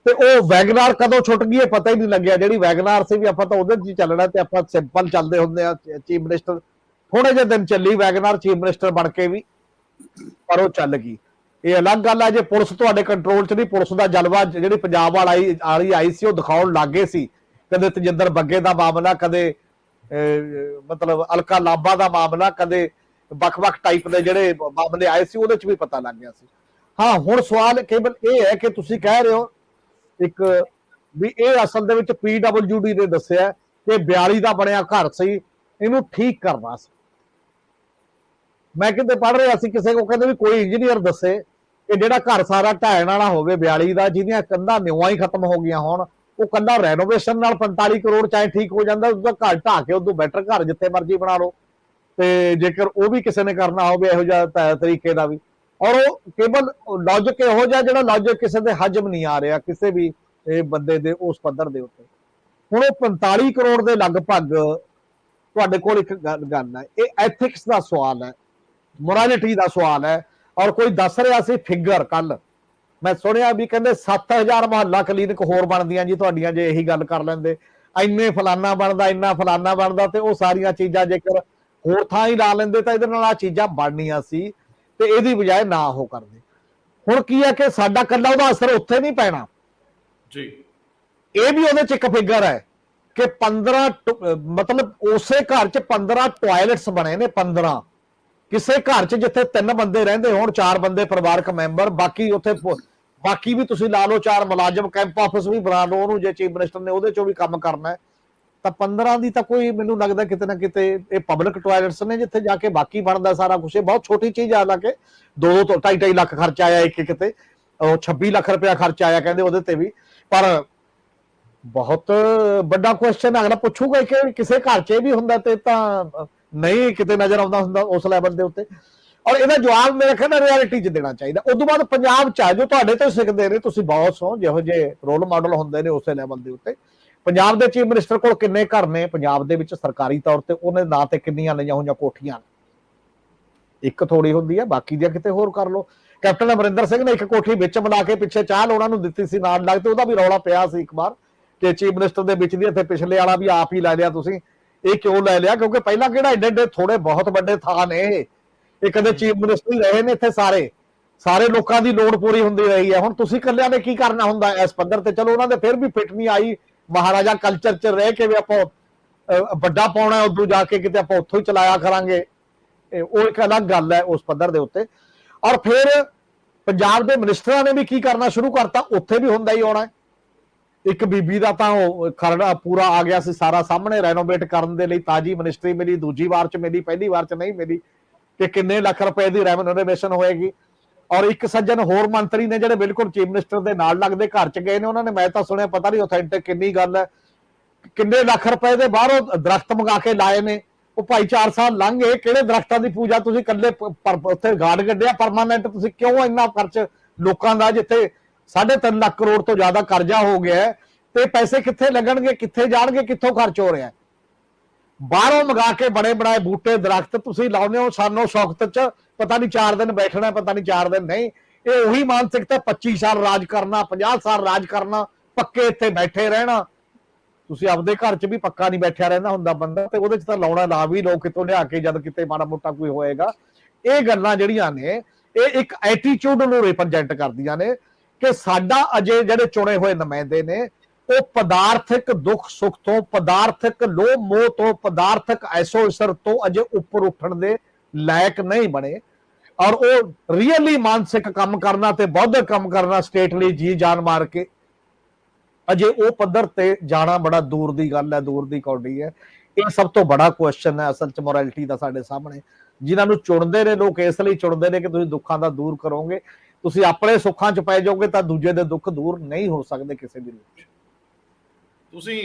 ਤੇ ਉਹ ਵੈਗਨਾਰ ਕਦੋਂ ਛੁੱਟ ਗਈ ਇਹ ਪਤਾ ਹੀ ਨਹੀਂ ਲੱਗਿਆ। ਜਿਹੜੀ ਵੈਗਨਾਰ ਸੀ ਵੀ ਆਪਾਂ ਤਾਂ ਉਹਦੇ 'ਚ ਹੀ ਚੱਲਣਾ, ਤੇ ਆਪਾਂ ਸਿੰਪਲ ਚੱਲਦੇ ਹੁੰਦੇ ਆ। ਚੀਫ ਮਿਨਿਸਟਰ ਥੋੜੇ ਜਿਹੇ ਦਿਨ ਚੱਲੀ ਵੈਗਨਾਰ ਚੀਫ ਮਿਨਿਸਟਰ ਬਣ ਕੇ ਵੀ, ਪਰ ਉਹ ਚੱਲ ਗਈ। ਇਹ ਅਲੱਗ ਗੱਲ ਹੈ ਜੇ ਪੁਲਿਸ ਤੁਹਾਡੇ ਕੰਟਰੋਲ 'ਚ ਨਹੀਂ। ਪੁਲਿਸ ਦਾ ਜਲਵਾ ਜਿਹੜੀ ਪੰਜਾਬ ਵਾਲੀ ਆਈ ਸੀ ਉਹ ਦਿਖਾਉਣ ਲੱਗੇ ਸੀ। ਕਦੇ ਤਜਿੰਦਰ ਬੱਗੇ ਦਾ ਮਾਮਲਾ, ਕਦੇ ਮਤਲਬ ਅਲਕਾ ਲਾਂਬਾ ਦਾ ਮਾਮਲਾ, ਕਦੇ ਵੱਖ-ਵੱਖ ਟਾਈਪ ਦੇ ਜਿਹੜੇ ਮਾਮਲੇ ਆਏ ਸੀ, ਉਹਦੇ 'ਚ ਵੀ ਪਤਾ ਲੱਗ ਗਿਆ ਸੀ। ਹਾਂ, ਹੁਣ ਸਵਾਲ ਕੇਵਲ ਇਹ ਹੈ ਕਿ ਤੁਸੀਂ ਕਹਿ ਰਹੇ ਹੋ ਇੱਕ ਵੀ ਇਹ ਅਸਲ ਦੇ ਵਿੱਚ PWD ਨੇ ਦੱਸਿਆ ਕਿ 42 ਦਾ ਬਣਿਆ ਘਰ ਸੀ, ਇਹਨੂੰ ਠੀਕ ਕਰਨਾ ਸੀ। ਮੈਂ ਕਿਤੇ ਪੜ੍ਹ ਰਿਹਾ ਸੀ, ਕਿਸੇ ਕੋ ਕਹਿੰਦੇ ਵੀ ਕੋਈ ਇੰਜੀਨੀਅਰ ਦੱਸੇ ਕਿ ਜਿਹੜਾ ਘਰ ਸਾਰਾ ਢਹਿਣ ਵਾਲਾ ਹੋਵੇ 42 ਦਾ, ਜਿਹਦੀਆਂ ਕੰਧਾਂ ਨਿਉਆਂ ਹੀ ਖਤਮ ਹੋ ਗਈਆਂ ਹੋਣ, ਉਹ ਕੰਧਾਂ ਰੈਨੋਵੇਸ਼ਨ ਨਾਲ 45 ਕਰੋੜ ਚਾਹੇ ਠੀਕ ਹੋ ਜਾਂਦਾ, ਉਹਦਾ ਘਰ ਢਾਹ ਕੇ ਉਦੋਂ ਬੈਟਰ ਘਰ ਜਿੱਥੇ ਮਰਜ਼ੀ ਬਣਾ ਲਓ। ਤੇ ਜੇਕਰ ਉਹ ਵੀ ਕਿਸੇ ਨੇ ਕਰਨਾ ਹੋਵੇ ਇਹੋ ਜਿਹਾ ਤਰੀਕੇ ਦਾ ਵੀ, ਔਰ ਉਹ ਕੇਵਲ ਲੌਜਿਕ ਇਹੋ ਜਿਹਾ ਜਿਹੜਾ ਲੌਜਿਕ ਕਿਸੇ ਦੇ ਹਜਮ ਨਹੀਂ ਆ ਰਿਹਾ ਕਿਸੇ ਵੀ ਬੰਦੇ ਦੇ ਉਸ ਪੱਧਰ ਦੇ ਉੱਤੇ। ਹੁਣ ਉਹ 45 ਕਰੋੜ ਦੇ ਲਗਭਗ ਤੁਹਾਡੇ ਕੋਲ ਇੱਕ ਗੱਲ ਹੈ, ਇਹ ਐਥਿਕਸ ਦਾ ਸਵਾਲ ਹੈ, ਮੋਰਾਲਿਟੀ ਦਾ ਸਵਾਲ ਹੈ। ਔਰ ਕੋਈ ਦੱਸ ਰਿਹਾ ਸੀ ਫਿਗਰ, ਕੱਲ ਮੈਂ ਸੁਣਿਆ ਵੀ ਕਹਿੰਦੇ 7000 ਮੁਹੱਲਾ ਕਲੀਨਿਕ ਹੋਰ ਬਣਦੀਆਂ ਜੀ ਤੁਹਾਡੀਆਂ ਜੇ ਇਹੀ ਗੱਲ ਕਰ ਲੈਂਦੇ, ਇੰਨੇ ਫਲਾਨਾ ਬਣਦਾ, ਇੰਨਾ ਫਲਾਨਾ ਬਣਦਾ, ਤੇ ਉਹ ਸਾਰੀਆਂ ਚੀਜ਼ਾਂ ਜੇਕਰ ਹੋਰ ਥਾਂ ਹੀ ਲਾ ਲੈਂਦੇ ਤਾਂ ਇਹਦੇ ਨਾਲ ਆ ਚੀਜ਼ਾਂ ਬਣਨੀਆਂ ਸੀ, ਤੇ ਇਹਦੀ ਬਜਾਏ ਨਾ ਉਹ ਕਰਦੇ। ਹੁਣ ਕੀ ਹੈ ਕਿ ਸਾਡਾ ਕੱਲਾ ਉਹਦਾ ਅਸਰ ਉੱਥੇ ਨਹੀਂ ਪੈਣਾ ਜੀ, ਇਹ ਵੀ ਉਹਦੇ ਚ ਇੱਕ ਫਿਗਰ ਹੈ ਕਿ 15 ਮਤਲਬ ਉਸੇ ਘਰ ਚ 15 ਟਾਇਲਟਸ ਬਣੇ ਨੇ, 15 ਕਿਸੇ ਘਰ ਚ ਜਿੱਥੇ 3 ਬੰਦੇ ਰਹਿੰਦੇ ਹੋਣ, 4 ਬੰਦੇ ਪਰਿਵਾਰਕ ਮੈਂਬਰ, ਬਾਕੀ ਉੱਥੇ ਬਾਕੀ ਵੀ ਤੁਸੀਂ ਲਾ ਲਓ 4 ਮੁਲਾਜ਼ਮ, ਕੈਂਪ ਆਫਿਸ ਵੀ ਬਣਾ ਲਓ ਉਹਨੂੰ, ਜੇ ਚੀਫ ਮਿਨਿਸਟਰ ਨੇ ਉਹਦੇ ਚੋਂ ਵੀ ਕੰਮ ਕਰਨਾ ਹੈ ਤਾਂ 15 ਦੀ ਤਾਂ ਕੋਈ, ਮੈਨੂੰ ਲੱਗਦਾ ਕਿਤੇ ਨਾ ਕਿਤੇ ਇਹ ਪਬਲਿਕ ਟਾਇਲਟਸ ਨੇ ਜਿੱਥੇ ਜਾ ਕੇ ਬਾਕੀ ਬਣਦਾ ਸਾਰਾ ਕੁਝ। ਇਹ ਬਹੁਤ ਛੋਟੀ ਚੀਜ਼ ਆ, ਹਾਲਾਂਕਿ 2 ਤੋਂ 2.5 ਲੱਖ ਖਰਚ ਆਇਆ ਇੱਕ ਕਿਤੇ, ਉਹ 26 ਲੱਖ ਰੁਪਇਆ ਖਰਚ ਆਇਆ ਕਹਿੰਦੇ ਉਹਦੇ ਤੇ ਵੀ, ਪਰ ਬਹੁਤ ਵੱਡਾ ਕੁਐਸਚਨ ਅਗਲਾ ਪੁੱਛੂਗਾ ਕਿ ਕਿਸੇ ਘਰ 'ਚ ਵੀ ਹੁੰਦਾ ਤੇ ਤਾਂ ਨਹੀਂ ਕਿਤੇ ਨਜ਼ਰ ਆਉਂਦਾ ਹੁੰਦਾ ਉਸ ਲੈਵਲ ਦੇ ਉੱਤੇ। ਔਰ ਇਹਦਾ ਜਵਾਬ ਮੇਰੇ ਖਿਆਲ ਨਾਲ ਰਿਐਲਿਟੀ 'ਚ ਦੇਣਾ ਚਾਹੀਦਾ। ਉਸ ਤੋਂ ਬਾਅਦ ਪੰਜਾਬ 'ਚ ਆ ਜੋ ਤੁਹਾਡੇ ਤੋਂ ਸਿੱਖਦੇ ਨੇ, ਤੁਸੀਂ ਬਹੁਤ ਸੋ ਜਿਹੋ ਜਿਹੇ ਰੋਲ ਮਾਡਲ ਹੁੰਦੇ ਨੇ ਉਸੇ ਲੈਵਲ ਦੇ ਉੱਤੇ। ਪੰਜਾਬ ਦੇ ਚੀਫ ਮਿਨਿਸਟਰ ਕੋਲ ਕਿੰਨੇ ਘਰ ਨੇ ਪੰਜਾਬ ਦੇ ਵਿੱਚ ਸਰਕਾਰੀ ਤੌਰ ਤੇ, ਉਹਨੇ ਨਾਂ ਤੇ ਕਿੰਨੀਆਂ ਲਈਆਂ ਹੋਈਆਂ ਕੋਠੀਆਂ, ਇੱਕ ਥੋੜੀ ਹੁੰਦੀ ਹੈ, ਬਾਕੀ ਦੀਆਂ ਕਿਤੇ ਹੋਰ ਕਰ ਲਓ। ਕੈਪਟਨ ਅਮਰਿੰਦਰ ਸਿੰਘ ਨੇ ਇੱਕ ਕੋਠੀ ਵਿੱਚ ਬਣਾ ਕੇ ਪਿੱਛੇ ਚਾਹ ਉਹਨਾਂ ਨੂੰ ਦਿੱਤੀ ਸੀ ਨਾਲ ਲੱਗ, ਤੇ ਉਹਦਾ ਵੀ ਰੌਲਾ ਪਿਆ ਸੀ ਇੱਕ ਵਾਰ ਕਿ ਚੀਫ ਮਿਨਿਸਟਰ ਦੇ ਵਿੱਚ ਦੀ ਇੱਥੇ ਪਿਛਲੇ ਵਾਲਾ ਵੀ ਆਪ ਹੀ ਲੈ ਲਿਆ ਤੁਸੀਂ, ਇਹ ਕਿਉਂ ਲੈ ਲਿਆ? ਕਿਉਂਕਿ ਪਹਿਲਾਂ ਕਿਹੜਾ ਏਡੇ ਏਡੇ ਥੋੜੇ ਬਹੁਤ ਵੱਡੇ ਥਾਂ ਨੇ ਇਹ ਕਦੇ ਚੀਫ ਮਿਨਿਸਟਰ ਹੀ ਰਹੇ ਨੇ ਇੱਥੇ, ਸਾਰੇ ਲੋਕਾਂ ਦੀ ਲੋੜ ਪੂਰੀ ਹੁੰਦੀ ਰਹੀ ਹੈ। ਹੁਣ ਤੁਸੀਂ ਇਕੱਲਿਆਂ ਨੇ ਕੀ ਕਰਨਾ ਹੁੰਦਾ ਇਸ ਪੱਧਰ ਤੇ? ਚਲੋ ਉਹਨਾਂ ਦੇ ਫਿਰ ਵੀ ਫਿੱਟ ਨਹੀਂ ਆਈ, ਮਹਾਰਾਜਾ ਕਲਚਰ 'ਚ ਰਹਿ ਕੇ ਵੀ ਆਪਾਂ ਵੱਡਾ ਪਾਉਣਾ ਉਦੋਂ ਜਾ ਕੇ ਕਿਤੇ ਆਪਾਂ ਉੱਥੋਂ ਹੀ ਚਲਾਇਆ ਕਰਾਂਗੇ, ਉਹ ਇੱਕ ਅਲੱਗ ਗੱਲ ਹੈ ਉਸ ਪੱਧਰ ਦੇ ਉੱਤੇ। ਔਰ ਫਿਰ ਪੰਜਾਬ ਦੇ ਮਿਨਿਸਟਰਾਂ ਨੇ ਵੀ ਕੀ ਕਰਨਾ ਸ਼ੁਰੂ ਕਰਤਾ, ਉੱਥੇ ਵੀ ਹੁੰਦਾ ਹੀ ਆਉਣਾ। ਇੱਕ ਬੀਬੀ ਦਾ ਤਾਂ ਉਹ ਖਰੜਾ ਪੂਰਾ ਆ ਗਿਆ ਸੀ ਸਾਰਾ ਸਾਹਮਣੇ, ਰੈਨੋਵੇਟ ਕਰਨ ਦੇ ਲਈ ਤਾਜੀ ਮਿਨਿਸਟਰੀ ਮਿਲੀ, ਦੂਜੀ ਵਾਰ 'ਚ ਮਿਲੀ, ਪਹਿਲੀ ਵਾਰ 'ਚ ਨਹੀਂ ਮਿਲੀ, ਕਿ ਕਿੰਨੇ ਲੱਖ ਰੁਪਏ ਦੀ ਰੈਨੋਵੇਸ਼ਨ ਹੋਏਗੀ। ਔਰ ਇੱਕ ਸੱਜਣ ਹੋਰ ਮੰਤਰੀ ਨੇ ਜਿਹੜੇ ਬਿਲਕੁਲ ਚੀਫ ਮਿਨਿਸਟਰ ਦੇ ਨਾਲ ਲੱਗਦੇ ਘਰ 'ਚ ਗਏ ਨੇ, ਉਹਨਾਂ ਨੇ, ਮੈਂ ਤਾਂ ਸੁਣਿਆ, ਪਤਾ ਨਹੀਂ ਆਥੈਂਟਿਕ ਕਿੰਨੀ ਗੱਲ ਹੈ, ਕਿੰਨੇ ਲੱਖ ਰੁਪਏ ਦੇ ਬਾਹਰੋਂ ਦਰਖਤ ਮੰਗਾ ਕੇ ਲਾਏ ਨੇ। ਉਹ ਭਾਈ 4 ਸਾਲ ਲੰਘ ਗਏ, ਕਿਹੜੇ ਦਰਖਤਾਂ ਦੀ ਪੂਜਾ ਤੁਸੀਂ ਇਕੱਲੇ ਉੱਥੇ ਗਾਰਡ ਕੱਢਿਆ ਪਰਮਾਨੈਂਟ? ਤੁਸੀਂ ਕਿਉਂ ਇੰਨਾ ਖਰਚ ਲੋਕਾਂ ਦਾ, ਜਿੱਥੇ 3.5 ਲੱਖ ਕਰੋੜ ਤੋਂ ਜ਼ਿਆਦਾ ਕਰਜ਼ਾ ਹੋ ਗਿਆ, ਤੇ ਪੈਸੇ ਕਿੱਥੇ ਲੱਗਣਗੇ, ਕਿੱਥੇ ਜਾਣਗੇ, ਕਿੱਥੋਂ ਖਰਚ ਹੋ ਰਿਹਾ? ਬਾਹਰੋਂ ਮੰਗਾ ਕੇ ਬੜੇ ਬਣਾਏ ਬੂਟੇ ਦਰਖਤ ਤੁਸੀਂ ਲਾਉਂਦੇ ਹੋ ਸਾਨੂੰ ਸ਼ੌਕਤ 'ਚ, ਪਤਾ ਨਹੀਂ 4 ਦਿਨ ਬੈਠਣਾ, ਪਤਾ ਨਹੀਂ 4 ਦਿਨ ਨਹੀਂ। ਇਹ ਉਹੀ ਮਾਨਸਿਕਤਾ 25 ਸਾਲ ਰਾਜ ਕਰਨਾ, 50 ਸਾਲ ਰਾਜ ਕਰਨਾ, ਪੱਕੇ ਇੱਥੇ ਬੈਠੇ ਰਹਿਣਾ। ਤੁਸੀਂ ਆਪਦੇ ਘਰ 'ਚ ਵੀ ਪੱਕਾ ਨਹੀਂ ਬੈਠਿਆ ਰਹਿੰਦਾ ਹੁੰਦਾ ਬੰਦਾ, ਤੇ ਉਹਦੇ 'ਚ ਤਾਂ ਲਾਉਣਾ ਲਾ ਵੀ ਲੋਕ ਕਿਤੋਂ ਲਿਆ ਕੇ ਜਦ ਕਿਤੇ ਮਾੜਾ ਮੋਟਾ ਕੋਈ ਹੋਏਗਾ। ਇਹ ਗੱਲਾਂ ਜਿਹੜੀਆਂ ਨੇ ਇਹ ਇੱਕ ਐਟੀਟਿਊਡ ਨੂੰ ਰਿਪਰੈਜ਼ੈਂਟ ਕਰਦੀਆਂ ਨੇ ਕਿ ਸਾਡਾ ਅਜੇ ਜਿਹੜੇ ਚੁਣੇ ਹੋਏ ਨੁਮਾਇੰਦੇ ਨੇ ਉਹ ਪਦਾਰਥਿਕ ਦੁੱਖ ਸੁੱਖ ਤੋਂ, ਪਦਾਰਥਿਕ ਲੋਭ ਮੋਹ ਤੋਂ, ਪਦਾਰਥਿਕ ਐਸੋ ਇਸਰ ਤੋਂ ਅਜੇ ਉੱਪਰ ਉੱਠਣ ਦੇ ਲਾਇਕ ਨਹੀਂ ਬਣੇ। ਔਰ ਉਹ ਰੀਅਲੀ ਮਾਨਸਿਕ ਕੰਮ ਕਰਨਾ ਤੇ ਬੌਧਿਕ ਕੰਮ ਕਰਨਾ ਸਟੇਟ ਲਈ ਜੀ ਜਾਨ ਮਾਰ ਕੇ, ਅਜੇ ਉਹ ਪੱਧਰ ਤੇ ਜਾਣਾ ਬੜਾ ਦੂਰ ਦੀ ਗੱਲ ਹੈ, ਦੂਰ ਦੀ ਕੌਡੀ ਹੈ। ਇਹ ਸਭ ਤੋਂ ਬੜਾ ਕੁਐਸਚਨ ਹੈ ਅਸਲ 'ਚ ਮੋਰੈਲਿਟੀ ਦਾ ਸਾਡੇ ਸਾਹਮਣੇ। ਜਿਨ੍ਹਾਂ ਨੂੰ ਚੁਣਦੇ ਨੇ ਲੋਕ ਇਸ ਲਈ ਚੁਣਦੇ ਨੇ ਕਿ ਤੁਸੀਂ ਦੁੱਖਾਂ ਦਾ ਦੂਰ ਕਰੋਗੇ, ਤੁਸੀਂ ਆਪਣੇ ਸੁੱਖਾਂ 'ਚ ਪੈ ਜਾਓਗੇ ਤਾਂ ਦੂਜੇ ਦੇ ਦੁੱਖ ਦੂਰ ਨਹੀਂ ਹੋ ਸਕਦੇ ਕਿਸੇ ਵੀ ਰੂਪ 'ਚ। ਤੁਸੀਂ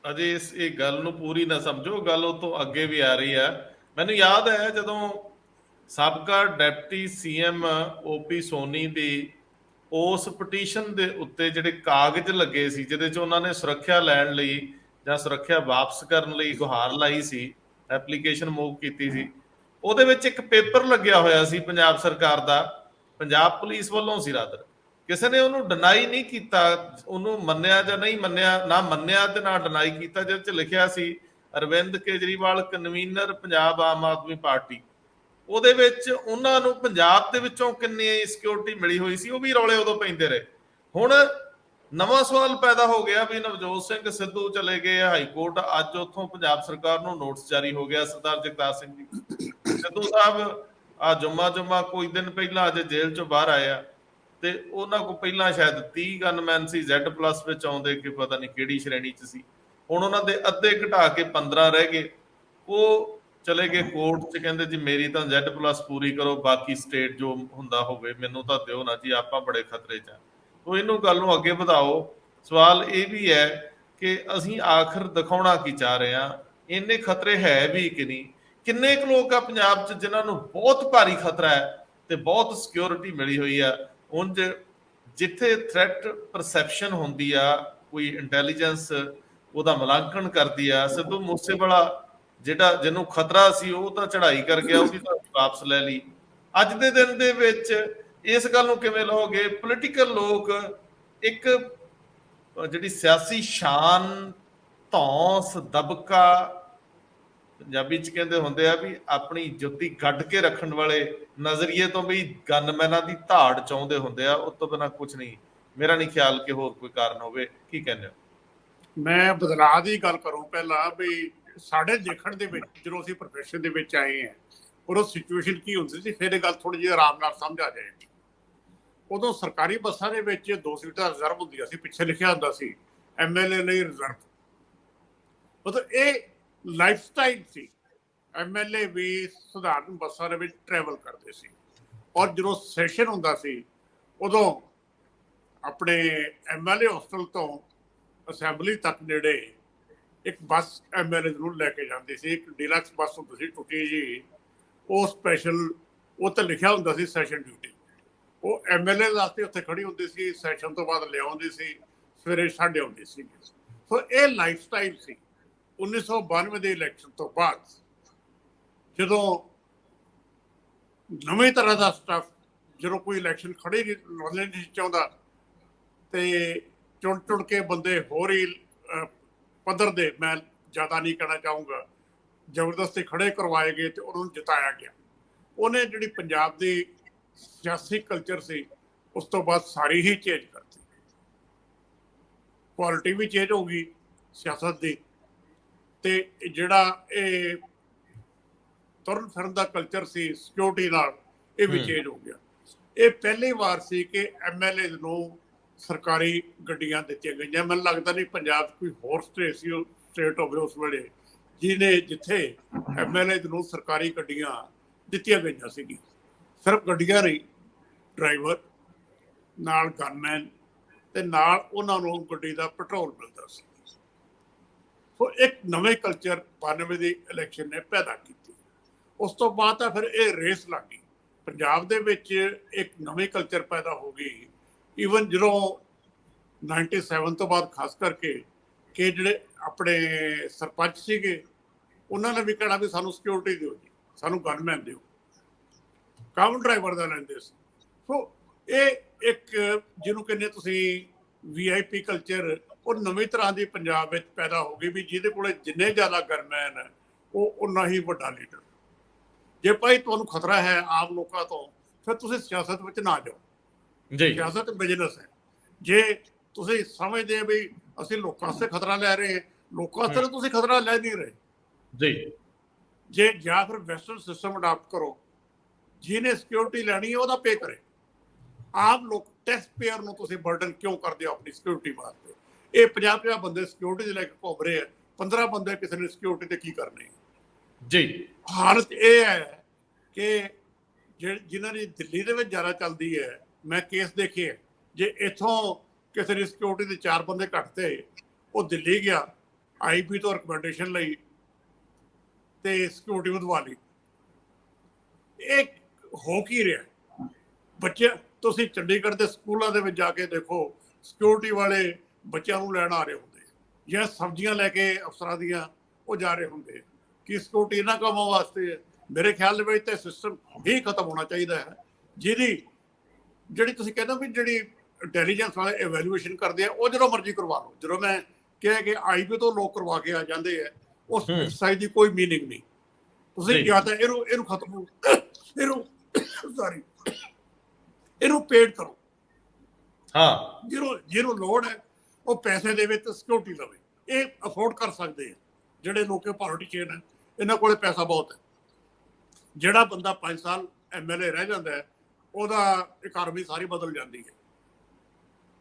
ਅਜੇ ਇਹ ਗੱਲ ਨੂੰ ਪੂਰੀ ਨਾ ਸਮਝੋ, ਗੱਲ ਉਹ ਤੋਂ ਅੱਗੇ ਵੀ ਆ ਰਹੀ ਹੈ। ਮੈਨੂੰ ਯਾਦ ਹੈ ਜਦੋਂ ਸਾਬਕਾ ਡਿਪਟੀ ਸੀਐਮ ਓਪੀ ਸੋਨੀ ਦੀ ਉਸ ਪਟੀਸ਼ਨ ਦੇ ਉੱਤੇ ਜਿਹੜੇ ਕਾਗਜ਼ ਲੱਗੇ ਸੀ, ਜਿਹਦੇ 'ਚ ਉਹਨਾਂ ਨੇ ਸੁਰੱਖਿਆ ਲੈਣ ਲਈ ਜਾਂ ਸੁਰੱਖਿਆ ਵਾਪਸ ਕਰਨ ਲਈ ਗੁਹਾਰ ਲਾਈ ਸੀ, ਐਪਲੀਕੇਸ਼ਨ ਮੂਵ ਕੀਤੀ ਸੀ, ਉਹਦੇ ਵਿੱਚ ਇੱਕ ਪੇਪਰ ਲੱਗਿਆ ਹੋਇਆ ਸੀ ਪੰਜਾਬ ਸਰਕਾਰ ਦਾ, ਪੰਜਾਬ ਪੁਲਿਸ ਵੱਲੋਂ ਸੀ ਰਾਦਰ। ਕਿਸੇ ਨੇ ਉਹਨੂੰ ਡਿਨਾਈ ਨਹੀਂ ਕੀਤਾ, ਉਹਨੂੰ ਮੰਨਿਆ ਜਾਂ ਨਹੀਂ ਮੰਨਿਆ, ਨਾ ਮੰਨਿਆ ਤੇ ਨਾ ਡਿਨਾਈ ਕੀਤਾ। ਜਿਹਦੇ 'ਚ ਲਿਖਿਆ ਸੀ ਅਰਵਿੰਦ ਕੇਜਰੀਵਾਲ ਕਨਵੀਨਰ ਪੰਜਾਬ ਆਮ ਆਦਮੀ ਪਾਰਟੀ। ਉਹਦੇ ਵਿੱਚ ਉਹਨਾਂ ਨੂੰ ਪੰਜਾਬ ਦੇ ਵਿੱਚੋਂ ਕਿੰਨੀ ਸਿਕਿਉਰਿਟੀ ਮਿਲੀ ਹੋਈ ਸੀ, ਉਹ ਵੀ ਰੌਲੇ ਉਦੋਂ ਪੈਂਦੇ ਰਹੇ। ਹੁਣ ਨਵਾਂ ਸਵਾਲ ਪੈਦਾ ਹੋ ਗਿਆ ਵੀ ਨਵਜੋਤ ਸਿੰਘ ਸਿੱਧੂ ਚਲੇ ਗਏ ਹਾਈ ਕੋਰਟ, ਅੱਜ ਉੱਥੋਂ ਪੰਜਾਬ ਸਰਕਾਰ ਨੂੰ ਨੋਟਿਸ ਜਾਰੀ ਹੋ ਗਿਆ ਸਰਦਾਰ ਜਗਤਾਰ ਸਿੰਘ ਜੀ ਸਿੱਧੂ ਸਾਹਿਬ ਆ ਜੁਮਾ ਕੋਈ ਦਿਨ ਪਹਿਲਾਂ ਅੱਜ ਜੇਲ੍ਹ ਚੋਂ ਬਾਹਰ ਆਇਆ, ਤੇ ਉਹਨਾਂ ਕੋਲ ਪਹਿਲਾਂ ਸ਼ਾਇਦ 30 ਗਨਮੈਨ ਸੀ Z+ ਵਿੱਚ ਆਉਂਦੇ, ਕਿ ਪਤਾ ਨਹੀਂ ਕਿਹੜੀ ਸ਼੍ਰੇਣੀ 'ਚ ਸੀ। ਹੁਣ ਉਹਨਾਂ ਦੇ ਅੱਧੇ ਘਟਾ ਕੇ 15 ਰਹਿ ਗਏ। ਉਹ ਚਲੇ ਗਏ ਕੋਰਟ 'ਚ, ਕਹਿੰਦੇ ਜੀ ਮੇਰੀ ਤਾਂ Z+ ਪੂਰੀ ਕਰੋ, ਬਾਕੀ ਸਟੇਟ ਜੋ ਹੁੰਦਾ ਹੋਵੇ ਮੈਨੂੰ ਤਾਂ ਦਿਓ ਨਾ ਜੀ, ਆਪਾਂ ਬੜੇ ਖਤਰੇ 'ਚ ਆ। ਤੋ ਇਹਨੂੰ ਗੱਲ ਨੂੰ ਅੱਗੇ ਵਧਾਓ। ਸਵਾਲ ਇਹ ਵੀ ਹੈ ਕਿ ਅਸੀਂ ਆਖਰ ਦਿਖਾਉਣਾ ਕੀ ਚਾਹ ਰਹੇ ਹਾਂ, ਇੰਨੇ ਖਤਰੇ ਹੈ ਵੀ ਕਿ ਨਹੀਂ? ਕਿੰਨੇ ਕੁ ਲੋਕ ਆ ਪੰਜਾਬ 'ਚ ਜਿਨ੍ਹਾਂ ਨੂੰ ਬਹੁਤ ਭਾਰੀ ਖਤਰਾ ਹੈ ਤੇ ਬਹੁਤ ਸਿਕਿਉਰਿਟੀ ਮਿਲੀ ਹੋਈ ਆ? ਉਂਝ ਜਿੱਥੇ ਥ੍ਰੈਟ ਪਰਸੈਪਸ਼ਨ ਹੁੰਦੀ ਆ, ਕੋਈ ਇੰਟੈਲੀਜੈਂਸ ਉਹਦਾ ਮੁਲਾਂਕਣ ਕਰਦੀ ਆ, ਸਿੱਧੂ ਮੂਸੇਵਾਲਾ ਜਿਹੜਾ ਜਿਹਨੂੰ ਖਤਰਾ ਸੀ ਉਹ ਤਾਂ ਚੜ੍ਹਾਈ ਕਰ ਗਿਆ, ਉਹਦੀ ਤਾਂ ਵਾਪਸ ਲੈ ਲਈ। ਅੱਜ ਦੇ ਦਿਨ ਦੇ ਵਿੱਚ ਇਸ ਗੱਲ ਨੂੰ ਕਿਵੇਂ ਲਓਗੇ? ਪੋਲੀਟੀਕਲ ਲੋਕ ਇੱਕ ਜਿਹੜੀ ਸਿਆਸੀ ਸ਼ਾਨ, ਧੌਂਸ, ਦਬਕਾ, ਪੰਜਾਬੀ ਚ ਕਹਿੰਦੇ ਹੁੰਦੇ ਆ ਵੀ ਆਪਣੀ ਜੁੱਤੀ ਗੱਡ ਕੇ ਰੱਖਣ ਵਾਲੇ ਨਜ਼ਰੀਏ ਤੋਂ ਵੀ ਗਨਮੈਨਾਂ ਦੀ ਧਾੜ ਚਾਹੁੰਦੇ ਹੁੰਦੇ ਆ, ਉਸ ਤੋਂ ਬਿਨਾਂ ਕੁਝ ਨਹੀਂ। ਮੇਰਾ ਨਹੀਂ ਖਿਆਲ ਕਿ ਹੋਰ ਕੋਈ ਕਾਰਨ ਹੋਵੇ। ਕੀ ਕਹਿੰਦੇ ਹੋ? ਮੈਂ ਬਦਲਾਅ ਦੀ ਗੱਲ ਕਰੂੰ ਪਹਿਲਾਂ ਵੀ ਸਾਡੇ ਦੇਖਣ ਦੇ ਵਿੱਚ ਜਦੋਂ ਅਸੀਂ ਪ੍ਰੋਫੈਸ਼ਨ ਦੇ ਵਿੱਚ ਆਏ ਹਾਂ ਉਦੋਂ ਸਿਚੁਏਸ਼ਨ ਕੀ ਹੁੰਦੀ ਸੀ, ਫਿਰ ਇਹ ਗੱਲ ਥੋੜੀ ਜਿਹੀ ਆਰਾਮ ਨਾਲ ਸਮਝ ਆ ਜਾਏਗੀ। ਉਦੋਂ ਸਰਕਾਰੀ ਬੱਸਾਂ ਦੇ ਵਿੱਚ 2 ਸੀਟਾਂ ਰਿਜ਼ਰਵ ਹੁੰਦੀਆਂ ਸੀ, ਪਿੱਛੇ ਲਿਖਿਆ ਹੁੰਦਾ ਸੀ MLA ਲਈ ਰਿਜ਼ਰਵ। ਮਤਲਬ ਇਹ ਲਾਈਫ ਸਟਾਈਲ ਸੀ। MLA ਵੀ ਸਧਾਰਨ ਬੱਸਾਂ ਦੇ ਵਿੱਚ ਟਰੈਵਲ ਕਰਦੇ ਸੀ, ਔਰ ਜਦੋਂ ਸੈਸ਼ਨ ਹੁੰਦਾ ਸੀ ਉਦੋਂ ਆਪਣੇ MLA ਹੋਸਟਲ ਤੋਂ ਅਸੈਂਬਲੀ ਤੱਕ ਨੇੜੇ ਇੱਕ ਬੱਸ MLA ਨੂੰ ਲੈ ਕੇ ਜਾਂਦੀ ਸੀ। ਇੱਕ ਡੀਲਕਸ ਬੱਸ ਹੁੰਦੀ ਸੀ ਟੁੱਟੀ ਜੀ, ਉਹ ਸਪੈਸ਼ਲ, ਉਹ ਤੇ ਲਿਖਿਆ ਹੁੰਦਾ ਸੀ ਸੈਸ਼ਨ ਡਿਊਟੀ। ਉਹ MLA ਵਾਸਤੇ ਉੱਥੇ ਖੜੀ ਹੁੰਦੀ ਸੀ, ਸੈਸ਼ਨ ਤੋਂ ਬਾਅਦ ਲਿਆਉਂਦੀ ਸੀ, ਸਵੇਰੇ ਛੱਡ ਆਉਂਦੀ ਸੀ। ਸੋ ਇਹ ਲਾਈਫ ਸਟਾਈਲ ਸੀ। 1992 ਦੇ ਇਲੈਕਸ਼ਨ ਤੋਂ ਬਾਅਦ ਜਦੋਂ ਨਵੇਂ ਤਰ੍ਹਾਂ ਦਾ ਸਟਾਫ, ਜਦੋਂ ਕੋਈ ਇਲੈਕਸ਼ਨ ਖੜੇ ਨਹੀਂ ਚਾਹੁੰਦਾ ਤੇ ਚੁਣ ਕੇ ਬੰਦੇ ਹੋਰ ਹੀ ਪੱਧਰ ਦੇ, ਮੈਂ ਜ਼ਿਆਦਾ ਨਹੀਂ ਕਹਿਣਾ ਚਾਹੂੰਗਾ, ਜ਼ਬਰਦਸਤੀ ਖੜੇ ਕਰਵਾਏ ਗਏ ਤੇ ਉਹਨਾਂ ਨੂੰ ਜਿਤਾਇਆ ਗਿਆ। ਉਹਨੇ ਜਿਹੜੀ ਪੰਜਾਬ ਦੀ ਸਿਆਸੀ ਕਲਚਰ ਸੀ ਉਸ ਤੋਂ ਬਾਅਦ ਸਾਰੀ ਹੀ ਚੇਂਜ ਕਰਤੀ। ਕੁਆਲਿਟੀ ਵੀ ਚੇਂਜ ਹੋ ਗਈ ਸਿਆਸਤ ਦੀ, ਤੇ ਜਿਹੜਾ ਇਹ ਤੁਰਨ ਫਿਰਨ ਦਾ ਕਲਚਰ ਸੀ ਸਿਕਿਉਰਿਟੀ ਨਾਲ, ਇਹ ਵੀ ਚੇਂਜ ਹੋ ਗਿਆ। ਇਹ ਪਹਿਲੀ ਵਾਰ ਸੀ ਕਿ MLA ਨੂੰ ਸਰਕਾਰੀ ਗੱਡੀਆਂ ਦਿੱਤੀਆਂ ਗਈਆਂ। ਮੈਨੂੰ ਲੱਗਦਾ ਨਹੀਂ ਪੰਜਾਬ 'ਚ ਕੋਈ ਹੋਰ ਸਟੇਟ ਹੋਵੇ ਉਸ ਵੇਲੇ ਜਿੱਥੇ MLA ਨੂੰ ਸਰਕਾਰੀ ਗੱਡੀਆਂ ਦਿੱਤੀਆਂ ਗਈਆਂ ਸੀਗੀ। ਸਿਰਫ ਗੱਡੀਆਂ ਨਹੀਂ, ਡਰਾਈਵਰ ਨਾਲ, ਗਨਮੈਨ, ਤੇ ਨਾਲ ਉਹਨਾਂ ਨੂੰ ਗੱਡੀ ਦਾ ਪੈਟਰੋਲ ਮਿਲਦਾ ਸੀ। ਸੋ ਇੱਕ ਨਵੇਂ ਕਲਚਰ 92 ਦੀ ਇਲੈਕਸ਼ਨ ਨੇ ਪੈਦਾ ਕੀਤੀ। ਉਸ ਤੋਂ ਬਾਅਦ ਤਾਂ ਫਿਰ ਇਹ ਰੇਸ ਲੱਗ ਗਈ ਪੰਜਾਬ ਦੇ ਵਿੱਚ, ਇੱਕ ਨਵੀਂ ਕਲਚਰ ਪੈਦਾ ਹੋ ਗਈ। ਈਵਨ ਜਦੋਂ 97 ਤੋਂ ਬਾਅਦ ਖਾਸ ਕਰਕੇ ਕਿ ਜਿਹੜੇ ਆਪਣੇ ਸਰਪੰਚ ਸੀਗੇ ਉਹਨਾਂ ਨੇ ਵੀ ਕਹਿਣਾ ਵੀ ਸਾਨੂੰ ਸਿਕਿਉਰਿਟੀ ਦਿਓ ਜੀ, ਸਾਨੂੰ ਗਨਮੈਨ ਦਿਓ, ਕਾਮ ਡਰਾਈਵਰ ਦਾ ਲੈਂਦੇ ਸੀ। ਸੋ ਇਹ ਇੱਕ ਜਿਹਨੂੰ ਕਹਿੰਦੇ ਤੁਸੀਂ VIP ਕਲਚਰ, ਉਹ ਨਵੀਂ ਤਰ੍ਹਾਂ ਦੀ ਪੰਜਾਬ ਵਿੱਚ ਪੈਦਾ ਹੋ ਗਈ ਵੀ ਜਿਹਦੇ ਕੋਲੇ ਜਿੰਨੇ ਜ਼ਿਆਦਾ ਗਨਮੈਨ ਹੈ ਉਹ ਉਨਾ ਹੀ ਵੱਡਾ ਲੀਡਰ। ਜੇ ਭਾਈ ਤੁਹਾਨੂੰ ਖਤਰਾ ਹੈ ਆਮ ਲੋਕਾਂ ਤੋਂ, ਫਿਰ ਤੁਸੀਂ ਸਿਆਸਤ ਵਿੱਚ ਨਾ ਜਾਓ ਜੀ। ਸਿਆਸਤ ਬਿਜ਼ਨਸ ਹੈ। ਜੇ ਤੁਸੀਂ ਸਮਝਦੇ ਵੀ ਅਸੀਂ ਲੋਕਾਂ ਵਾਸਤੇ ਖਤਰਾ ਲੈ ਰਹੇ, ਲੋਕਾਂ ਵਾਸਤੇ ਤੁਸੀਂ ਖਤਰਾ ਲੈ ਨਹੀਂ ਰਹੇ ਜੀ। ਜੇ ਜਾਂ ਫਿਰ ਵੈਸਟਰਨ ਸਿਸਟਮ ਅਡਾਪਟ ਕਰੋ, ਜਿਹਨੇ ਸਿਕਿਉਰਿਟੀ ਲੈਣੀ ਹੈ ਉਹਦਾ ਪੇ ਕਰੇ। ਆਮ ਲੋਕ ਟੈਕਸ ਪੇਅਰ ਨੂੰ ਤੁਸੀਂ ਬਰਡਨ ਕਿਉਂ ਕਰਦੇ ਹੋ ਆਪਣੀ ਸਿਕਿਉਰਿਟੀ ਵਾਸਤੇ? ਇਹ 50 ਬੰਦੇ ਸਿਕਿਉਰਿਟੀ ਦੇ ਲੈ ਕੇ ਘੁੰਮ ਰਹੇ ਆ, 15 ਬੰਦੇ ਕਿਸੇ ਨੇ ਸਿਕਿਉਰਿਟੀ ਤੇ ਕੀ ਕਰਨੀ ਜੀ। ਹਾਲਤ ਇਹ ਹੈ ਕਿ ਜਿਨ੍ਹਾਂ ਦੀ ਦਿੱਲੀ ਦੇ ਵਿੱਚ ਜ਼ਿਆਦਾ ਚੱਲਦੀ ਹੈ, ਮੈਂ ਕੇਸ ਦੇਖੇ, ਜੇ ਇੱਥੋਂ ਕਿਸੇ ਦੀ ਸਿਕਿਉਰਿਟੀ ਦੇ 4 ਬੰਦੇ ਘੱਟਦੇ, ਉਹ ਦਿੱਲੀ ਗਿਆ IP ਤੋਂ ਰਿਕਮੈਂਡੇਸ਼ਨ ਲਈ ਤੇ ਸਿਕਿਉਰਿਟੀ ਵਧਵਾ ਲਈ। ਇਹ ਹੋ ਕੀ ਰਿਹਾ? ਬੱਚੇ, ਤੁਸੀਂ ਚੰਡੀਗੜ੍ਹ ਦੇ ਸਕੂਲਾਂ ਦੇ ਵਿੱਚ ਜਾ ਕੇ ਦੇਖੋ, ਸਿਕਿਉਰਿਟੀ ਵਾਲੇ ਬੱਚਿਆਂ ਨੂੰ ਲੈਣ ਆ ਰਹੇ ਹੁੰਦੇ, ਜਾਂ ਸਬਜ਼ੀਆਂ ਲੈ ਕੇ ਅਫਸਰਾਂ ਦੀਆਂ ਉਹ ਜਾ ਰਹੇ ਹੁੰਦੇ। ਕਿ ਸਿਕਿਉਰਿਟੀ ਇਹਨਾਂ ਕੰਮਾਂ ਵਾਸਤੇ ਹੈ? ਮੇਰੇ ਖਿਆਲ ਦੇ ਵਿੱਚ ਤਾਂ ਸਿਸਟਮ ਹੀ ਖਤਮ ਹੋਣਾ ਚਾਹੀਦਾ ਹੈ। ਜਿਹੜੀ ਤੁਸੀਂ ਕਹਿੰਦੇ ਵੀ ਜਿਹੜੀ ਇੰਟੈਲੀਜੈਂਸ ਵਾਲੇ ਐਵੈਲੂਏਸ਼ਨ ਕਰਦੇ ਆ, ਉਹ ਜਦੋਂ ਮਰਜ਼ੀ ਕਰਵਾ ਲਓ। ਜਦੋਂ ਮੈਂ ਕਿਹਾ ਕਿ IP ਤੋਂ ਲੋਕ ਕਰਵਾ ਕੇ ਆ ਜਾਂਦੇ ਆ, ਉਸ ਸਾਈਜ਼ ਦੀ ਕੋਈ ਮੀਨਿੰਗ ਨਹੀਂ। ਤੁਸੀਂ ਜਾਂ ਤਾਂ ਇਹਨੂੰ ਖਤਮ, ਇਹਨੂੰ ਪੇਡ ਕਰੋ। ਹਾਂ, ਜਿਹਨੂੰ ਲੋੜ ਹੈ ਉਹ ਪੈਸੇ ਦੇਵੇ ਤੇ ਸਿਕਿਉਰਿਟੀ ਲਵੇ। ਇਹ ਅਫੋਰਡ ਕਰ ਸਕਦੇ ਆ ਜਿਹੜੇ ਲੋਕ ਪੋਲੀਟੀਸ਼ੀਅਨ ਹੈ, ਇਹਨਾਂ ਕੋਲੇ ਪੈਸਾ ਬਹੁਤ ਹੈ। ਜਿਹੜਾ ਬੰਦਾ 5 ਸਾਲ MLA ਰਹਿ ਜਾਂਦਾ ਹੈ, ਉਹਦਾ ਇਕਾਨਮੀ ਸਾਰੀ ਬਦਲ ਜਾਂਦੀ ਹੈ।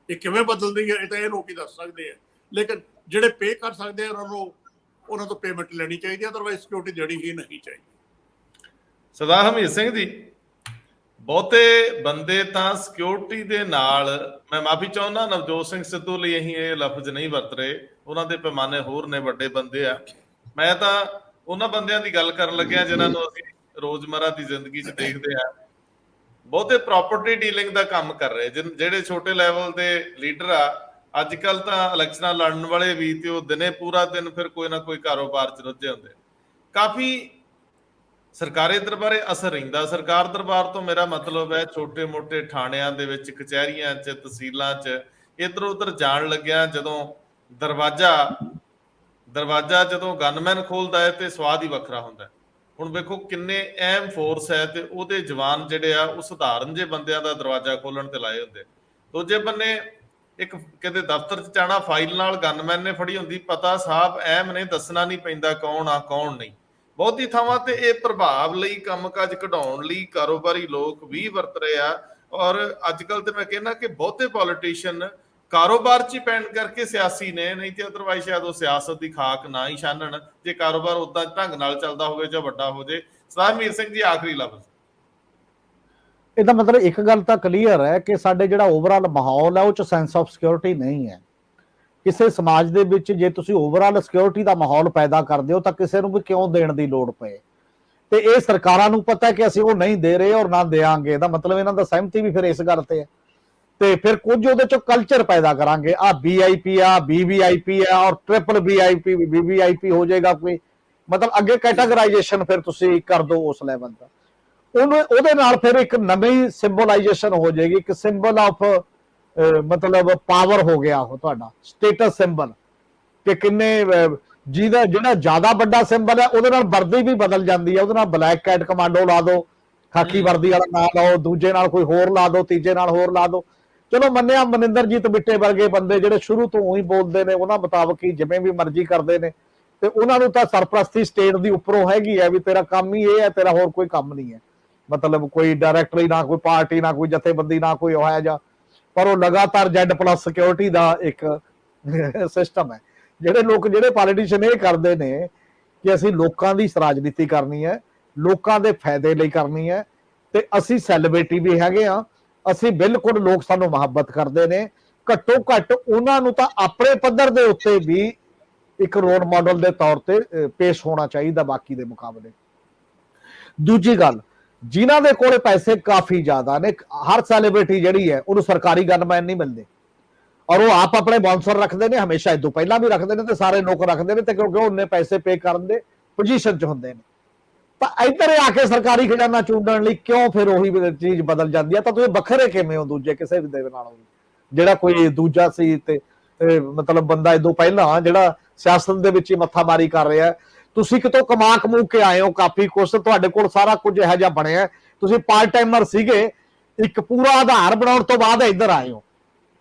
ਇਹ ਕਿਵੇਂ ਬਦਲਦੀ ਹੈ ਇਹ ਤਾਂ ਇਹ ਲੋਕ ਹੀ ਦੱਸ ਸਕਦੇ ਆ। ਲੇਕਿਨ ਜਿਹੜੇ ਪੇ ਕਰ ਸਕਦੇ ਆ ਉਹਨਾਂ ਨੂੰ ਉਹਨਾਂ ਤੋਂ ਪੇਮੈਂਟ ਲੈਣੀ ਚਾਹੀਦੀ, ਅਦਰਵਾਈਜ਼ ਸਿਕਿਉਰਿਟੀ ਦੇਣੀ ਹੀ ਨਹੀਂ ਚਾਹੀਦੀ। ਸਰਦਾਰ ਹਮੀਰ ਸਿੰਘ ਜੀ, ਬਹੁਤੇ ਬੰਦੇ ਤਾਂ ਸਿਕਿਉਰਿਟੀ ਦੇ ਨਾਲ, ਮੈਂ ਮਾਫੀ ਚਾਹੁੰਦਾ ਨਵਜੋਤ ਸਿੰਘ ਸਿੱਧੂ ਲਈ ਅਸੀਂ ਇਹ ਲਫ਼ਜ਼ ਨਹੀਂ ਵਰਤ ਰਹੇ, ਉਹਨਾਂ ਦੇ ਪੈਮਾਨੇ ਹੋਰ ਨੇ, ਵੱਡੇ ਬੰਦੇ ਆ। ਮੈਂ ਤਾਂ ਉਹਨਾਂ ਬੰਦਿਆਂ ਦੀ ਗੱਲ ਕਰਨ ਲੱਗਿਆ ਜਿਨ੍ਹਾਂ ਨੂੰ ਅਸੀਂ ਰੋਜ਼ਮਰਾ ਦੀ ਜ਼ਿੰਦਗੀ 'ਚ ਦੇਖਦੇ ਆ। ਬਹੁਤੇ ਪ੍ਰਾਪਰਟੀ ਡੀਲਿੰਗ ਦਾ ਕੰਮ ਕਰ ਰਹੇ, ਜਿਹੜੇ ਛੋਟੇ ਲੈਵਲ ਦੇ ਲੀਡਰ ਆ। ਅੱਜ ਕੱਲ ਤਾਂ ਇਲੈਕਸ਼ਨਾਂ ਲੜਨ ਵਾਲੇ ਵੀ ਤੇ ਉਹ ਦਿਨੇ ਪੂਰਾ ਦਿਨ ਫਿਰ ਕੋਈ ਨਾ ਕੋਈ ਕਾਰੋਬਾਰ 'ਚ ਰੁੱਝੇ ਹੁੰਦੇ। ਕਾਫੀ ਸਰਕਾਰੀ ਦਰਬਾਰੇ ਅਸਰ ਰਹਿੰਦਾ। ਸਰਕਾਰ ਦਰਬਾਰ ਤੋਂ ਮੇਰਾ ਮਤਲਬ ਹੈ ਛੋਟੇ ਮੋਟੇ ਥਾਣਿਆਂ ਦੇ ਵਿੱਚ, ਕਚਹਿਰੀਆਂ 'ਚ, ਤਹਿਸੀਲਾਂ 'ਚ ਇੱਧਰ ਉੱਧਰ ਜਾਣ ਲੱਗਿਆ ਜਦੋਂ ਦਰਵਾਜ਼ਾ ਜਦੋਂ ਗਨਮੈਨ ਖੋਲਦਾ ਹੈ ਤੇ ਸਵਾਦ ਹੀ ਵੱਖਰਾ ਹੁੰਦਾ। ਹੁਣ ਵੇਖੋ ਕਿੰਨੇ ਅਹਿਮ ਫੋਰਸ ਹੈ ਤੇ ਉਹਦੇ ਜਵਾਨ ਜਿਹੜੇ ਆ ਉਹ ਸਧਾਰਨ ਜੇ ਬੰਦਿਆਂ ਦਾ ਦਰਵਾਜ਼ਾ ਖੋਲਣ ਤੇ ਲਾਏ ਹੁੰਦੇ। ਦੂਜੇ ਬੰਨੇ ਇੱਕ ਕਿਤੇ ਦਫ਼ਤਰ 'ਚ ਜਾਣਾ, ਫਾਈਲ ਨਾਲ ਗਨਮੈਨ ਨੇ ਫੜੀ ਹੁੰਦੀ, ਪਤਾ ਸਾਹਿਬ ਅਹਿਮ ਨੇ, ਦੱਸਣਾ ਨਹੀਂ ਪੈਂਦਾ ਕੌਣ ਆ ਕੌਣ ਨਹੀਂ। ਬਹੁਤੀ ਥਾਵਾਂ ਤੇ ਇਹ ਪ੍ਰਭਾਵ ਲਈ, ਕੰਮਕਾਜ ਕਢਾਉਣ ਲਈ ਕਾਰੋਬਾਰੀ ਲੋਕ ਵੀ ਵਰਤ ਰਹੇ ਆ। ਔਰ ਅੱਜ ਕੱਲ ਤੇ ਮੈਂ ਕਹਿੰਦਾ ਕਿ ਬਹੁਤੇ ਪੋਲੀਟੀਸ਼ੀਅਨ ਕਾਰੋਬਾਰ 'ਚ ਹੀ ਪੈਣ ਕਰਕੇ ਸਿਆਸੀ ਨੇ, ਨਹੀਂ ਤੇ ਅਦਰਵਾਈਜ਼ ਸ਼ਾਇਦ ਉਹ ਸਿਆਸਤ ਦੀ ਖਾਕ ਨਾ ਹੀ ਛਾਨਣ ਜੇ ਕਾਰੋਬਾਰ ਉਦਾਂ ਢੰਗ ਨਾਲ ਚੱਲਦਾ ਹੋਵੇ ਜਾਂ ਵੱਡਾ ਹੋ ਜੇ। ਸਰਦਾਰ ਹਮੀਰ ਸਿੰਘ ਜੀ, ਆਖਰੀ ਲਫ਼ਜ਼। ਇਹਦਾ ਮਤਲਬ ਇੱਕ ਗੱਲ ਤਾਂ ਕਲੀਅਰ ਹੈ ਕਿ ਸਾਡੇ ਜਿਹੜਾ ਓਵਰਆਲ ਮਾਹੌਲ ਹੈ ਉਹ 'ਚ ਸੈਂਸ ਆਫ ਸਿਕਿਉਰਿਟੀ ਨਹੀਂ ਹੈ। ਕਿਸੇ ਸਮਾਜ ਦੇ ਵਿੱਚ ਜੇ ਤੁਸੀਂ ਓਵਰਆਲ ਸਿਕਿਉਰਿਟੀ ਦਾ ਮਾਹੌਲ ਪੈਦਾ ਕਰਦੇ ਹੋ ਤਾਂ ਕਿਸੇ ਨੂੰ ਵੀ ਕਿਉਂ ਦੇਣ ਦੀ ਲੋੜ ਪਏ। ਤੇ ਇਹ ਸਰਕਾਰਾਂ ਨੂੰ ਪਤਾ ਹੈ ਕਿ ਅਸੀਂ ਉਹ ਨਹੀਂ ਦੇ ਰਹੇ ਔਰ ਨਾ ਦੇਵਾਂਗੇ। ਇਹਦਾ ਮਤਲਬ ਇਹਨਾਂ ਦਾ ਸਹਿਮਤੀ ਵੀ ਫਿਰ ਇਸ ਗੱਲ ਤੇ ਹੈ। ਤੇ ਫਿਰ ਕੁਝ ਉਹਦੇ ਚੋਂ ਕਲਚਰ ਪੈਦਾ ਕਰਾਂਗੇ। ਆ VIP ਆ, BVIP ਆ ਔਰ ਟ੍ਰਿਪਲ VIP, VVIP ਹੋ ਜਾਏਗਾ ਕੋਈ, ਮਤਲਬ ਅੱਗੇ ਕੈਟਾਗਰਾਈਜੇਸ਼ਨ ਫਿਰ ਤੁਸੀਂ ਕਰ ਦਿਓ ਉਸ ਲੈਵਲ ਦਾ। ਉਹਦੇ ਨਾਲ ਫਿਰ ਇੱਕ ਨਵੀਂ ਸਿੰਬੋਲਾਈਜੇਸ਼ਨ ਹੋ ਜਾਏਗੀ, ਇੱਕ ਸਿੰਬਲ ਆਫ ਮਤਲਬ ਪਾਵਰ ਹੋ ਗਿਆ ਉਹ ਤੁਹਾਡਾ ਸਟੇਟਸ ਸਿੰਬਲ, ਕਿ ਕਿੰਨੇ ਜਿਹੜਾ ਜ਼ਿਆਦਾ ਵੱਡਾ ਸਿੰਬਲ ਹੈ ਉਹਦੇ ਨਾਲ ਵਰਦੀ ਵੀ ਬਦਲ ਜਾਂਦੀ ਹੈ। ਉਹਦੇ ਨਾਲ ਬਲੈਕ ਕੈਟ ਕਮਾਂਡੋ ਲਾ ਦੋ, ਖਾਕੀ ਵਰਦੀ ਵਾਲਾ ਨਾਂ ਲਾਓ, ਦੂਜੇ ਨਾਲ ਕੋਈ ਹੋਰ ਲਾ ਦੋ, ਤੀਜੇ ਨਾਲ ਹੋਰ ਲਾ ਦੋ। ਚਲੋ ਮੰਨਿਆ ਮਨਿੰਦਰਜੀਤ ਬਿੱਟੇ ਵਰਗੇ ਬੰਦੇ ਜਿਹੜੇ ਸ਼ੁਰੂ ਤੋਂ ਉਹੀ ਬੋਲਦੇ ਨੇ, ਉਹਨਾਂ ਮੁਤਾਬਕ ਹੀ ਜਿਵੇਂ ਵੀ ਮਰਜ਼ੀ ਕਰਦੇ ਨੇ, ਤੇ ਉਹਨਾਂ ਨੂੰ ਤਾਂ ਸਰਪ੍ਰਸਤੀ ਸਟੇਟ ਦੀ ਉੱਪਰੋਂ ਹੈਗੀ ਹੈ ਵੀ ਤੇਰਾ ਕੰਮ ਹੀ ਇਹ ਹੈ, ਤੇਰਾ ਹੋਰ ਕੋਈ ਕੰਮ ਨਹੀਂ ਹੈ। ਮਤਲਬ ਕੋਈ ਡਾਇਰੈਕਟਰੀ ਨਾ ਕੋਈ ਪਾਰਟੀ ਨਾ ਕੋਈ ਜਥੇਬੰਦੀ ਨਾ ਕੋਈ ਹੋਇਆ ਜਾ, ਪਰ ਉਹ ਲਗਾਤਾਰ Z+ ਸਿਕਿਉਰਿਟੀ ਦਾ ਇੱਕ ਸਿਸਟਮ ਹੈ। ਜਿਹੜੇ ਪੋਲੀਟੀਸ਼ੀਅਨ ਇਹ ਕਰਦੇ ਨੇ ਕਿ ਅਸੀਂ ਲੋਕਾਂ ਦੀ ਰਾਜਨੀਤੀ ਕਰਨੀ ਹੈ, ਲੋਕਾਂ ਦੇ ਫਾਇਦੇ ਲਈ ਕਰਨੀ ਹੈ, ਤੇ ਅਸੀਂ ਸੈਲੀਬ੍ਰਿਟੀ ਵੀ ਹੈਗੇ ਆ, ਅਸੀਂ ਬਿਲਕੁਲ ਲੋਕ ਸਾਨੂੰ ਮੁਹੱਬਤ ਕਰਦੇ ਨੇ। ਘੱਟੋ ਘੱਟ ਉਹਨਾਂ ਨੂੰ ਤਾਂ ਆਪਣੇ ਪੱਧਰ ਦੇ ਉੱਤੇ ਵੀ ਇੱਕ ਰੋਲ ਮਾਡਲ ਦੇ ਤੌਰ ਤੇ ਪੇਸ਼ ਹੋਣਾ ਚਾਹੀਦਾ ਬਾਕੀ ਦੇ ਮੁਕਾਬਲੇ। ਦੂਜੀ ਗੱਲ, ਜਿਨ੍ਹਾਂ ਦੇ ਕੋਲੇ ਪੈਸੇ ਕਾਫੀ ਜ਼ਿਆਦਾ ਨੇ, ਹਰ ਸੈਲੀਬ੍ਰਿਟੀ ਜਿਹੜੀ ਹੈ ਉਹਨੂੰ ਸਰਕਾਰੀ ਗਨਮੈਨ ਨਹੀਂ ਮਿਲਦੇ, ਔਰ ਉਹ ਆਪ ਆਪਣੇ ਬਾਉਂਸਰ ਰੱਖਦੇ ਨੇ, ਹਮੇਸ਼ਾ ਇਦੋਂ ਪਹਿਲਾਂ ਵੀ ਰੱਖਦੇ ਨੇ ਤੇ ਸਾਰੇ ਲੋਕ ਰੱਖਦੇ ਨੇ, ਤੇ ਕਿਉਂਕਿ ਉਹਨੇ ਪੈਸੇ ਪੇ ਕਰਨ ਦੇ ਪੋਜੀਸ਼ਨ 'ਚ ਹੁੰਦੇ ਨੇ। ਤਾਂ ਇੱਧਰ ਆ ਕੇ ਸਰਕਾਰੀ ਖਜ਼ਾਨਾ ਚੂੰਡਣ ਲਈ ਕਿਉਂ ਫਿਰ ਉਹੀ ਚੀਜ਼ ਬਦਲ ਜਾਂਦੀ ਹੈ? ਤਾਂ ਤੁਸੀਂ ਵੱਖਰੇ ਕਿਵੇਂ ਹੋ ਦੂਜੇ ਕਿਸੇ ਵੀ ਦੇ ਨਾਲੋਂ? ਜਿਹੜਾ ਕੋਈ ਦੂਜਾ ਸੀ ਤੇ ਮਤਲਬ ਬੰਦਾ ਇਦੋਂ ਪਹਿਲਾਂ ਜਿਹੜਾ ਸਿਆਸਤ ਦੇ ਵਿੱਚ ਹੀ ਮੱਥਾਮਾਰੀ ਕਰ ਰਿਹਾ, ਤੁਸੀਂ ਕਿਤੋਂ ਕਮਾ ਕਮੂ ਕੇ ਆਏ ਹੋ ਕਾਫੀ ਕੁਛ, ਤੁਹਾਡੇ ਕੋਲ ਸਾਰਾ ਕੁਝ ਇਹੋ ਜਿਹਾ ਬਣਿਆ, ਤੁਸੀਂ ਪਾਰਟ ਟਾਈਮਰ ਸੀਗੇ, ਇੱਕ ਪੂਰਾ ਆਧਾਰ ਬਣਾਉਣ ਤੋਂ ਬਾਅਦ ਇੱਧਰ ਆਏ ਹੋ।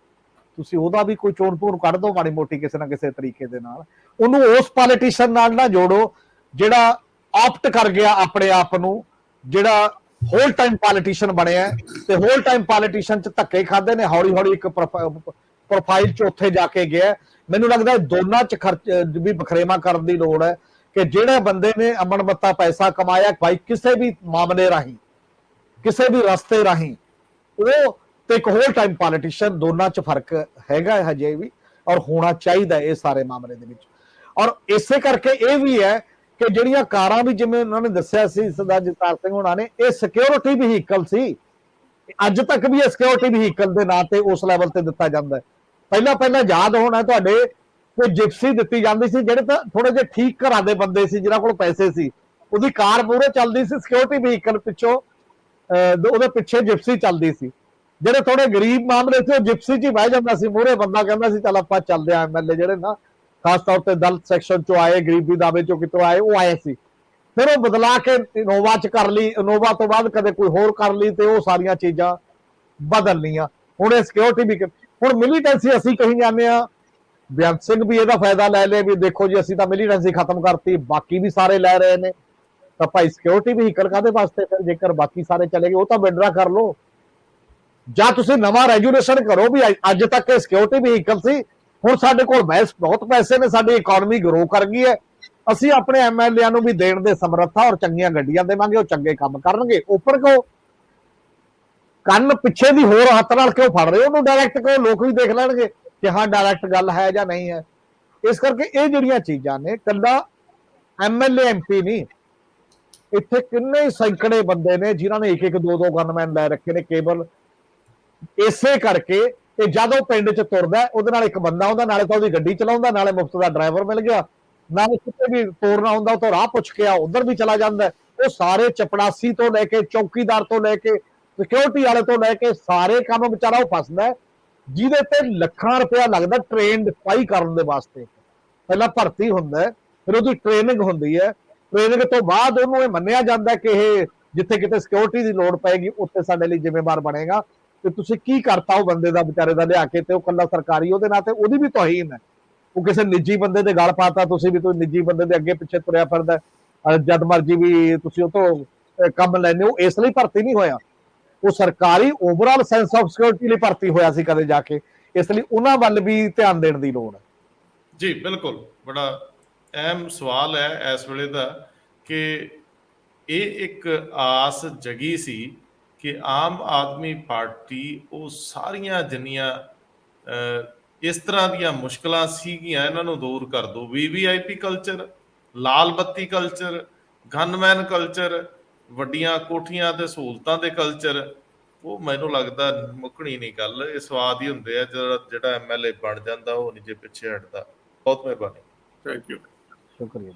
ਤੁਸੀਂ ਉਹਦਾ ਵੀ ਕੋਈ ਚੋਣ ਪੂਣ ਕੱਢ ਦੋ ਮਾੜੀ ਮੋਟੀ ਕਿਸੇ ਨਾ ਕਿਸੇ ਤਰੀਕੇ ਦੇ ਨਾਲ। ਉਹਨੂੰ ਉਸ ਪੋਲੀਟੀਸ਼ੀਅਨ ਨਾਲ ਨਾ ਜੋੜੋ ਜਿਹੜਾ ਆਪਟ ਕਰ ਗਿਆ ਆਪਣੇ ਆਪ ਨੂੰ, ਜਿਹੜਾ ਹੋਲ ਟਾਈਮ ਪੋਲੀਟੀਸ਼ੀਅਨ ਬਣਿਆ ਤੇ ਹੋਲ ਟਾਈਮ ਪੋਲੀਟੀਸ਼ੀਅਨ 'ਚ ਧੱਕੇ ਖਾਦੇ ਨੇ, ਹੌਲੀ ਹੌਲੀ ਇੱਕ ਪ੍ਰੋਫਾਈਲ 'ਚ ਉੱਥੇ ਜਾ ਕੇ ਗਿਆ। ਮੈਨੂੰ ਲੱਗਦਾ ਦੋਨਾਂ 'ਚ ਖਰਚ ਵੀ ਬਖਰੇਵਾ ਕਰਨ ਦੀ ਲੋੜ ਹੈ ਕਿ ਜਿਹੜੇ ਬੰਦੇ ਨੇ ਅਮਨਮੱਤਾ ਪੈਸਾ ਕਮਾਇਆ ਭਾਈ ਕਿਸੇ ਵੀ ਮਾਮਲੇ ਰਾਹੀਂ, ਕਿਸੇ ਵੀ ਰਸਤੇ ਰਾਹੀਂ, ਉਹ ਤੇ ਇੱਕ ਹੋਲ ਟਾਈਮ ਪੋਲੀਟੀਸ਼ੀਅਨ, ਦੋਨਾਂ 'ਚ ਫਰਕ ਹੈਗਾ ਹਜੇ ਵੀ, ਔਰ ਹੋਣਾ ਚਾਹੀਦਾ ਇਹ ਸਾਰੇ ਮਾਮਲੇ ਦੇ ਵਿੱਚ। ਔਰ ਇਸੇ ਕਰਕੇ ਇਹ ਵੀ ਹੈ ਕਿ ਜਿਹੜੀਆਂ ਕਾਰਾਂ ਵੀ, ਜਿਵੇਂ ਉਹਨਾਂ ਨੇ ਦੱਸਿਆ ਸੀ ਸਰਦਾਰ ਜਗਤਾਰ ਸਿੰਘ ਹੋਣਾ ਨੇ, ਇਹ ਸਿਕਿਉਰਿਟੀ ਵਹੀਕਲ ਸੀ। ਅੱਜ ਤੱਕ ਵੀ ਇਹ ਸਿਕਿਉਰਿਟੀ ਵਹੀਕਲ ਦੇ ਨਾਂ ਤੇ ਉਸ ਲੈਵਲ ਤੇ ਦਿੱਤਾ ਜਾਂਦਾ ਹੈ। ਪਹਿਲਾਂ ਯਾਦ ਹੋਣਾ ਤੁਹਾਡੇ, ਕੋਈ ਜਿਪਸੀ ਦਿੱਤੀ ਜਾਂਦੀ ਸੀ, ਜਿਹੜੇ ਤਾਂ ਥੋੜੇ ਜਿਹੇ ਠੀਕ ਘਰਾਂ ਦੇ ਬੰਦੇ ਸੀ, ਜਿਨ੍ਹਾਂ ਕੋਲ ਪੈਸੇ ਸੀ, ਉਹਦੀ ਕਾਰ ਪੂਰੇ ਚੱਲਦੀ ਸੀ, ਸਿਕਿਉਰਿਟੀ ਵਹੀਕਲ ਪਿੱਛੋਂ ਉਹਦੇ ਪਿੱਛੇ ਜਿਪਸੀ ਚੱਲਦੀ ਸੀ। ਜਿਹੜੇ ਥੋੜੇ ਗਰੀਬ ਮਾਮਲੇ ਸੀ ਉਹ ਜਿਪਸੀ 'ਚ ਹੀ ਬਹਿ ਜਾਂਦਾ ਸੀ, ਮੂਹਰੇ ਬੰਦਾ ਕਹਿੰਦਾ ਸੀ ਚੱਲ ਆਪਾਂ ਚੱਲਦੇ ਆ। MLA ਜਿਹੜੇ ਨਾ ਖਾਸ ਤੌਰ ਤੇ ਦਲਿਤ ਸੈਕਸ਼ਨ 'ਚੋਂ ਆਏ, ਗਰੀਬੀ ਦਾਵੇ 'ਚੋਂ ਕਿਤੋਂ ਆਏ, ਉਹ ਆਏ ਸੀ। ਫਿਰ ਉਹ ਬਦਲਾ ਕੇ ਇਨੋਵਾ 'ਚ ਕਰ ਲਈ, ਇਨੋਵਾ ਤੋਂ ਬਾਅਦ ਕਦੇ ਕੋਈ ਹੋਰ ਕਰ ਲਈ, ਤੇ ਉਹ ਸਾਰੀਆਂ ਚੀਜ਼ਾਂ ਬਦਲ ਲਈਆਂ। ਹੁਣ ਇਹ ਸਿਕਿਉਰਿਟੀ ਵੀ, ਹੁਣ ਮਿਲੀਟੈਂਸੀ ਅਸੀਂ ਕਹੀ ਜਾਂਦੇ ਆ, ਬੇਅੰਤ ਸਿੰਘ ਵੀ ਇਹਦਾ ਫਾਇਦਾ ਲੈ ਲਿਆ ਵੀ ਦੇਖੋ ਜੀ ਅਸੀਂ ਤਾਂ ਮਿਲੀਟੈਂਸੀ ਖਤਮ ਕਰਤੀ, ਬਾਕੀ ਵੀ ਸਾਰੇ ਲੈ ਰਹੇ ਨੇ, ਤਾਂ ਭਾਈ ਸਿਕਿਉਰਿਟੀ ਵਹੀਕਲ ਕਾਹਦੇ ਵਾਸਤੇ? ਫਿਰ ਜੇਕਰ ਬਾਕੀ ਸਾਰੇ ਚਲੇ ਗਏ, ਉਹ ਤਾਂ ਵਿਡਰਾ ਕਰ ਲਓ, ਜਾਂ ਤੁਸੀਂ ਨਵਾਂ ਰੈਗੂਲੇਸ਼ਨ ਕਰੋ ਵੀ ਅੱਜ ਤੱਕ ਇਹ ਸਿਕਿਉਰਿਟੀ ਵਹੀਕਲ ਸੀ, ਹੁਣ ਸਾਡੇ ਕੋਲ ਬਹੁਤ ਪੈਸੇ ਨੇ, ਸਾਡੀ ਇਕਨੋਮੀ ਗਰੋ ਕਰ ਗਈ ਹੈ, ਅਸੀਂ ਆਪਣੇ ਐਮਐਲਏ ਨੂੰ ਵੀ ਦੇਣ ਦੇ ਸਮਰੱਥਾ ਔਰ ਚੰਗੀਆਂ ਗੱਡੀਆਂ ਦੇਵਾਂਗੇ, ਉਹ ਚੰਗੇ ਕੰਮ ਕਰਨਗੇ। ਉੱਪਰ ਕੋ ਕੰਨ ਪਿੱਛੇ ਦੀ ਹੋਰ ਹੱਥ ਨਾਲ ਕਿਉਂ ਫੜ ਰਹੇ ਹੋ ਉਹਨੂੰ? ਡਾਇਰੈਕਟ ਕਹੋ, ਲੋਕ ਵੀ ਦੇਖ ਲੈਣਗੇ ਕਿ ਹਾਂ ਡਾਇਰੈਕਟ ਗੱਲ ਹੈ ਜਾਂ ਨਹੀਂ ਹੈ। ਇਸ ਕਰਕੇ ਇਹ ਜਿਹੜੀਆਂ ਚੀਜ਼ਾਂ ਨੇ, ਕੱਲਾ ਐਮਐਲਏ ਐਮਪੀ ਨਹੀਂ, ਇੱਥੇ ਕਿੰਨੇ ਸੈਂਕੜੇ ਬੰਦੇ ਨੇ ਜਿਨ੍ਹਾਂ ਨੇ ਇੱਕ ਇੱਕ ਦੋ ਦੋ ਗਨਮੈਨ ਲੈ ਰੱਖੇ ਨੇ, ਕੇਵਲ ਇਸੇ ਕਰਕੇ ਕਿ ਜਦ ਉਹ ਪਿੰਡ 'ਚ ਤੁਰਦਾ ਉਹਦੇ ਨਾਲ ਇੱਕ ਬੰਦਾ ਹੁੰਦਾ, ਨਾਲੇ ਤਾਂ ਉਹਦੀ ਗੱਡੀ ਚਲਾਉਂਦਾ, ਨਾਲੇ ਮੁਫਤ ਦਾ ਡਰਾਈਵਰ ਮਿਲ ਗਿਆ, ਨਾਲੇ ਕਿਤੇ ਵੀ ਤੋਰਨਾ ਹੁੰਦਾ ਉਹ ਤੋਂ ਰਾਹ ਪੁੱਛ ਕੇ ਆ ਉਧਰ ਵੀ ਚਲਾ ਜਾਂਦਾ। ਉਹ ਸਾਰੇ ਚਪੜਾਸੀ ਤੋਂ ਲੈ ਕੇ, ਚੌਕੀਦਾਰ ਤੋਂ ਲੈ ਕੇ, ਸਿਕਿਉਰਿਟੀ ਵਾਲੇ ਤੋਂ ਲੈ ਕੇ ਸਾਰੇ ਕੰਮ ਵਿਚਾਰਾ ਉਹ ਫਸਦਾ, ਜਿਹਦੇ ਤੇ ਲੱਖਾਂ ਰੁਪਇਆ ਲੱਗਦਾ ਟ੍ਰੇਨ ਸਿਪਾਹੀ ਕਰਨ ਦੇ ਵਾਸਤੇ। ਪਹਿਲਾਂ ਭਰਤੀ ਹੁੰਦਾ, ਫਿਰ ਉਹਦੀ ਟ੍ਰੇਨਿੰਗ ਹੁੰਦੀ ਹੈ, ਟ੍ਰੇਨਿੰਗ ਤੋਂ ਬਾਅਦ ਉਹਨੂੰ ਇਹ ਮੰਨਿਆ ਜਾਂਦਾ ਕਿ ਇਹ ਜਿੱਥੇ ਕਿਤੇ ਸਿਕਿਉਰਿਟੀ ਦੀ ਲੋੜ ਪਏਗੀ ਉੱਥੇ ਸਾਡੇ ਲਈ ਜ਼ਿੰਮੇਵਾਰ ਬਣੇਗਾ। ਤੇ ਤੁਸੀਂ ਕੀ ਕਰਤਾ ਉਹ ਬੰਦੇ ਦਾ, ਵਿਚਾਰੇ ਦਾ ਲਿਆ ਕੇ, ਤੇ ਉਹ ਕੱਲਾ ਸਰਕਾਰੀ ਉਹਦੇ ਨਾਲ ਤੇ ਉਹਦੀ ਵੀ ਤੋਹੀਨ ਹੈ। ਉਹ ਕਿਸੇ ਨਿੱਜੀ ਬੰਦੇ ਦੇ ਗਲ ਪਾਤਾ ਤੁਸੀਂ ਵੀ, ਕੋਈ ਨਿੱਜੀ ਬੰਦੇ ਦੇ ਅੱਗੇ ਪਿੱਛੇ ਤੁਰਿਆ ਫਿਰਦਾ, ਜਦ ਮਰਜੀ ਵੀ ਤੁਸੀਂ ਉਹ ਤੋਂ ਕੰਮ ਲੈਂਦੇ ਹੋ। ਇਸ ਲਈ ਭਰਤੀ ਨਹੀਂ ਹੋਇਆ, ਉਹ ਸਰਕਾਰੀ ਓਵਰਆਲ ਸੈਂਸ ਆਫ ਸਿਕਿਉਰਿਟੀ ਲਈ ਭਰਤੀ ਹੋਇਆ ਸੀ ਕਦੇ ਜਾ ਕੇ। ਇਸ ਲਈ ਉਹਨਾਂ ਵੱਲ ਵੀ ਧਿਆਨ ਦੇਣ ਦੀ ਲੋੜ ਹੈ। ਜੀ ਬਿਲਕੁਲ, ਬੜਾ ਅਹਿਮ ਸਵਾਲ ਹੈ ਇਸ ਵੇਲੇ ਦਾ ਕਿ ਇਹ ਇੱਕ ਆਸ ਜਗੀ ਸੀ ਕਿ ਆਮ ਆਦਮੀ ਪਾਰਟੀ ਉਹ ਸਾਰੀਆਂ ਜਿੰਨੀਆਂ ਇਸ ਤਰ੍ਹਾਂ ਦੀਆਂ ਮੁਸ਼ਕਲਾਂ ਸੀਗੀਆਂ ਇਹਨਾਂ ਨੂੰ ਦੂਰ ਕਰ ਦੋ। VVIP ਕਲਚਰ, ਲਾਲ ਬੱਤੀ ਕਲਚਰ, ਗਨਮੈਨ ਕਲਚਰ, ਵੱਡੀਆਂ ਕੋਠੀਆਂ ਤੇ ਸਹੂਲਤਾਂ ਦੇ ਕਲਚਰ, ਉਹ ਮੈਨੂੰ ਲੱਗਦਾ ਮੁੱਕਣੀ ਨਹੀਂ ਗੱਲ। ਇਹ ਸਵਾਦ ਹੀ ਹੁੰਦੇ ਆ ਜਿਹੜਾ MLA ਬਣ ਜਾਂਦਾ ਉਹ ਨਹੀਂ ਜੇ ਪਿੱਛੇ ਹਟਦਾ। ਬਹੁਤ ਮਿਹਰਬਾਨੀ। Thank you. ਸ਼ੁਕਰੀਆ।